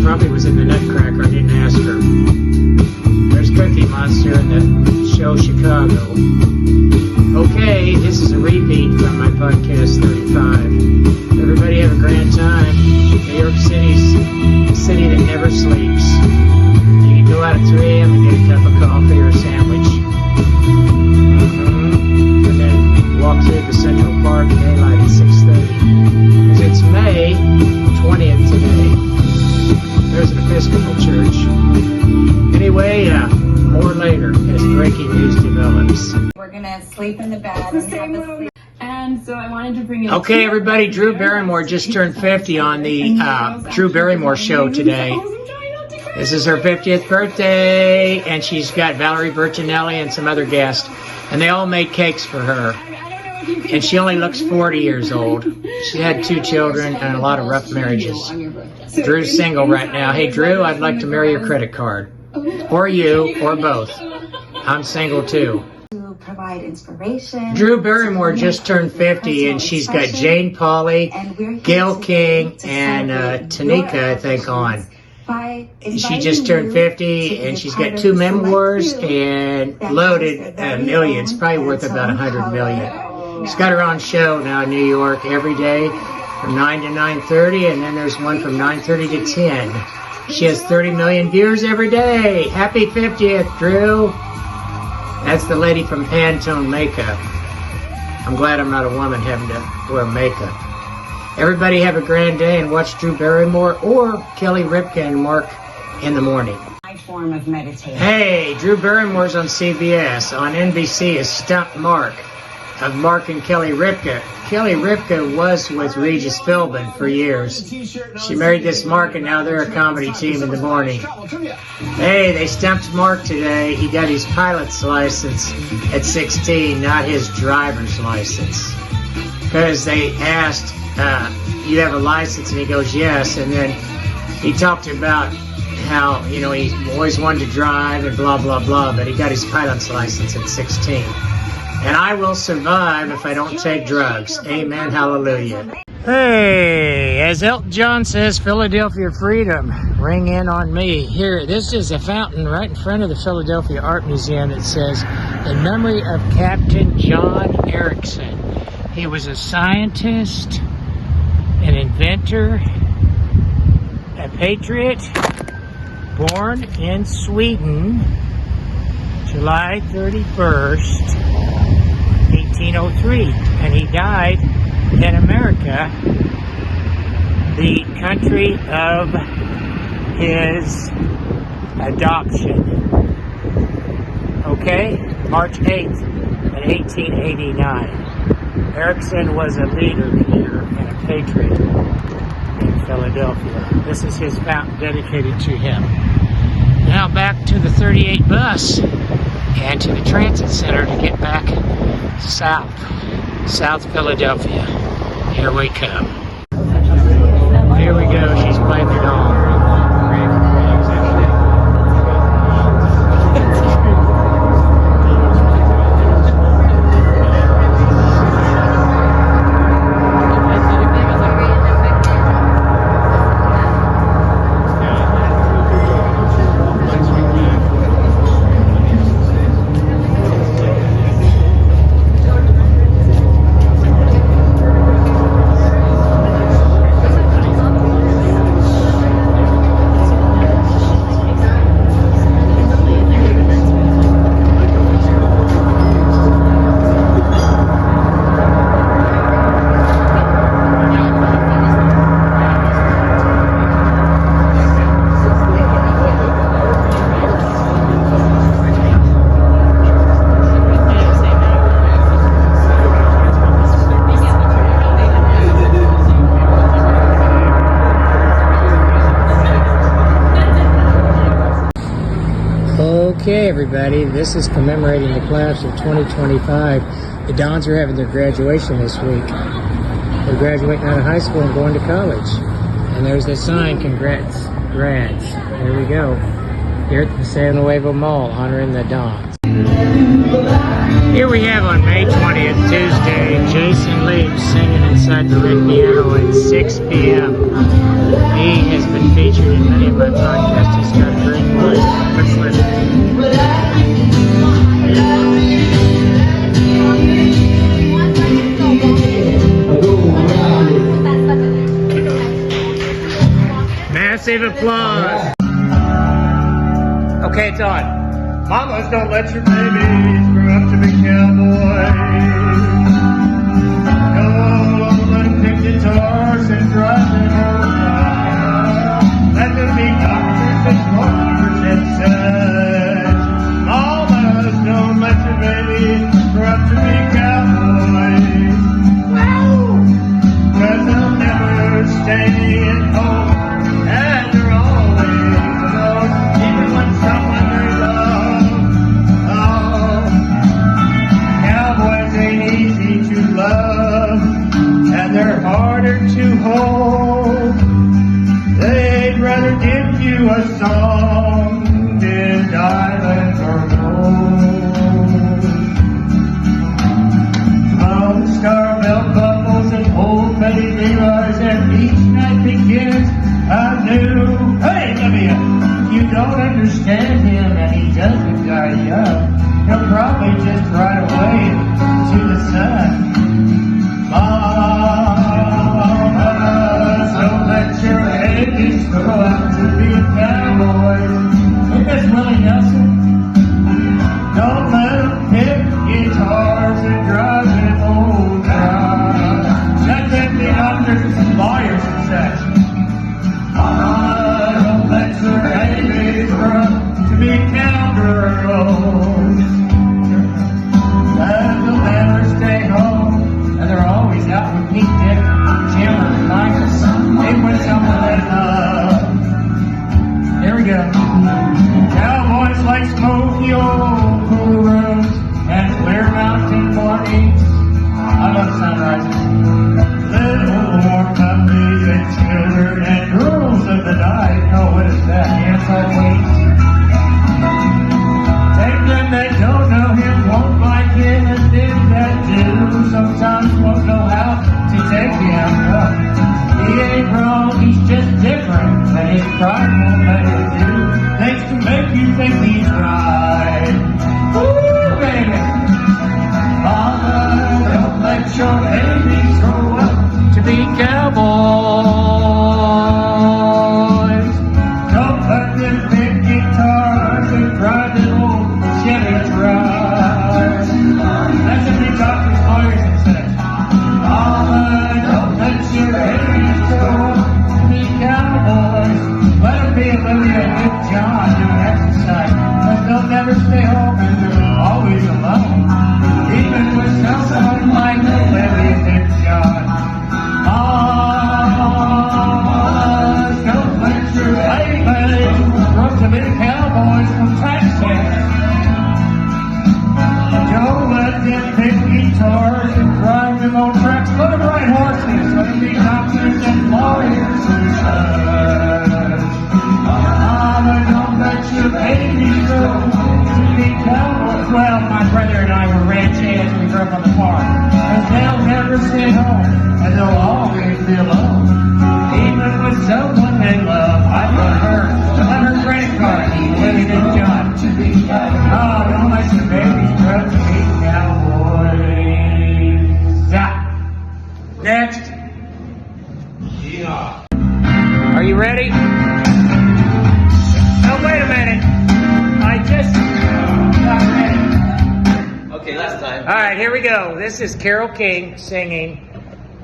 Probably was in the Nutcracker, I didn't ask her. There's Cookie Monster in the show Chicago. Okay, this is a repeat from my podcast 35. Everybody have a grand time. New York City's a city that never sleeps. You can go out at 3 a.m. and get a cup of coffee or a sandwich. And then walk through the Central Park at daylight at 6:30. Because it's May 20th today. There's an Episcopal church. Anyway, more later as breaking news develops. We're gonna sleep in the bed. and so I wanted to bring in. Okay, everybody, Drew Barrymore just turned 50 on the Drew Barrymore show today. This is her 50th birthday, and she's got Valerie Bertinelli and some other guests, and they all made cakes for her. And she only looks 40 years old. She had 2 children and a lot of rough marriages. Drew's single right now. Hey, Drew, I'd like to marry your credit card. Or you, or both. I'm single, too. To provide inspiration. Drew Barrymore just turned 50, and she's got Jane Pauley, Gail King, and Tanika, I think, on. She just turned 50, and she's got 2 memoirs and loaded millions, probably worth about $100 million. She's got her own show now in New York every day from 9 to 9:30, and then there's one from 9:30 to 10. She has 30 million viewers every day. Happy 50th, Drew. That's the lady from Pantone Makeup. I'm glad I'm not a woman having to wear makeup. Everybody have a grand day and watch Drew Barrymore or Kelly Ripken and Mark in the morning. My form of meditation. Hey, Drew Barrymore's on CBS. On NBC is Stump Mark of Mark and Kelly Ripken. Kelly Ripken was with Regis Philbin for years. She married this Mark, and now they're a comedy team in the morning. Hey, they stumped Mark today. He got his pilot's license at 16, not his driver's license. Because they asked, you have a license? And he goes, yes. And then he talked about how, he always wanted to drive and blah, blah, blah, but he got his pilot's license at 16. And I will survive if I don't take drugs. Amen, hallelujah. Hey, as Elton John says, Philadelphia freedom, ring in on me. Here, this is a fountain right in front of the Philadelphia Art Museum that says, in memory of Captain John Erickson. He was a scientist, an inventor, a patriot, born in Sweden, July 31st, 1803, and he died in America, the country of his adoption. Okay? March 8th, in 1889. Erickson was a leader here and a patriot in Philadelphia. This is his fountain dedicated to him. Now back to the 38 bus and to the transit center to get back South Philadelphia. Here we come. Here we go. She's playing the doll. Okay, everybody, this is commemorating the class of 2025. The Dons are having their graduation this week. They're graduating out of high school and going to college. And there's the sign, congrats, grads. There we go. Here at the San Nuevo Mall, honoring the Dons. Here we have on May 20th, Tuesday, Jason Leach singing inside the Red Piano at 6 p.m. He has been featured in many of my podcasts. He's got a great voice. Let's listen. Massive applause. Okay, it's on. Mamas, don't let your babies grow up to be cowboys. Don't let them pick guitars and drive them around. Let them be doctors and lawyers and such. Mamas, don't let your babies grow up to be cowboys. belt buckles and old Betty Levi's, and each night begins anew. Hey, Olivia, you don't understand him, and he doesn't die young. He'll probably just ride away to the sun. Mama, don't let your babies grow up to be a cowboy. Look at Willie Nelson. Don't let them pick guitars and drive an old car. That's at the doctors and lawyers and such. Don't let your babies grow up to be cowgirls. And they'll never stay home, and they're always out with Pete, Dick, Jim, or Michael. They put someone they love. Here we go. Cowboys like smoky old cool rooms and clear mountain mornings. I love sunrises. Little warm puppies and children and girls of the night. Oh, what is that? Hands on wings. Take them that don't know him, won't like him, and them that do sometimes won't know how to take him. He ain't wrong, he's just different, and his pride won't let him do things to make you think he's right. Ooh, baby. Mama, don't let your babies grow up to be cowboys. Don't let them pick guitars and drive them old Chevy trucks. That's what they doctors, lawyers, and such. Mama, don't let your babies grow up to be cowboys. Let them be Olivia and Nick John doing exercise, but they'll never stay home and they're always alone. Even with someone like Olivia and Nick John. Don't let your babies grow to be cowboys from Texas. Don't let them pick guitars and drive them on tracks. Let them ride horses. Let them be doctors and lawyers and such. Mama, don't let your babies grow to be cowboys. Well, my brother and I were ranch hands when we grew up on the farm. And they'll never stay home, and they'll always be alone. Even with someone they love, I love her. Let her credit card, Living in John. Oh, don't let your babies grow to be cowboys. Next. Are you ready? Oh, wait a minute. I just got ready. Okay, last time. All right, here we go. This is Carole King singing,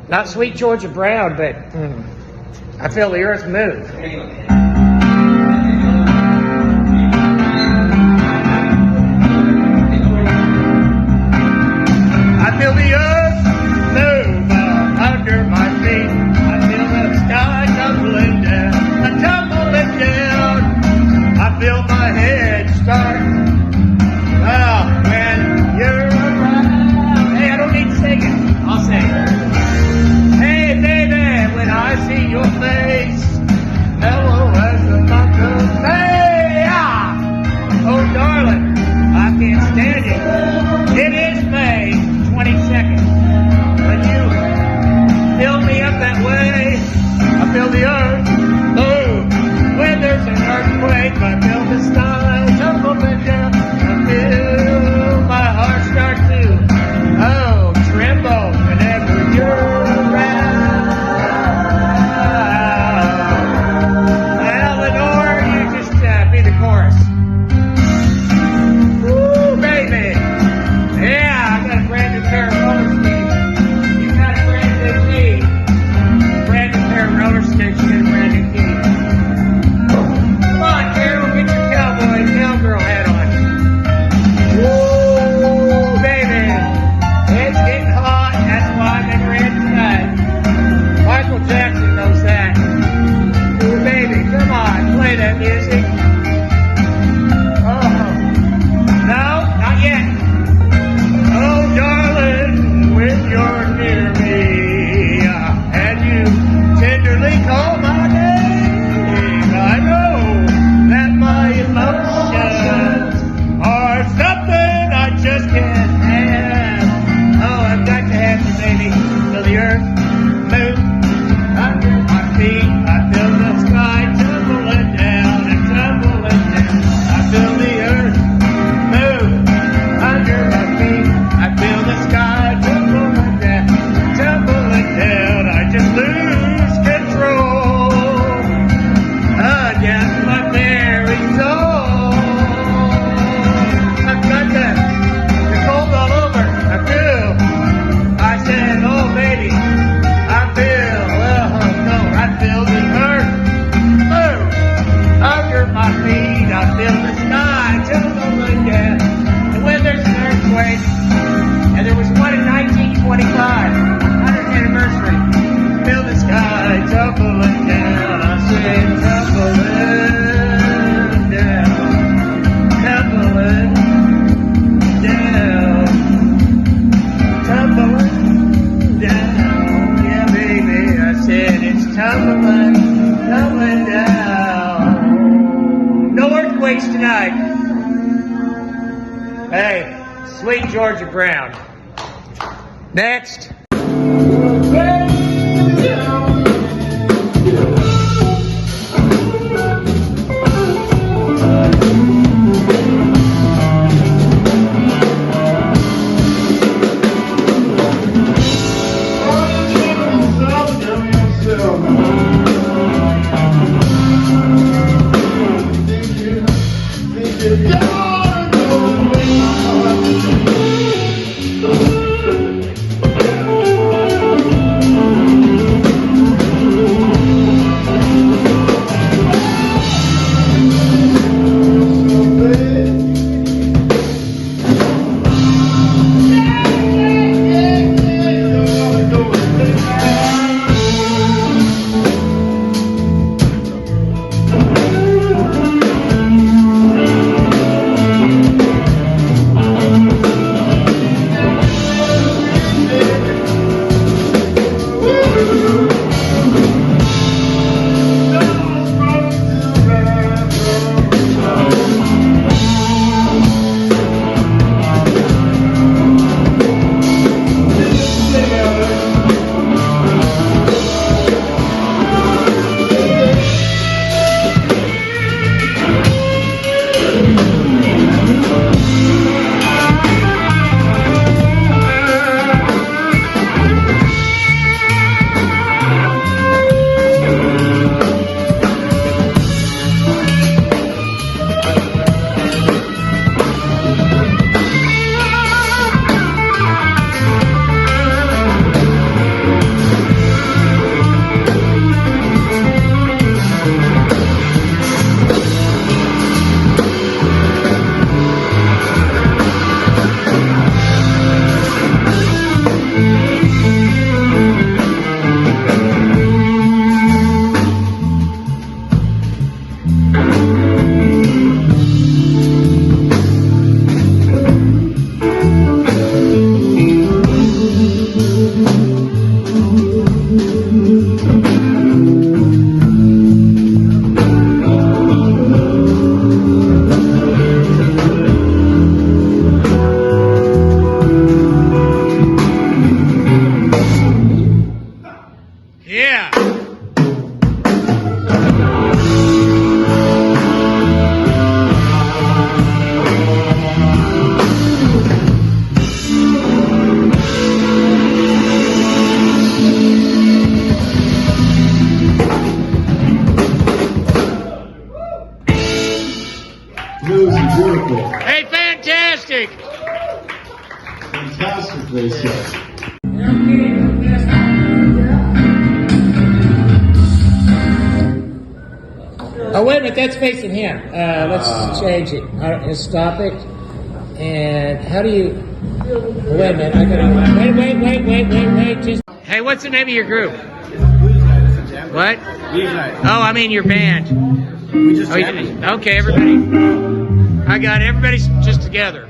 not Sweet Georgia Brown, but I Feel the Earth Move. I feel the earth move under my feet. I feel the sky tumbling down. I tumble it down. I feel my head start. Well, when you're around. Hey, I don't need to sing it. I'll sing it. Hey, baby, when I see your face, mellow as a month of May. Oh, darling, I can't stand it. It is May 22nd. When you fill me up that way, I feel the earth move. When there's an earthquake, I feel the sky tumbling down. I feel my heart start to, tremble whenever you're around. Eleanor, you just be the chorus. Woo, baby. Yeah, I got a brand new pair of roller skates. You got a brand new key. Brand new pair of roller skates, you get a brand new key. Come on, Carol, get your cowgirl hat on. Woo, baby. It's getting hot, that's why I'm in red tonight. Michael Jackson knows that. Ooh, baby, come on, play that music. Oh, no, not yet. Oh, darling, when you're near me, and you tenderly call my name, I know that my emotions are something I just can't have. Oh, I've got to have you, baby. coming down. No earthquakes tonight. Hey, sweet Georgia Brown. Next. Hey, fantastic! Fantastic, they say. Oh, wait a minute, that's facing him. Let's change it. Let's stop it. And how do you... Wait a minute, I gotta... Wait. Just... Hey, what's the name of your group? What? Oh, I mean your band. We just okay, everybody. I got it. Everybody's just together.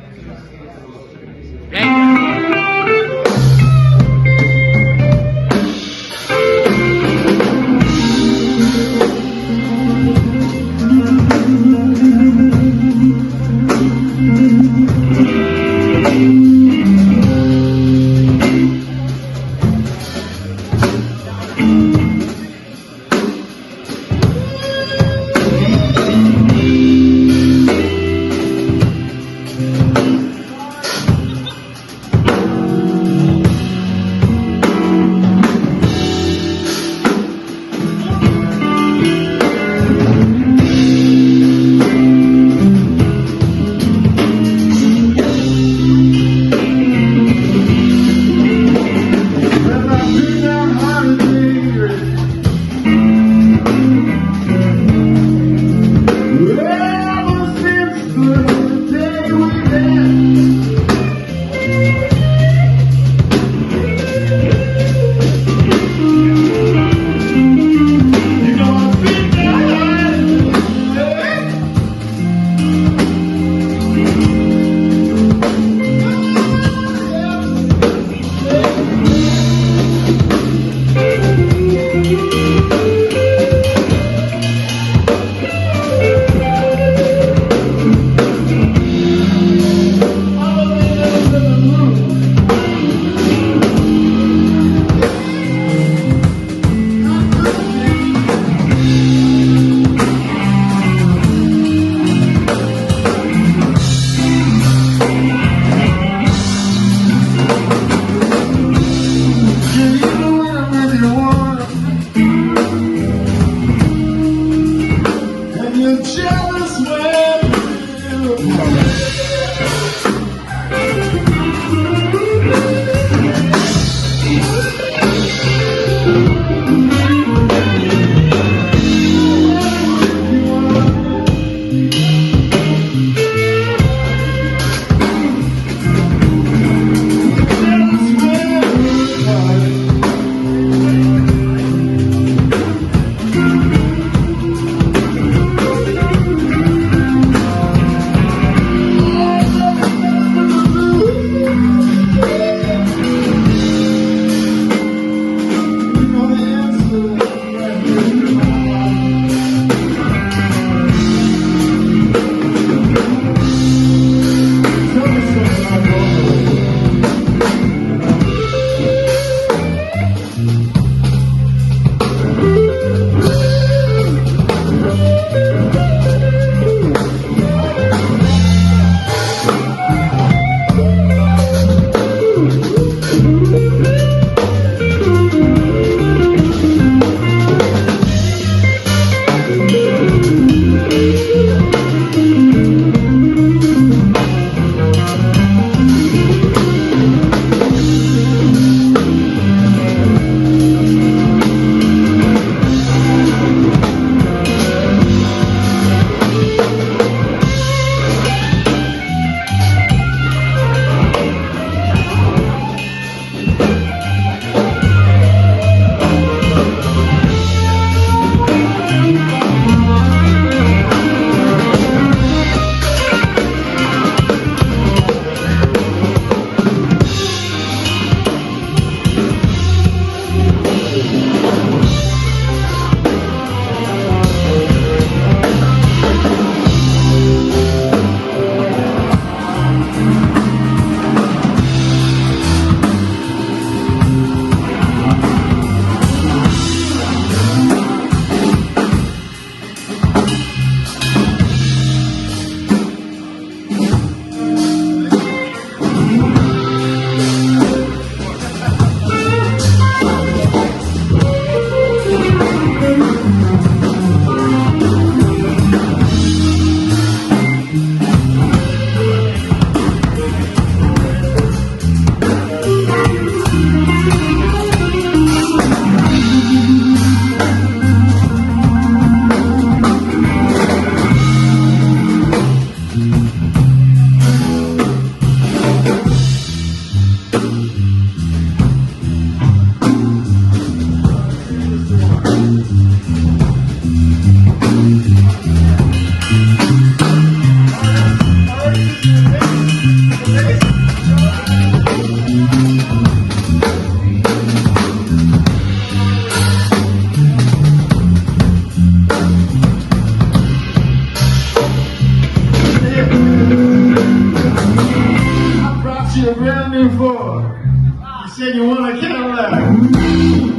Said you want a Cadillac.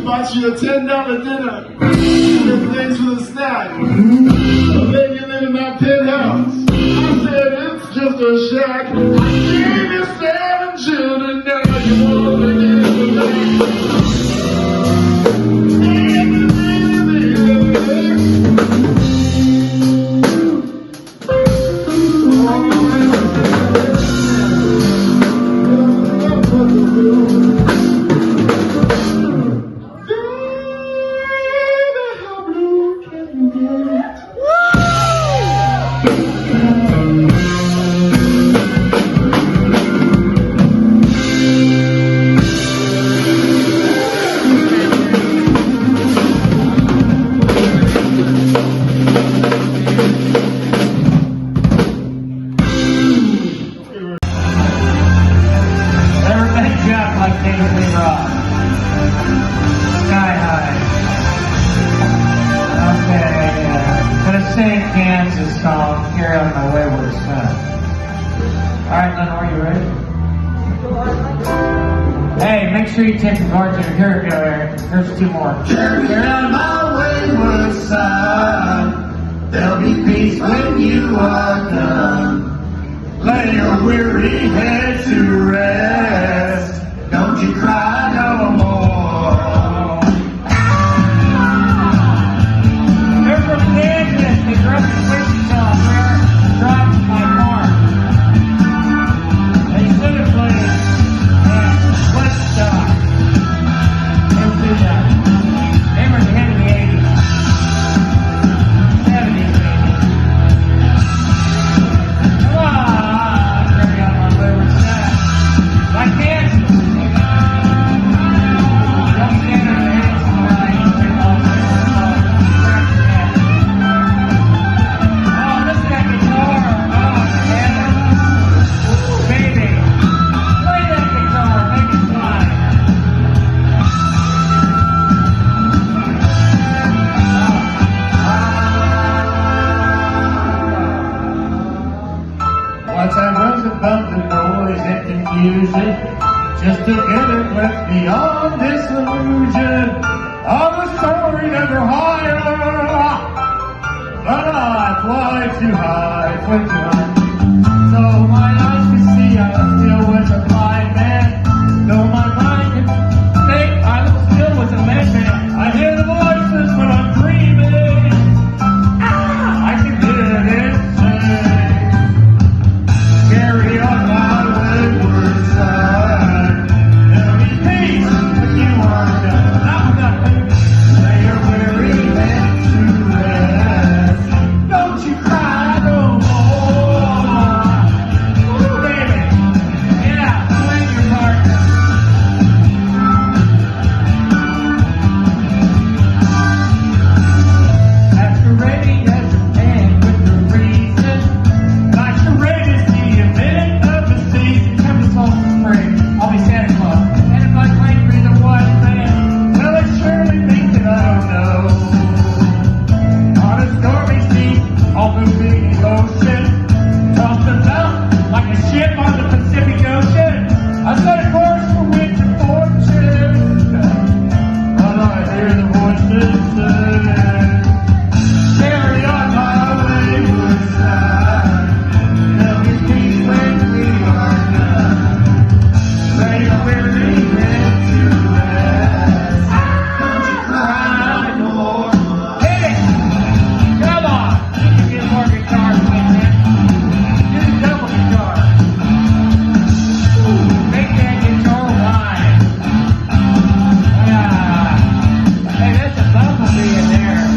Bought you a $10 dinner. Good things for the snack. I let you live in my penthouse. I said it's just a shack. I gave you 7 children. Now you want to give them back. Kansas song, Carry On My Wayward Son. Alright, Lenore, you ready? Hey, make sure you take the bartender. Here we go, Eric. Here's 2 more. Carry on my wayward son. There'll be peace when you are done. Lay your weary head to rest. Don't you cry no more. They're from Kansas. They grew up in Wichita, where driving my car. They should have played at Woodstock. Let's do that. They were the head of the 80s. 70s, maybe. Come on, carry on my wayward son. Like Kansas. Don't stand on your hands tonight. Take all the Once I was above the noise and confusion, just together left beyond disillusion. I was soaring ever higher, but I fly too high, flew too high. So my eyes could see I still was a blind man. Though my mind could think I still was a madman. I hear the voices when I'm dreaming. I can hear it sing. Carry on my wayward son. There'll be peace when you are done. I'm nothing. Lay your weary head to rest. Don't you cry no more. Ooh, baby. Yeah, play your partner. Masquerading as a man with the reason. Like charade is the event of the season. Come to Tulsa Spring. I'll be Santa Claus. And if I claim to be the wise man, well, it surely means that I don't know. On a stormy sea, I'll move in the ocean. Tossed about like a ship on the Pacific Ocean. I set a course for winter fortune. But I hear the voices say, carry on my wayward son. There'll be peace when we are done. Lay your weary head to rest. Don't you cry no more. Hey, come on. You can get more guitars with that. Do the double guitar. Make that guitar wide. Hey, that's a bumblebee in there.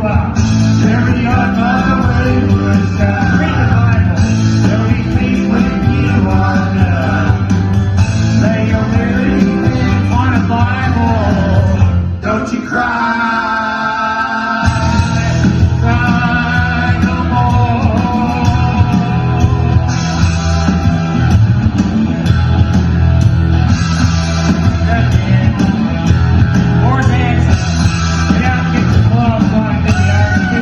Carry on my wayward side. Read the Bible. Don't he speak with you on lay your living on a Bible. Don't you cry. Cry no more. That's it. More dancing. We gotta get the clubs on to the Iron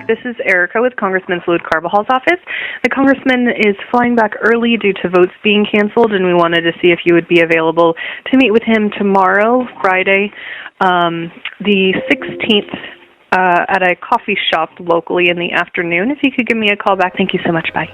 This is Erica with Congressman Floyd Carvajal's office. The congressman is flying back early due to votes being canceled, and we wanted to see if you would be available to meet with him tomorrow, Friday, the 16th, at a coffee shop locally in the afternoon. If you could give me a call back. Thank you so much. Bye.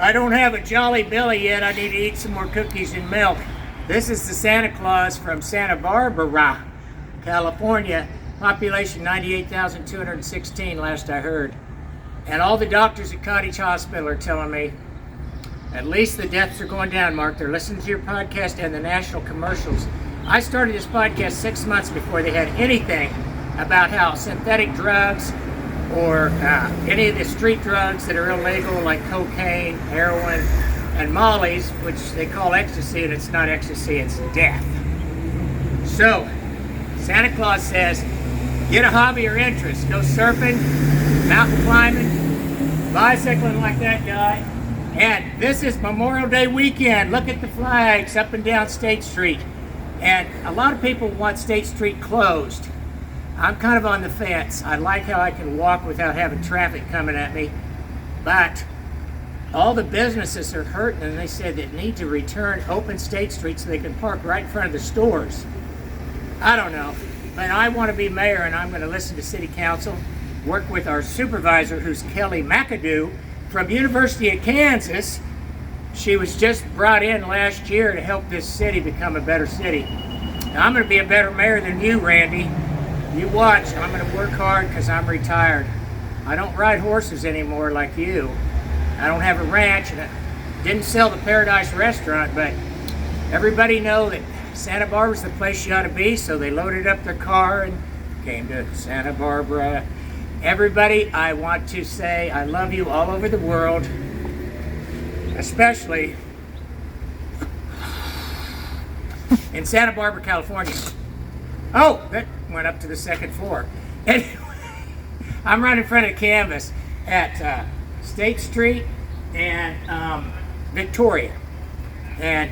I don't have a Jolly Billy yet. I need to eat some more cookies and milk. This is the Santa Claus from Santa Barbara, California. Population 98,216 last I heard. And all the doctors at Cottage Hospital are telling me at least the deaths are going down, Mark. They're listening to your podcast and the national commercials. I started this podcast 6 months before they had anything about how synthetic drugs or any of the street drugs that are illegal, like cocaine, heroin, and mollies, which they call ecstasy, and it's not ecstasy, it's death. So, Santa Claus says, get a hobby or interest. Go surfing, mountain climbing, bicycling like that guy. And this is Memorial Day weekend. Look at the flags up and down State Street. And a lot of people want State Street closed. I'm kind of on the fence. I like how I can walk without having traffic coming at me. But all the businesses are hurting, and they said they need to return open State Street so they can park right in front of the stores. I don't know. But I want to be mayor, and I'm going to listen to city council, work with our supervisor, who's Kelly McAdoo from University of Kansas. She was just brought in last year to help this city become a better city. Now, I'm going to be a better mayor than you, Randy. You watch. I'm going to work hard because I'm retired. I don't ride horses anymore like you. I don't have a ranch, and I didn't sell the Paradise Restaurant, but everybody know that Santa Barbara's the place you ought to be, so they loaded up their car and came to Santa Barbara. Everybody, I want to say I love you all over the world, especially in Santa Barbara, California. Oh, that went up to the second floor. Anyway, I'm right in front of Canvas at State Street and Victoria. And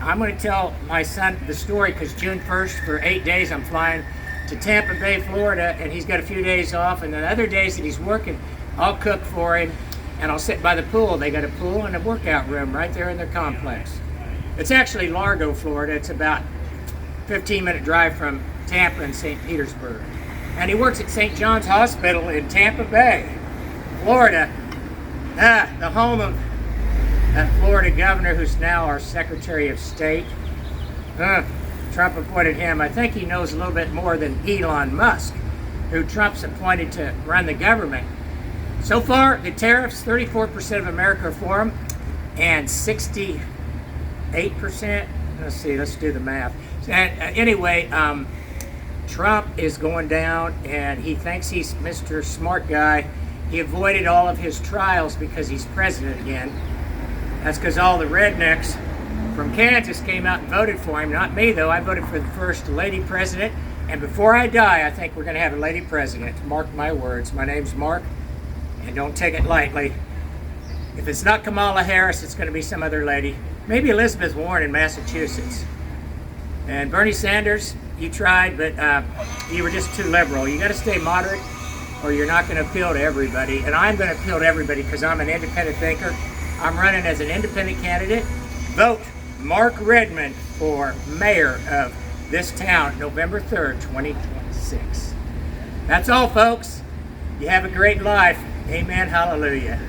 I'm going to tell my son the story because June 1st, for 8 days, I'm flying to Tampa Bay, Florida, and he's got a few days off. And the other days that he's working, I'll cook for him, and I'll sit by the pool. They got a pool and a workout room right there in their complex. It's actually Largo, Florida. It's about 15-minute drive from Tampa and St. Petersburg. And he works at St. John's Hospital in Tampa Bay, Florida, the home of that Florida governor who's now our Secretary of State. Trump appointed him. I think he knows a little bit more than Elon Musk, who Trump's appointed to run the government. So far, the tariffs, 34% of America are for them, and 68%, let's do the math. Anyway, Trump is going down, and he thinks he's Mr. Smart Guy. He avoided all of his trials because he's president again. That's because all the rednecks from Kansas came out and voted for him. Not me, though. I voted for the first lady president. And before I die, I think we're going to have a lady president. Mark my words. My name's Mark, and don't take it lightly. If it's not Kamala Harris, it's going to be some other lady. Maybe Elizabeth Warren in Massachusetts. And Bernie Sanders, you tried, but you were just too liberal. You got to stay moderate, or you're not going to appeal to everybody. And I'm going to appeal to everybody because I'm an independent thinker. I'm running as an independent candidate. Vote Mark Redmond for mayor of this town, November 3rd, 2026. That's all, folks. You have a great life. Amen. Hallelujah.